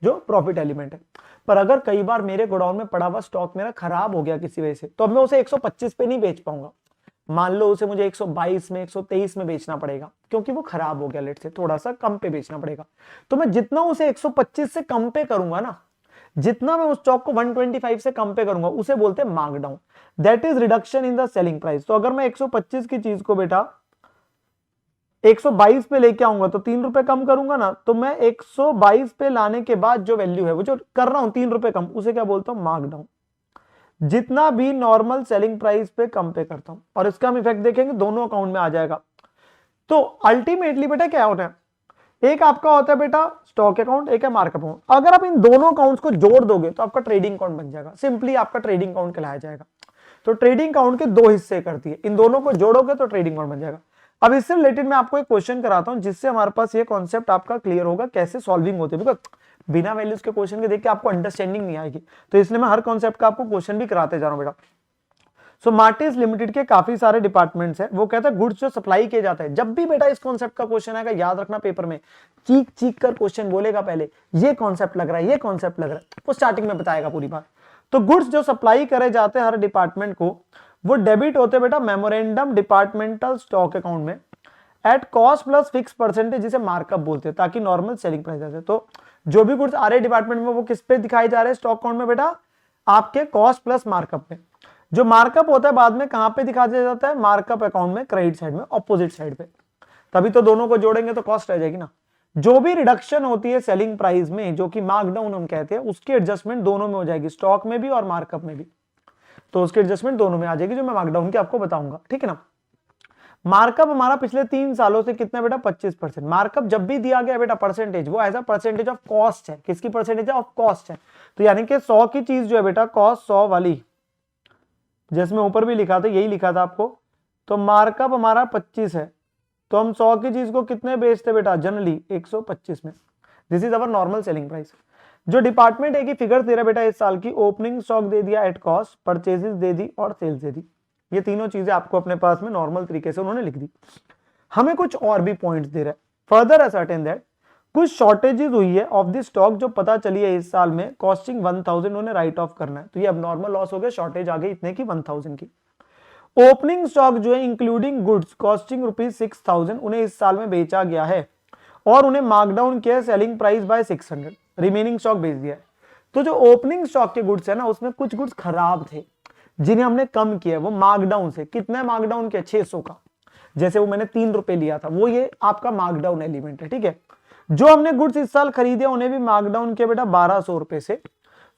S1: जो प्रॉफिट एलिमेंट है। पर अगर कई बार मेरे गोडाउन में पड़ा हुआ स्टॉक मेरा खराब हो गया किसी वजह से, तो अब मैं उसे 125 पे नहीं बेच पाऊंगा। मान लो उसे मुझे 122 में 123 में बेचना पड़ेगा, क्योंकि वो खराब हो गया, लेट से थोड़ा सा कम पे बेचना पड़ेगा। तो मैं जितना उसे 125 से कम पे करूंगा ना, जितना मैं उस स्टॉक को 125 से कम पे करूंगा, उसे बोलते हैं markdown. That is reduction in the selling price. तो अगर मैं 125 की चीज को बेटा 122 पे लेके आऊंगा तो 3 रुपए कम करूंगा ना, तो मैं 122 पे लाने के बाद जो वैल्यू है, वो जो कर रहा हूं 3 रुपए कम, उसे क्या बोलता हूं? मार्कडाउन। जितना भी नॉर्मल सेलिंग प्राइस पे कम पे करता हूं, और इसका हम इफेक्ट देखेंगे दोनों अकाउंट में आ जाएगा। तो अल्टीमेटली बेटा क्या होता है, एक आपका होता है बेटा स्टॉक अकाउंट, एक है मार्कअप अकाउंट। अगर आप इन दोनों अकाउंट्स को जोड़ दोगे तो आपका ट्रेडिंग अकाउंट बन जाएगा, सिंपली आपका ट्रेडिंग अकाउंट कहलाया जाएगा। तो ट्रेडिंग अकाउंट के दो हिस्से करती है, इन दोनों को जोड़ोगे तो ट्रेडिंग अकाउंट बन जाएगा। अब इससे रिलेटेड मैं आपको एक क्वेश्चन कराता हूं, जिससे हमारे पास ये कॉन्सेप्ट आपका क्लियर होगा कैसे सॉल्विंग होती है। बिकॉज बिना वैल्यूज के क्वेश्चन के देख के आपको अंडरस्टैंडिंग नहीं आएगी, तो इसलिए मैं हर कॉन्सेप्ट का आपको क्वेश्चन भी कराते जा रहा हूं बेटा। सो मार्टिस लिमिटेड के काफी सारे डिपार्टमेंट्स हैं। वो कहता है गुड्स जो सप्लाई किए जाते हैं, जब भी बेटा इस कॉन्सेप्ट का क्वेश्चन आएगा याद रखना, पेपर में चीख चीख कर क्वेश्चन बोलेगा पहले, ये कॉन्सेप्ट लग रहा है, ये कॉन्सेप्ट लग रहा है, वो स्टार्टिंग में बताएगा पूरी बात। तो गुड्स जो सप्लाई करे जाते हैं हर डिपार्टमेंट को, वो डेबिट होते हैं बेटा मेमोरेंडम डिपार्टमेंटल स्टॉक अकाउंट में at cost plus fix percentage, जिसे मार्कअप बोलते हैं, ताकि नॉर्मल सेलिंग प्राइस आ जाए। तो जो भी गुड्स आ रहे डिपार्टमेंट में वो किस पे दिखाए जा रहे हैं स्टॉक अकाउंट में बेटा? आपके कॉस्ट प्लस मार्कअप में। जो मार्कअप होता है बाद में कहां पे दिखा दिया जाता है? मार्कअप अकाउंट में, क्रेडिट साइड में, ऑपोजिट साइड पे। तभी तो दोनों को जोड़ेंगे तो कॉस्ट रह जाएगी ना। जो भी रिडक्शन होती है सेलिंग प्राइस में, जो कि मार्कडाउन हम कहते हैं, उसकी एडजस्टमेंट दोनों में हो जाएगी, स्टॉक में भी और मार्कअप में भी। तो उसकी एडजस्टमेंट दोनों में आ जाएगी, जो मैं मार्कडाउन की आपको बताऊंगा, ठीक है ना। मार्कअप हमारा पिछले 3 सालों से कितना बेटा? 25%। मार्कअप जब भी दिया गया बेटा परसेंटेज, वो as a percentage of cost है। किसकी परसेंटेज है? ऑफ कॉस्ट है। तो यानी कि 100 की चीज जो है बेटा, कॉस्ट 100 वाली, जिसमें ऊपर भी लिखा था, यही लिखा था आपको, तो मार्कअप हमारा 25 है। तो हम 100 की चीज को कितने बेचते बेटा? जनरली 125 में। This is our normal selling price. जो डिपार्टमेंट है कि फिगर दे रहा है बेटा इस साल की, ओपनिंग स्टॉक दे दिया एट कॉस्ट, परचेजेस दे दी और सेल्स दे दी। ये तीनों चीजें आपको अपने पास में नॉर्मल तरीके से उन्होंने लिख दी। हमें कुछ और भी पॉइंट्स दे रहा है, फर्दर असर्टेन दैट कुछ शॉर्टेजेस हुई है ऑफ द स्टॉक जो पता चली है इस साल में, कॉस्टिंग 1000 उन्हें राइट ऑफ करना है। तो ये अब नॉर्मल लॉस हो गया, शॉर्टेज आ गई इतने की 1000 की। ओपनिंग स्टॉक जो है इंक्लूडिंग गुड्स कॉस्टिंग ₹6000 उन्हें इस साल में बेचा गया है और उन्हें मार्कडाउन किया selling price by 600, remaining stock बेच दिया है। तो जो ओपनिंग स्टॉक के गुड्स है ना, उसमें कुछ गुड्स खराब थे जिन्हें हमने कम किया, वो मार्कडाउन से। कितना मार्कडाउन किया? 600 का। जैसे वो मैंने 3 रुपए लिया था, वो ये आपका मार्कडाउन एलिमेंट है, ठीक है। जो हमने गुड्स इस साल खरीदे उन्हें भी मार्कडाउन किया बेटा 1200 रुपए से,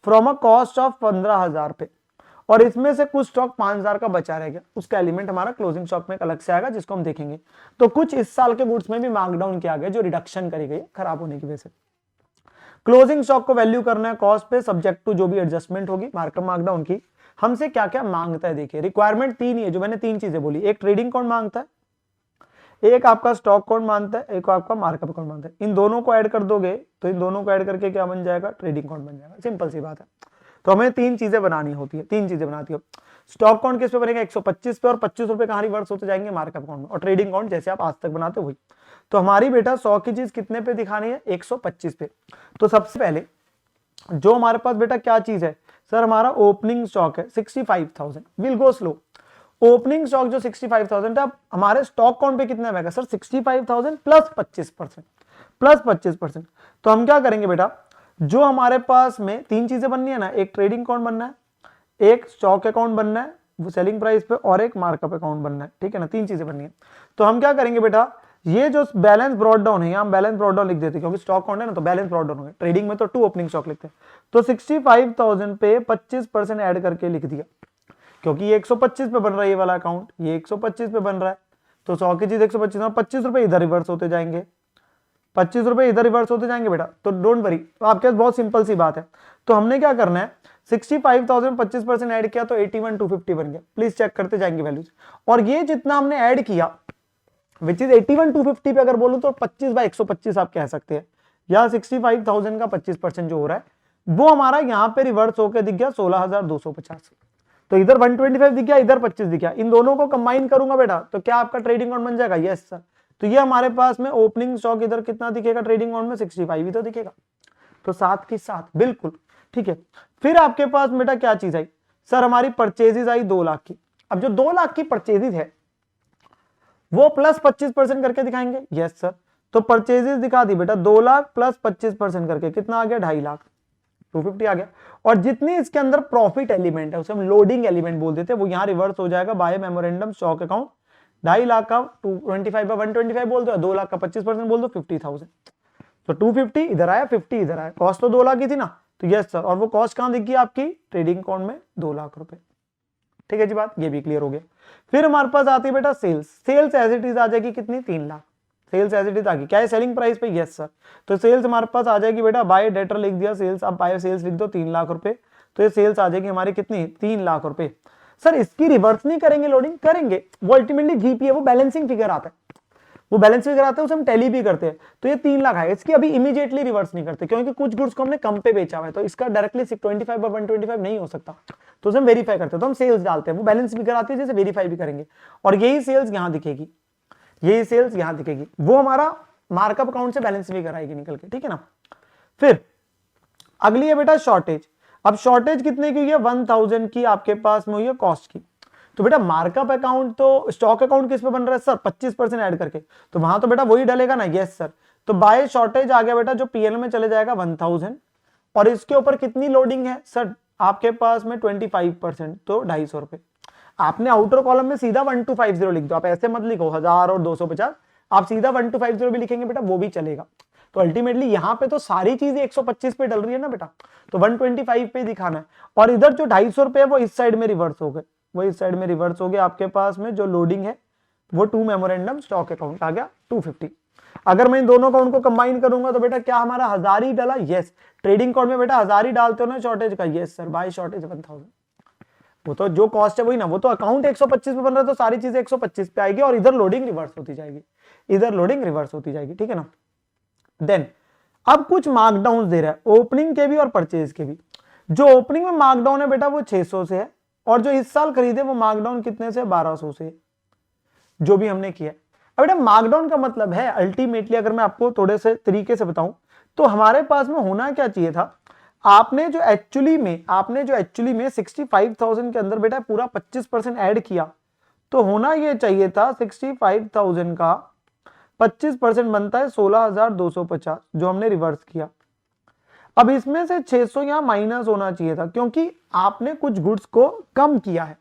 S1: फ्रॉम अ कॉस्ट ऑफ 15000 पे। और इसमें से कुछ स्टॉक 5000 का बचा रह गया, उसका एलिमेंट हमारा क्लोजिंग स्टॉक में अलग से आएगा, जिसको हम देखेंगे। तो कुछ इस साल के गुड्स में भी मार्कडाउन किया गया, जो रिडक्शन करी गई खराब होने की वजह से। क्लोजिंग स्टॉक को वैल्यू करना है कॉस्ट पे, सब्जेक्ट टू जो भी एडजस्टमेंट होगी मार्कअप मार्कडाउन की। हमसे क्या क्या मांगता है देखिए, रिक्वायरमेंट 3 ही है, जो मैंने 3 चीजें बोली। एक ट्रेडिंग अकाउंट मांगता है, एक आपका स्टॉक अकाउंट मांगता है, एक आपका मार्कअप अकाउंट मांगता है। इन दोनों को ऐड कर दोगे तो इन दोनों को ऐड करके क्या बन जाएगा? ट्रेडिंग अकाउंट बन जाएगा। सिंपल सी बात है। तो हमें 3 चीजें बनानी होती है, 3 चीजें बनाती हो। स्टॉक अकाउंट किस पे बनेगा? 125 पे, और 25 रुपए कहां रिवर्स होते जाएंगे? मार्कअप अकाउंट में। और ट्रेडिंग अकाउंट जैसे आप आज तक बनाते हो वही। तो हमारी बेटा 100 की चीज कितने पे दिखानी है? 125 पे। तो सबसे पहले जो हमारे पास बेटा क्या चीज है सर? हमारा ओपनिंग स्टॉक है 65,000। Will go slow. Opening stock जो 65,000 है, अब हमारे स्टॉक अकाउंट पे कितना आएगा सर? 65,000 plus 25%, plus 25%। तो हम क्या करेंगे बेटा, जो हमारे पास में 3 चीजें बननी है ना, एक ट्रेडिंग अकाउंट बनना है, एक स्टॉक अकाउंट बनना है वो सेलिंग प्राइस पे, और एक मार्कअप अकाउंट बनना है, ठीक है ना। 3 चीजें बननी है। तो हम क्या करेंगे बेटा, ये जो बैलेंस ब्रॉड डाउन है, हम बैलेंस ब्रॉड डाउन लिख देते हैं, क्योंकि स्टॉक अकाउंट है ना, तो बैलेंस ब्रॉड डाउन हो गया। ट्रेडिंग में तो 2 ओपनिंग स्टॉक लिखते हैं। तो 65,000 पे 25% ऐड करके लिख दिया, क्योंकि ये 125 पे बन रहा है ये वाला अकाउंट, ये 125 पे बन रहा है। तो 100 की चीज 125 और 25 रुपए इधर रिवर्स होते जाएंगे, 25 रुपए इधर रिवर्स होते जाएंगे बेटा, तो डोंट वरी, तो आपके पास बहुत सिंपल सी बात है। तो हमने क्या करना है, 65,000 25% ऐड किया तो 81,250 बन गया। प्लीज चेक करते जाएंगे वैल्यूज, और ये जितना हमने ऐड किया विच इज 81,250 पे अगर बोलूं तो 25/125 आप कह सकते हैं, या 65,000 का 25% जो हो रहा है वो हमारा यहाँ पे रिवर्स होकर दिख गया 16,250। तो इधर 125 दिख गया, इधर 25 दिख गया, इन दोनों को कंबाइन करूंगा बेटा तो क्या आपका ट्रेडिंग अकाउंट बन जाएगा? Yes sir. तो ये हमारे पास में ओपनिंग स्टॉक इधर कितना दिखेगा ट्रेडिंग अकाउंट में? 65 ही तो दिखेगा, तो 7 की 7 बिल्कुल ठीक है। फिर आपके पास बेटा क्या चीज आई सर? हमारी परचेजेज आई 2 लाख की। अब जो 2 लाख की परचेजेज है वो प्लस 25% करके दिखाएंगे। Yes sir. तो परचेजेस दिखा दी बेटा 2 लाख प्लस 25% करके कितना आ गया? 2.5 लाख, 250 आ गया। और जितनी इसके अंदर प्रॉफिट एलिमेंट है उसे हम लोडिंग एलिमेंट बोल देते हैं, वो यहाँ रिवर्स हो जाएगा by memorandum stock account. 2.5 lakh का 225/125 बोल दो, 2 लाख का 25% बोल दो, 50,000। तो 250 इधर आया, 50 इधर आया, कॉस्ट तो 2 लाख की थी ना, तो यस सर। और वो कॉस्ट कहां दिखी आपकी? ट्रेडिंग अकाउंट में 2 लाख रुपए। ठीक है जी, बात ये भी क्लियर हो गया। फिर हमारे पास आती है बेटा sales. Sales as it is आ जाएगी कितनी? 3 lakh. Sales as it is आ गई, क्या है? सेलिंग प्राइस पे। Yes sir. तो सेल्स हमारे पास आ जाएगी बेटा, बाय डेटर लिख दिया सेल्स, अब बाय सेल्स लिख दो 3 लाख रुपए। तो ये सेल्स आ जाएगी हमारी कितनी? 3 लाख रुपए। सर इसकी रिवर्स नहीं करेंगे लोडिंग? करेंगे, वो अल्टीमेटली जीपी है, वो बैलेंसिंग फिगर आता है, वो बैलेंस फिगर आता है, उसे हम टैली भी करते हैं। तो ये 3 लाख है, इसकी अभी इमीडिएटली रिवर्स नहीं करते क्योंकि कुछ गुड्स को हमने कम पे बेचा हुआ है, तो इसका डायरेक्टली 25/125 नहीं हो सकता, तो उसे हम वेरीफाई करते हैं, तो हम सेल्स डालते हैं, वो बैलेंस फिगर आती है जैसे वेरीफाई भी करेंगे। और यही सेल्स यहां दिखेगी, यही सेल्स यहां दिखेगी, वो हमारा मार्कअप अकाउंट से बैलेंस फिगर आएगी निकल के। ठीक है ना। फिर अगली है बेटा शॉर्टेज। अब शॉर्टेज कितने की हुई है? 1000 की आपके पास में हुई है कॉस्ट की। तो बेटा मार्कअप अकाउंट तो स्टॉक अकाउंट किस पे बन रहा है सर? 25% ऐड करके, तो वहां तो बेटा वही डलेगा ना। Yes sir. तो बाय शॉर्टेज आ गया बेटा, जो पीएल में चले जाएगा 1000, और इसके ऊपर कितनी लोडिंग है सर आपके पास में? 25%, तो 250 रुपए। आपने आउटर कॉलम में सीधा 1250 लिख दो, आप ऐसे मत लिखो 1000 और 250, आप सीधा 1250 भी लिखेंगे बेटा वो भी चलेगा। तो अल्टीमेटली यहाँ पे तो सारी चीजें 125 पे डल रही है ना बेटा, तो 125 पे दिखाना है। और इधर जो 250 रुपए है वो इस साइड में रिवर्स हो गए, वो इस साइड में रिवर्स हो गया। आपके पास में जो लोडिंग है वो 2 मेमोरेंडम स्टॉक अकाउंट आ गया 250। अगर मैं इन दोनों अकाउंट को कंबाइन करूंगा तो बेटा क्या हमारा 1000 ही डला? यस। ट्रेडिंग अकाउंट में बेटा 1000 ही डालते हो ना शॉर्टेज का? Yes sir. बाय शॉर्टेज 1000, वो तो जो कॉस्ट है वही ना, वो तो अकाउंट 125 पे बन रहा है तो सारी चीजें 125 पे आएगी, और इधर लोडिंग रिवर्स होती जाएगी, इधर लोडिंग रिवर्स होती जाएगी। ठीक है ना। देन अब कुछ मार्कडाउन दे रहा है ओपनिंग के भी और परचेज के भी। जो ओपनिंग में मार्कडाउन है बेटा वो 600 से है, और जो इस साल खरीदे वो मार्कडाउन कितने से? 1200 से, जो भी हमने किया। अब बेटा मार्कडाउन का मतलब है अल्टीमेटली, अगर मैं आपको थोड़े से तरीके से बताऊं तो हमारे पास में होना क्या चाहिए था, आपने जो एक्चुअली में 65,000 के अंदर बेटा पूरा 25% ऐड किया, तो होना ये चाहिए था 65,000 का 25% बनता है 16,250, जो हमने रिवर्स किया। अब इसमें से 600 यहां माइनस होना चाहिए था, क्योंकि आपने कुछ गुड्स को कम किया है,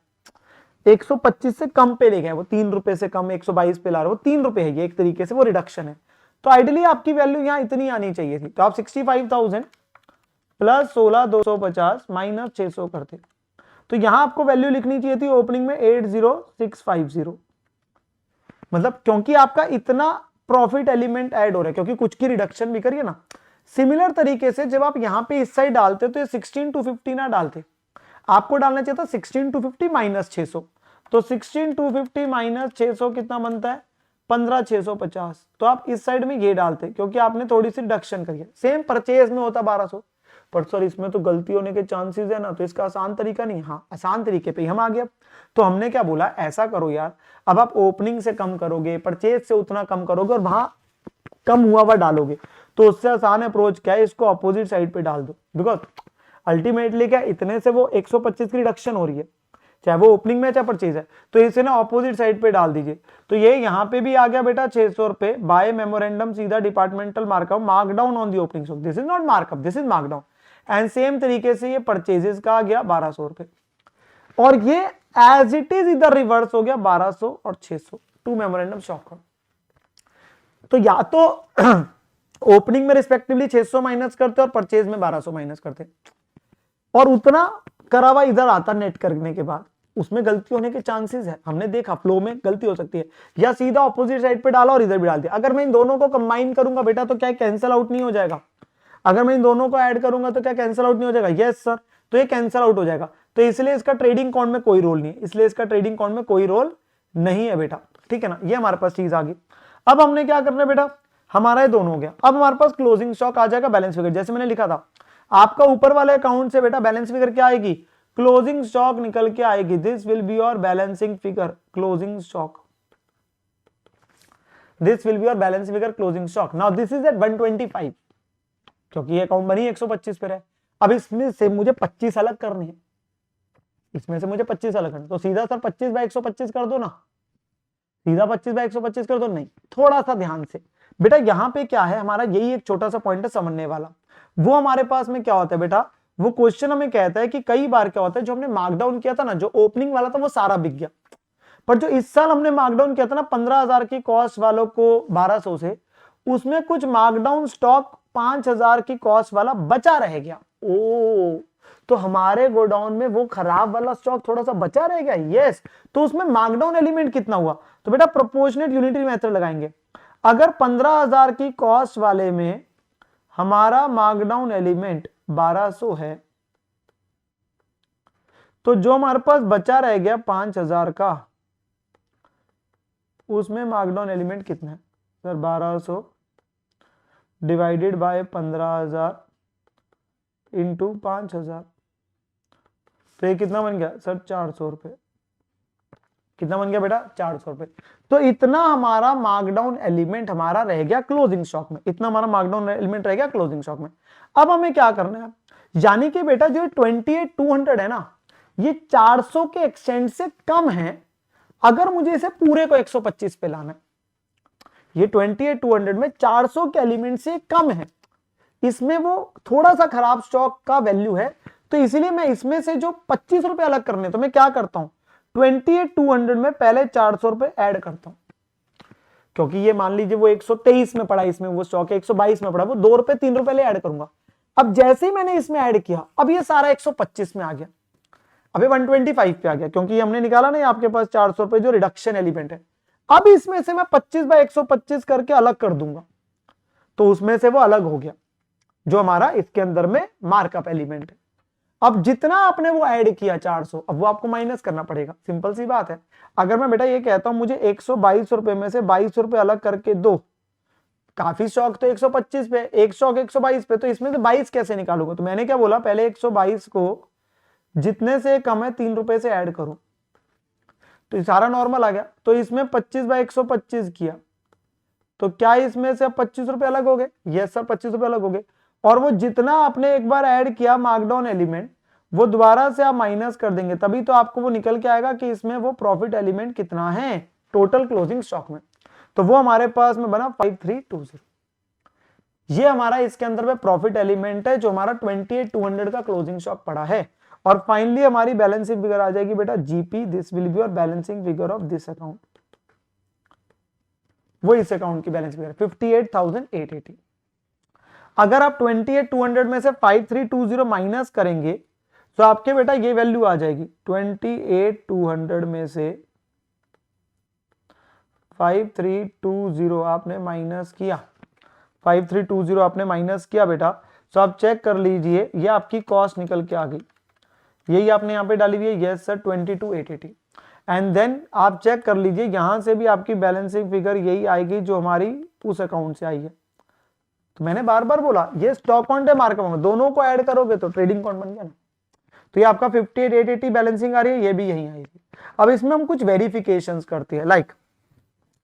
S1: 125 से कम पे ले गए, वो 3 रुपए से कम 122 पे ला रहे हो, 3 रुपए है ये एक तरीके से, वो रिडक्शन है। तो आइडियली आपकी वैल्यू यहां इतनी आनी चाहिए थी, तो आप 65,000 प्लस 16,250 माइनस 600 करते, तो यहां आपको वैल्यू लिखनी चाहिए थी ओपनिंग में 80,650, मतलब क्योंकि आपका इतना प्रॉफिट एलिमेंट ऐड हो रहा है, क्योंकि कुछ की रिडक्शन भी करिए ना। सिमिलर तरीके से जब आप यहां पे इस साइड डालते तो ये 16,250 ना डालते, आपको डालना चाहिए था 16,250 माइनस 600, तो 16,250 माइनस 600 कितना बनता है? 15,650। तो आप इस साइड में ये डालते, क्योंकि आपने थोड़ी सी रिडक्शन करी है। सेम परचेज में होता 1200, पर सर इसमें तो गलती होने के चांसेस है ना, तो इसका आसान तरीका नहीं। हाँ, आसान तरीके पे ही हम आ गए। तो हमने क्या बोला, ऐसा करो यार, अब आप ओपनिंग से कम करोगे, परचेज से उतना कम करोगे, और वहां कम हुआ हुआ डालोगे, तो उससे आसान अप्रोच क्या है, इसको अपोजिट साइड पे डाल दो। बिकॉज अल्टीमेटली क्या इतने से वो 125 की रिडक्शन हो रही है, चाहे वो ओपनिंग में चाहे परचेज है, तो इसे ना ऑपोजिट साइड पे डाल दीजिए। तो ये यहाँ पे भी आ गया बेटा 600 रुपए बाय मेमोरेंडम, सीधा departmental markup, markdown on the opening stock, this is not markup, this is markdown. And same तरीके से ये परचेजेस का आ गया 1200 रुपए, और ये एज इट इज इधर रिवर्स हो गया 1200 और 600, 2 मेमोरेंडम स्टॉक। तो या तो ओपनिंग में रिस्पेक्टिवली 600 माइनस करते और परचेज में 1200 माइनस करते, और उतना करावा इधर आता नेट करने के बाद, उसमें गलती होने के चांसेस है, हमने देखा फ्लो में गलती हो सकती है, या सीधा ऑपोजिट साइड पे डाला और इधर भी डाल दिया। अगर मैं इन दोनों को कंबाइन करूंगा बेटा तो क्या कैंसिल आउट नहीं हो जाएगा? अगर मैं इन दोनों को ऐड करूंगा तो क्या कैंसिल आउट नहीं हो जाएगा? यस सर, तो ये कैंसिल आउट हो जाएगा। तो इसलिए इसका ट्रेडिंग अकाउंट में कोई रोल नहीं है, इसलिए इसका ट्रेडिंग अकाउंट में कोई रोल नहीं है बेटा, ठीक है ना। ये हमारे पास चीज आ गई। अब हमने क्या करना है बेटा, हमारा ये दोनों हो गया। अब हमारे पास क्लोजिंग स्टॉक आ जाएगा, बैलेंस फिगर। जैसे मैंने लिखा था आपका ऊपर वाले अकाउंट से बेटा बैलेंस फिगर क्या आएगी? क्लोजिंग स्टॉक निकल के आएगी। This will be your balancing figure closing stock, this will be your balance figure closing stock. Now this is at 125, क्योंकि ये अकाउंट बनी 125 पे है। अब इसमें से मुझे 25 अलग करने हैं, इसमें से मुझे 25 अलग करने, तो सीधा सर 25/125 कर दो ना, सीधा 25/125 कर दो। नहीं, थोड़ा सा ध्यान से बेटा, यहां पे क्या है हमारा, यही एक छोटा सा पॉइंट है समझने वाला। वो हमारे पास में क्या होता है बेटा, वो क्वेश्चन हमें कहता है कि कई बार क्या होता है, जो हमने मार्कडाउन किया था ना, जो ओपनिंग वाला था वो सारा बिक गया, पर जो इस साल हमने मार्कडाउन किया था ना 15,000 की कॉस्ट वालों को 1200 से, उसमें कुछ मार्कडाउन स्टॉक 5,000 की कॉस्ट वाला बचा रह गया। ओ, तो हमारे गोडाउन में वो खराब वाला स्टॉक थोड़ा सा बचा रह गया। यस, तो उसमें मार्कडाउन एलिमेंट कितना हुआ? तो बेटा प्रोपोर्शनेट यूनिटरी मेथड लगाएंगे। अगर 15,000 की कॉस्ट वाले में हमारा मार्कडाउन एलिमेंट 1200 है, तो जो हमारे पास बचा रह गया 5,000 का, उसमें मार्कडाउन एलिमेंट कितना है सर? 1200 डिवाइडेड बाय 15,000 इंटू 5,000, तो ये कितना बन गया सर? 400 रुपए। कितना बन गया बेटा? 400 रुपए। तो इतना हमारा मार्कडाउन एलिमेंट हमारा रह गया क्लोजिंग स्टॉक में, इतना हमारा मार्कडाउन एलिमेंट रह गया क्लोजिंग स्टॉक में। अब हमें क्या करना है, यानी कि बेटा जो 28,200 है ना, ये 400 के एक्सटेंड से कम है। अगर मुझे इसे पूरे को 125 पे लाना है, ये 28,200 में 400 के एलिमेंट से कम है, इसमें वो थोड़ा सा खराब स्टॉक का वैल्यू है, तो इसीलिए मैं इसमें से जो 25 रुपए अलग करने, तो मैं क्या करता हूं, 28,200 में पहले 400 रुपए ऐड करता हूं, क्योंकि ये मान लीजिए वो 123 में पड़ा, इसमें वो स्टॉक 122 में पड़ा, वो 2 रुपए 3 रुपए ले ऐड करूंगा। अब जैसे ही मैंने इसमें ऐड किया, अब ये सारा 125 में आ गया, अभी 125 पे आ गया, क्योंकि हमने निकाला ना आपके पास 400 रुपए जो रिडक्शन एलिमेंट है। अब इसमें से मैं 25/125 करके अलग कर दूंगा, तो उसमें से वो अलग हो गया जो हमारा इसके अंदर में मार्कअप एलिमेंट है। अब जितना आपने वो ऐड किया 400, अब वो आपको माइनस करना पड़ेगा, सिंपल सी बात है। अगर मैं बेटा ये कहता हूं मुझे 122 रुपए में से 22 रुपए अलग करके दो, काफी स्टॉक तो 125 पे, एक स्टॉक 122 पे, तो इसमें से 22 कैसे निकालूंगा? तो मैंने क्या बोला, पहले 122 को जितने से कम है 3 रुपए से ऐड करो, तो सारा नॉर्मल आ गया। तो इसमें 25/125 किया, तो क्या इसमें से अब 25 रुपए अलग हो गए? यस सर, 25 रुपए अलग हो गए। और वो जितना आपने एक बार ऐड किया मार्कडाउन एलिमेंट, वो दोबारा से आप माइनस कर देंगे, तभी तो आपको वो निकल के आएगा कि इसमें वो प्रॉफिट एलिमेंट कितना है टोटल क्लोजिंग स्टॉक में। तो वो हमारे पास में बना 5320। ये हमारा इसके अंदर में प्रॉफिट एलिमेंट है जो हमारा 28,200 का क्लोजिंग स्टॉक पड़ा है। और फाइनली हमारी बैलेंसिंग फिगर आ जाएगी बेटा GP, this will be your balancing figure of this account. वो इस अकाउंट की बैलेंस फिगर 58,880। अगर आप 28,200 में से 5320 माइनस करेंगे तो आपके बेटा ये वैल्यू आ जाएगी। 28,200 में से 5320 आपने माइनस किया, 5320 आपने माइनस किया बेटा, तो आप चेक कर लीजिए ये आपकी कॉस्ट निकल के आ गई, यही आपने यहाँ पे डाली हुई है। Yes sir, 22,880। एंड देन आप चेक कर लीजिए यहां से भी आपकी बैलेंसिंग फिगर यही आएगी जो हमारी उस अकाउंट से आई है। तो मैंने बार बार बोला ये स्टॉक अकाउंट है मार्कअप अकाउंट, दोनों को ऐड करोगे तो ट्रेडिंग अकाउंट बन गया ना। तो ये आपका 58,880 बैलेंसिंग आ रही है, ये भी यही आएगी। अब इसमें हम कुछ वेरिफिकेशंस करते हैं, लाइक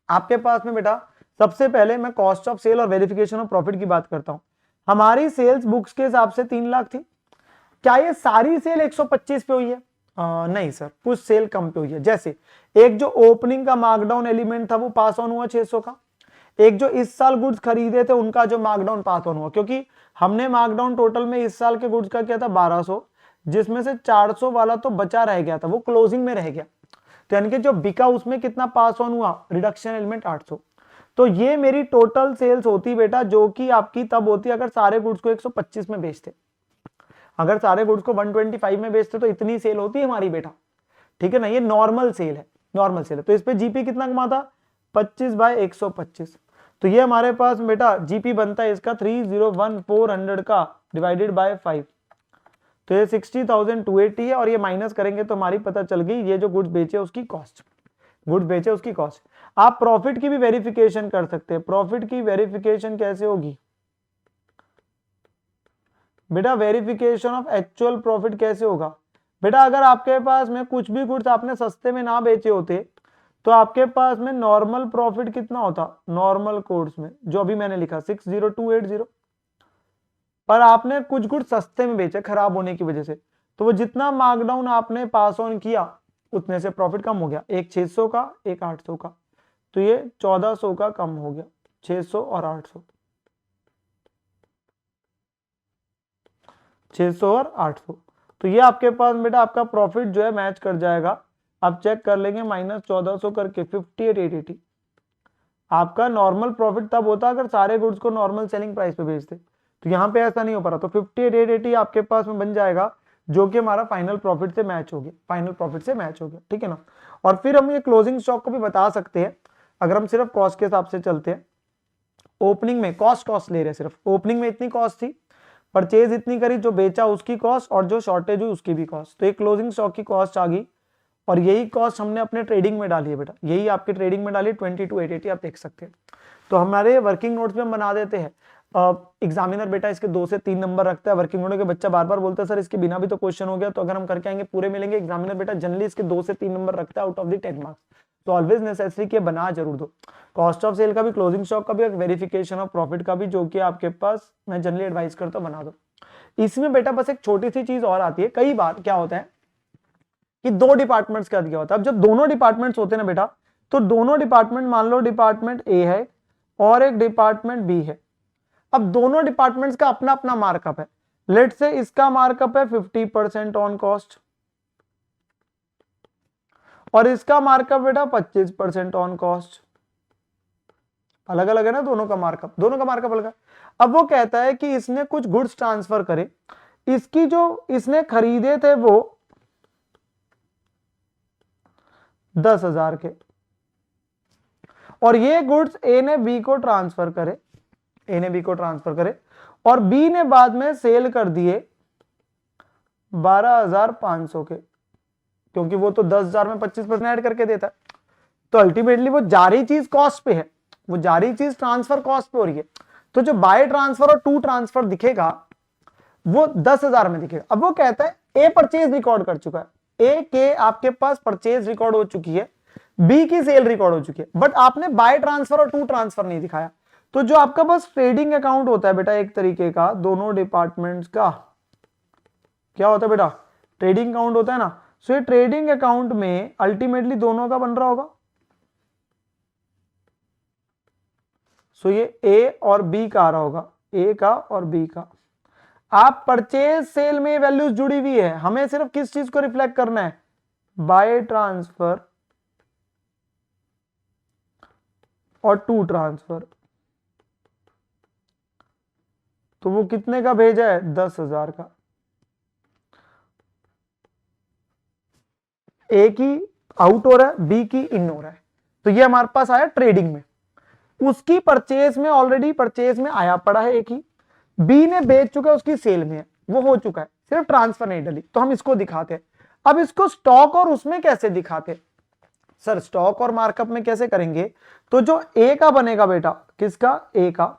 S1: आपके पास में बेटा सबसे पहले मैं कॉस्ट ऑफ सेल और वेरिफिकेशन ऑफ प्रॉफिट की बात करता हूं। हमारी सेल्स बुक्स के हिसाब से 3 लाख थी, क्या ये सारी सेल 125 पे हुई है? नहीं सर, कुछ सेल कम पे हुई है। जैसे एक जो ओपनिंग का मार्कडाउन एलिमेंट था वो पास ऑन हुआ 600 का, एक जो इस साल गुड्स खरीदे थे उनका जो मार्कडाउन पास ऑन हुआ, क्योंकि हमने मार्कडाउन टोटल में इस साल के गुड्स का किया था 1200, जिसमें से 400 वाला तो बचा रह गया था, वो क्लोजिंग में रह गया। तो यानी कि जो बिका उसमें कितना पास ऑन हुआ, रिडक्शन एलिमेंट 800। तो ये मेरी टोटल सेल्स होती बेटा, जो कि आपकी तब होती अगर सारे गुड्स को 125 में बेचते। अगर सारे गुड्स को 125 में बेचते तो इतनी सेल होती है हमारी बेटा। ठीक है ना, ये नॉर्मल सेल है, नॉर्मल सेल है। तो इस पे जीपी कितना कमा था 25/125। तो ये हमारे पास बेटा जीपी बनता है इसका 301400 का डिवाइडेड बाय 5, तो ये 60,280 है। और ये माइनस करेंगे तो हमारी पता चल गई ये जो गुड्स बेचे उसकी कॉस्ट, गुड्स बेचे उसकी कॉस्ट। आप प्रॉफिट की भी वेरिफिकेशन कर सकते हैं। प्रॉफिट की वेरिफिकेशन कैसे होगी बेटा, वेरिफिकेशन ऑफ एक्चुअल प्रॉफिट कैसे होगा बेटा, अगर आपके पास में कुछ भी गुड्स आपने सस्ते में ना बेचे होते तो आपके पास में नॉर्मल प्रॉफिट कितना होता, नॉर्मल कोर्स में जो अभी मैंने लिखा 60280, पर आपने कुछ गुड्स सस्ते में बेचे खराब होने की वजह से, तो वो जितना मार्कडाउन आपने पास ऑन किया उतने से प्रॉफिट कम हो गया, एक 600 का एक 800 का, तो ये 1400 का कम हो गया, 600 और 800, 600 और 800। तो ये आपके पास बेटा आपका प्रॉफिट जो है मैच कर जाएगा। आप चेक कर लेंगे -1400 करके 58,880। आपका नॉर्मल प्रॉफिट तब होता अगर सारे गुड्स को नॉर्मल सेलिंग प्राइस पे बेचते, तो यहाँ पे ऐसा नहीं हो पा रहा। तो 58,880 आपके पास में बन जाएगा जो कि हमारा फाइनल प्रॉफिट से मैच हो गया, फाइनल प्रॉफिट से मैच हो गया, ठीक है ना। और फिर हम ये क्लोजिंग स्टॉक को भी बता सकते हैं अगर हम सिर्फ कॉस्ट के हिसाब से चलते हैं। ओपनिंग में कॉस्ट ले रहे हैं, सिर्फ ओपनिंग में इतनी कॉस्ट थी, परचेज इतनी करी, जो बेचा उसकी कॉस्ट और जो शॉर्टेज हुई उसकी भी कॉस्ट, तो एक क्लोजिंग स्टॉक की कॉस्ट आ गई। और यही कॉस्ट हमने अपने ट्रेडिंग में डाली है बेटा, यही आपकी ट्रेडिंग में डाली 22,880 आप देख सकते हैं। तो हमारे वर्किंग नोट्स में हम बना देते हैं। एग्जामिनर बेटा इसके 2 से 3 नंबर रखता है वर्किंग नोट के, बच्चा बार बार बोलता है सर इसके बिना भी तो क्वेश्चन हो गया, तो अगर हम करके आएंगे पूरे मिलेंगे। एग्जामिनर बेटा जनरली इसके 2 से 3 नंबर रखता है आउट ऑफ द 10 मार्क्स, तो ऑलवेज नेसेसरी के बना जरूर दो। कॉस्ट ऑफ सेल का भी, क्लोजिंग स्टॉक का भी, वेरिफिकेशन ऑफ प्रॉफिट का भी, जो कि आपके पास मैं जनरली एडवाइस करता हूं बना दो। इसमें बेटा बस एक छोटी सी चीज और आती है, कई बार क्या होता है कि 2 डिपार्टमेंट्स का दिया होता है। अब जब दोनों डिपार्टमेंट्स होते हैं ना बेटा, तो दोनों डिपार्टमेंट, मान लो डिपार्टमेंट ए है और एक डिपार्टमेंट बी है। अब दोनों डिपार्टमेंट्स का अपना अपना मार्कअप है। लेट से इसका मार्कअप है 50% ऑन कॉस्ट और इसका मार्कअप बेटा 25% ऑन कॉस्ट। अलग अलग है ना दोनों का मार्कअप, दोनों का मार्कअप अलग है। अब वो कहता है कि इसने कुछ गुड्स ट्रांसफर करे, इसकी जो इसने खरीदे थे वो 10,000 के, और ये गुड्स ए ने बी को ट्रांसफर करे, ए ने बी को ट्रांसफर करे, और बी ने बाद में सेल कर दिए 12,500 के, क्योंकि वो तो 10,000 में 25% ऐड करके देता है। तो अल्टीमेटली वो जारी चीज कॉस्ट पे है, वो जारी चीज ट्रांसफर कॉस्ट पे हो रही है। तो जो बाय ट्रांसफर और टू ट्रांसफर दिखेगा वो 10,000 में दिखेगा। अब वो कहता है ए परचेज रिकॉर्ड कर चुका है, ए के आपके पास परचेज रिकॉर्ड हो चुकी है, बी की सेल रिकॉर्ड हो चुकी है, बट आपने बाय ट्रांसफर और टू ट्रांसफर नहीं दिखाया। तो जो आपका बस ट्रेडिंग अकाउंट होता है बेटा एक तरीके का दोनों डिपार्टमेंट्स का, क्या होता है बेटा, ट्रेडिंग अकाउंट होता है ना। सो ये ट्रेडिंग अकाउंट में अल्टीमेटली दोनों का बन रहा होगा। सो ये ए और बी का आ रहा होगा, ए का और बी का। आप परचेज सेल में वैल्यूज जुड़ी हुई है, हमें सिर्फ किस चीज को रिफ्लेक्ट करना है, बाय ट्रांसफर और टू ट्रांसफर। तो वो कितने का भेजा है, 10,000 का। ए की आउट हो रहा है, बी की इन हो रहा है, तो ये हमारे पास आया ट्रेडिंग में। उसकी परचेज में ऑलरेडी परचेज में आया पड़ा है एक ही, बी ने बेच चुका है, उसकी सेल में है, वो हो चुका है, सिर्फ ट्रांसफर नहीं डली, तो हम इसको दिखाते हैं। अब इसको स्टॉक और उसमें कैसे दिखाते, सर स्टॉक और मार्कअप में कैसे करेंगे, तो जो ए का बनेगा बेटा, किसका, ए का,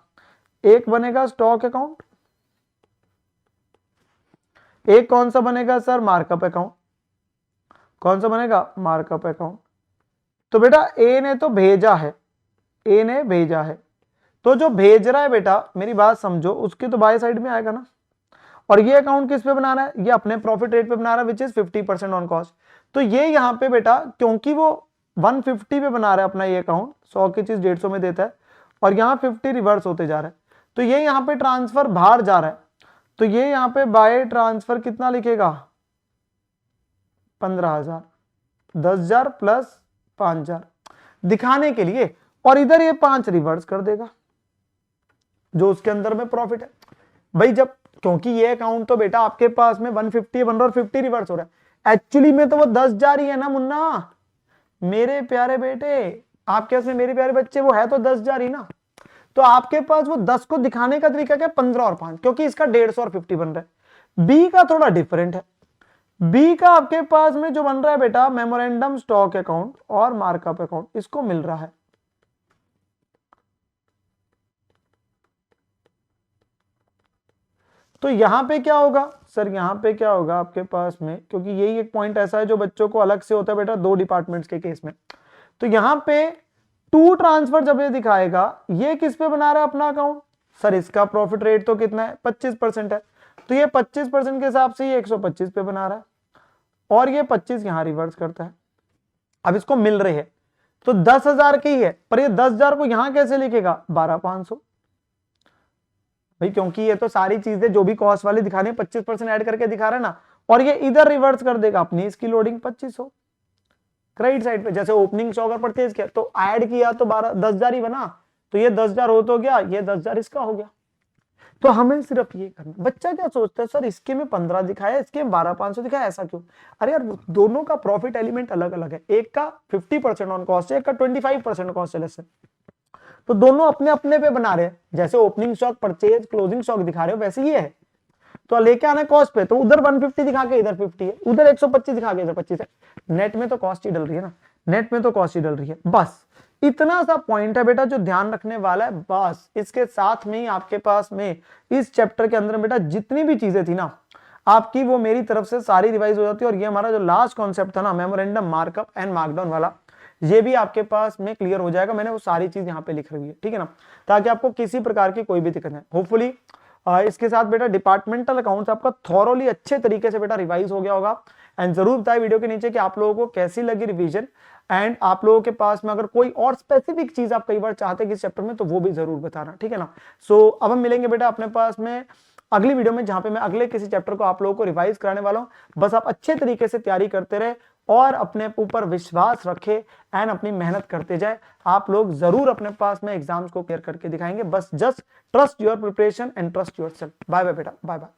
S1: एक बनेगा स्टॉक अकाउंट, एक कौन सा बनेगा सर, मार्कअप अकाउंट। कौन सा बनेगा, मार्कअप अकाउंट। तो बेटा ए ने तो भेजा है, ए ने भेजा है, तो जो भेज रहा है बेटा मेरी बात समझो, उसकी तो बाय साइड में आएगा ना। और ये अकाउंट किस पे बना रहा है, ये अपने प्रॉफिट रेट पे बना रहा है विच इज 50% ऑन कॉस्ट। तो ये यहां पे बेटा क्योंकि वो 150 पे बना रहा है अपना ये अकाउंट, 100 की चीज 150 में देता है, और यहाँ 50 रिवर्स होते जा रहा है, तो ये यहाँ पे ट्रांसफर बाहर जा रहा है, तो ये यहाँ पे बाय ट्रांसफर कितना लिखेगा, 15,000, 10,000 प्लस 5,000 दिखाने के लिए, और इधर ये 5 रिवर्स कर देगा जो उसके अंदर में प्रॉफिट है। भाई जब, क्योंकि ये अकाउंट तो बेटा आपके पास में 150 बन रहा है और 50 रिवर्स हो रहा एक्चुअली में तो वो 10 जा रही है ना मुन्ना, मेरे प्यारे बेटे, आपके उसमें मेरे प्यारे बच्चे, वो है तो 10 जा रही ना। तो आपके पास वो 10 को दिखाने का तरीका क्या, 15 और 5, क्योंकि इसका 150 और 50 बन रहा है। बी का थोड़ा डिफरेंट है, बी का आपके पास में जो बन रहा है बेटा, मेमोरेंडम स्टॉक अकाउंट और मार्कअप अकाउंट, इसको मिल रहा है। तो यहां पे क्या होगा सर, यहां पे क्या होगा आपके पास में, क्योंकि यही एक पॉइंट ऐसा है जो बच्चों को अलग से होता है बेटा 2 डिपार्टमेंट्स के केस में। तो यहां पे टू ट्रांसफर जब ये दिखाएगा, ये किस पे बना रहा है अपना अकाउंट, सर इसका प्रॉफिट रेट तो कितना है, 25% है, तो ये 25% के हिसाब से ये 125 पे बना रहा है, और ये 25 यहां रिवर्स करता है। अब इसको मिल रही है तो 10,000 की है, पर ये 10,000 को यहां कैसे लिखेगा, 12,500 भाई, क्योंकि ये तो सारी चीजें जो भी कॉस्ट वाली दिखाने 25% ऐड करके दिखा रहा है ना, और ये इधर रिवर्स कर देगा अपनी इसकी लोडिंग 2500 क्रेडिट साइड पे। जैसे ओपनिंग स्टॉक अगर परचेज किया तो ऐड किया तो 10,000 ही बना, तो ये 10,000 हो तो गया, ये 10,000 इसका हो गया। तो हमें सिर्फ ये करना। बच्चा क्या सोचता है, सर इसके में 15 दिखाया, इसके में 12,500 दिखाया, ऐसा क्यों? अरे यार दोनों का प्रॉफिट एलिमेंट अलग अलग है, एक का 50% ऑन कॉस्ट है, एक का 25% कॉस्ट है, तो दोनों अपने अपने पे बना रहे हैं। जैसे opening stock purchase closing stock दिखा रहे हो, वैसे ये है। तो लेके आना कॉस्ट पे, तो उधर 150 दिखा के इधर 50 है, उधर 125 दिखा के इधर 25 है। नेट में तो कॉस्ट ही डल रही है ना, नेट में तो कॉस्ट ही डल रही है। बस इतना सा पॉइंट है बेटा जो ध्यान रखने वाला है। बस इसके साथ में ही आपके पास में इस चैप्टर के अंदर बेटा जितनी भी चीजें थी ना आपकी, वो मेरी तरफ से सारी रिवाइज हो जाती है। और ये हमारा जो लास्ट कॉन्सेप्ट था ना, मेमोरेंडम मार्कअप एंड मार्कडाउन वाला, ये भी आपके पास में क्लियर हो जाएगा। मैंने वो सारी चीज यहाँ पे लिख रही है, ठीक है ना, ताकि आपको किसी प्रकार की कोई भी दिक्कत नहीं। होपफुली इसके साथ बेटा डिपार्टमेंटल अकाउंट्स आपका थॉरोली अच्छे तरीके से बेटा रिवाइज हो गया होगा। एंड जरूर बताएं वीडियो के नीचे कि आप लोगों को कैसी लगी रिवीजन, एंड आप लोगों के पास में अगर कोई और स्पेसिफिक चीज आप कई बार चाहते हैं किस चैप्टर में, तो वो भी जरूर बताना, ठीक है ना। सो अब हम मिलेंगे बेटा अपने पास में अगली वीडियो में, जहां पे मैं अगले किसी चैप्टर को आप लोगों को रिवाइज कराने वाला हूं। बस आप अच्छे तरीके से तैयारी करते रहे और अपने ऊपर विश्वास रखे एंड अपनी मेहनत करते जाए। आप लोग जरूर अपने पास में एग्जाम्स को क्लियर करके दिखाएंगे। बस just trust your preparation and trust yourself. Bye bye बेटा, बाय बाय।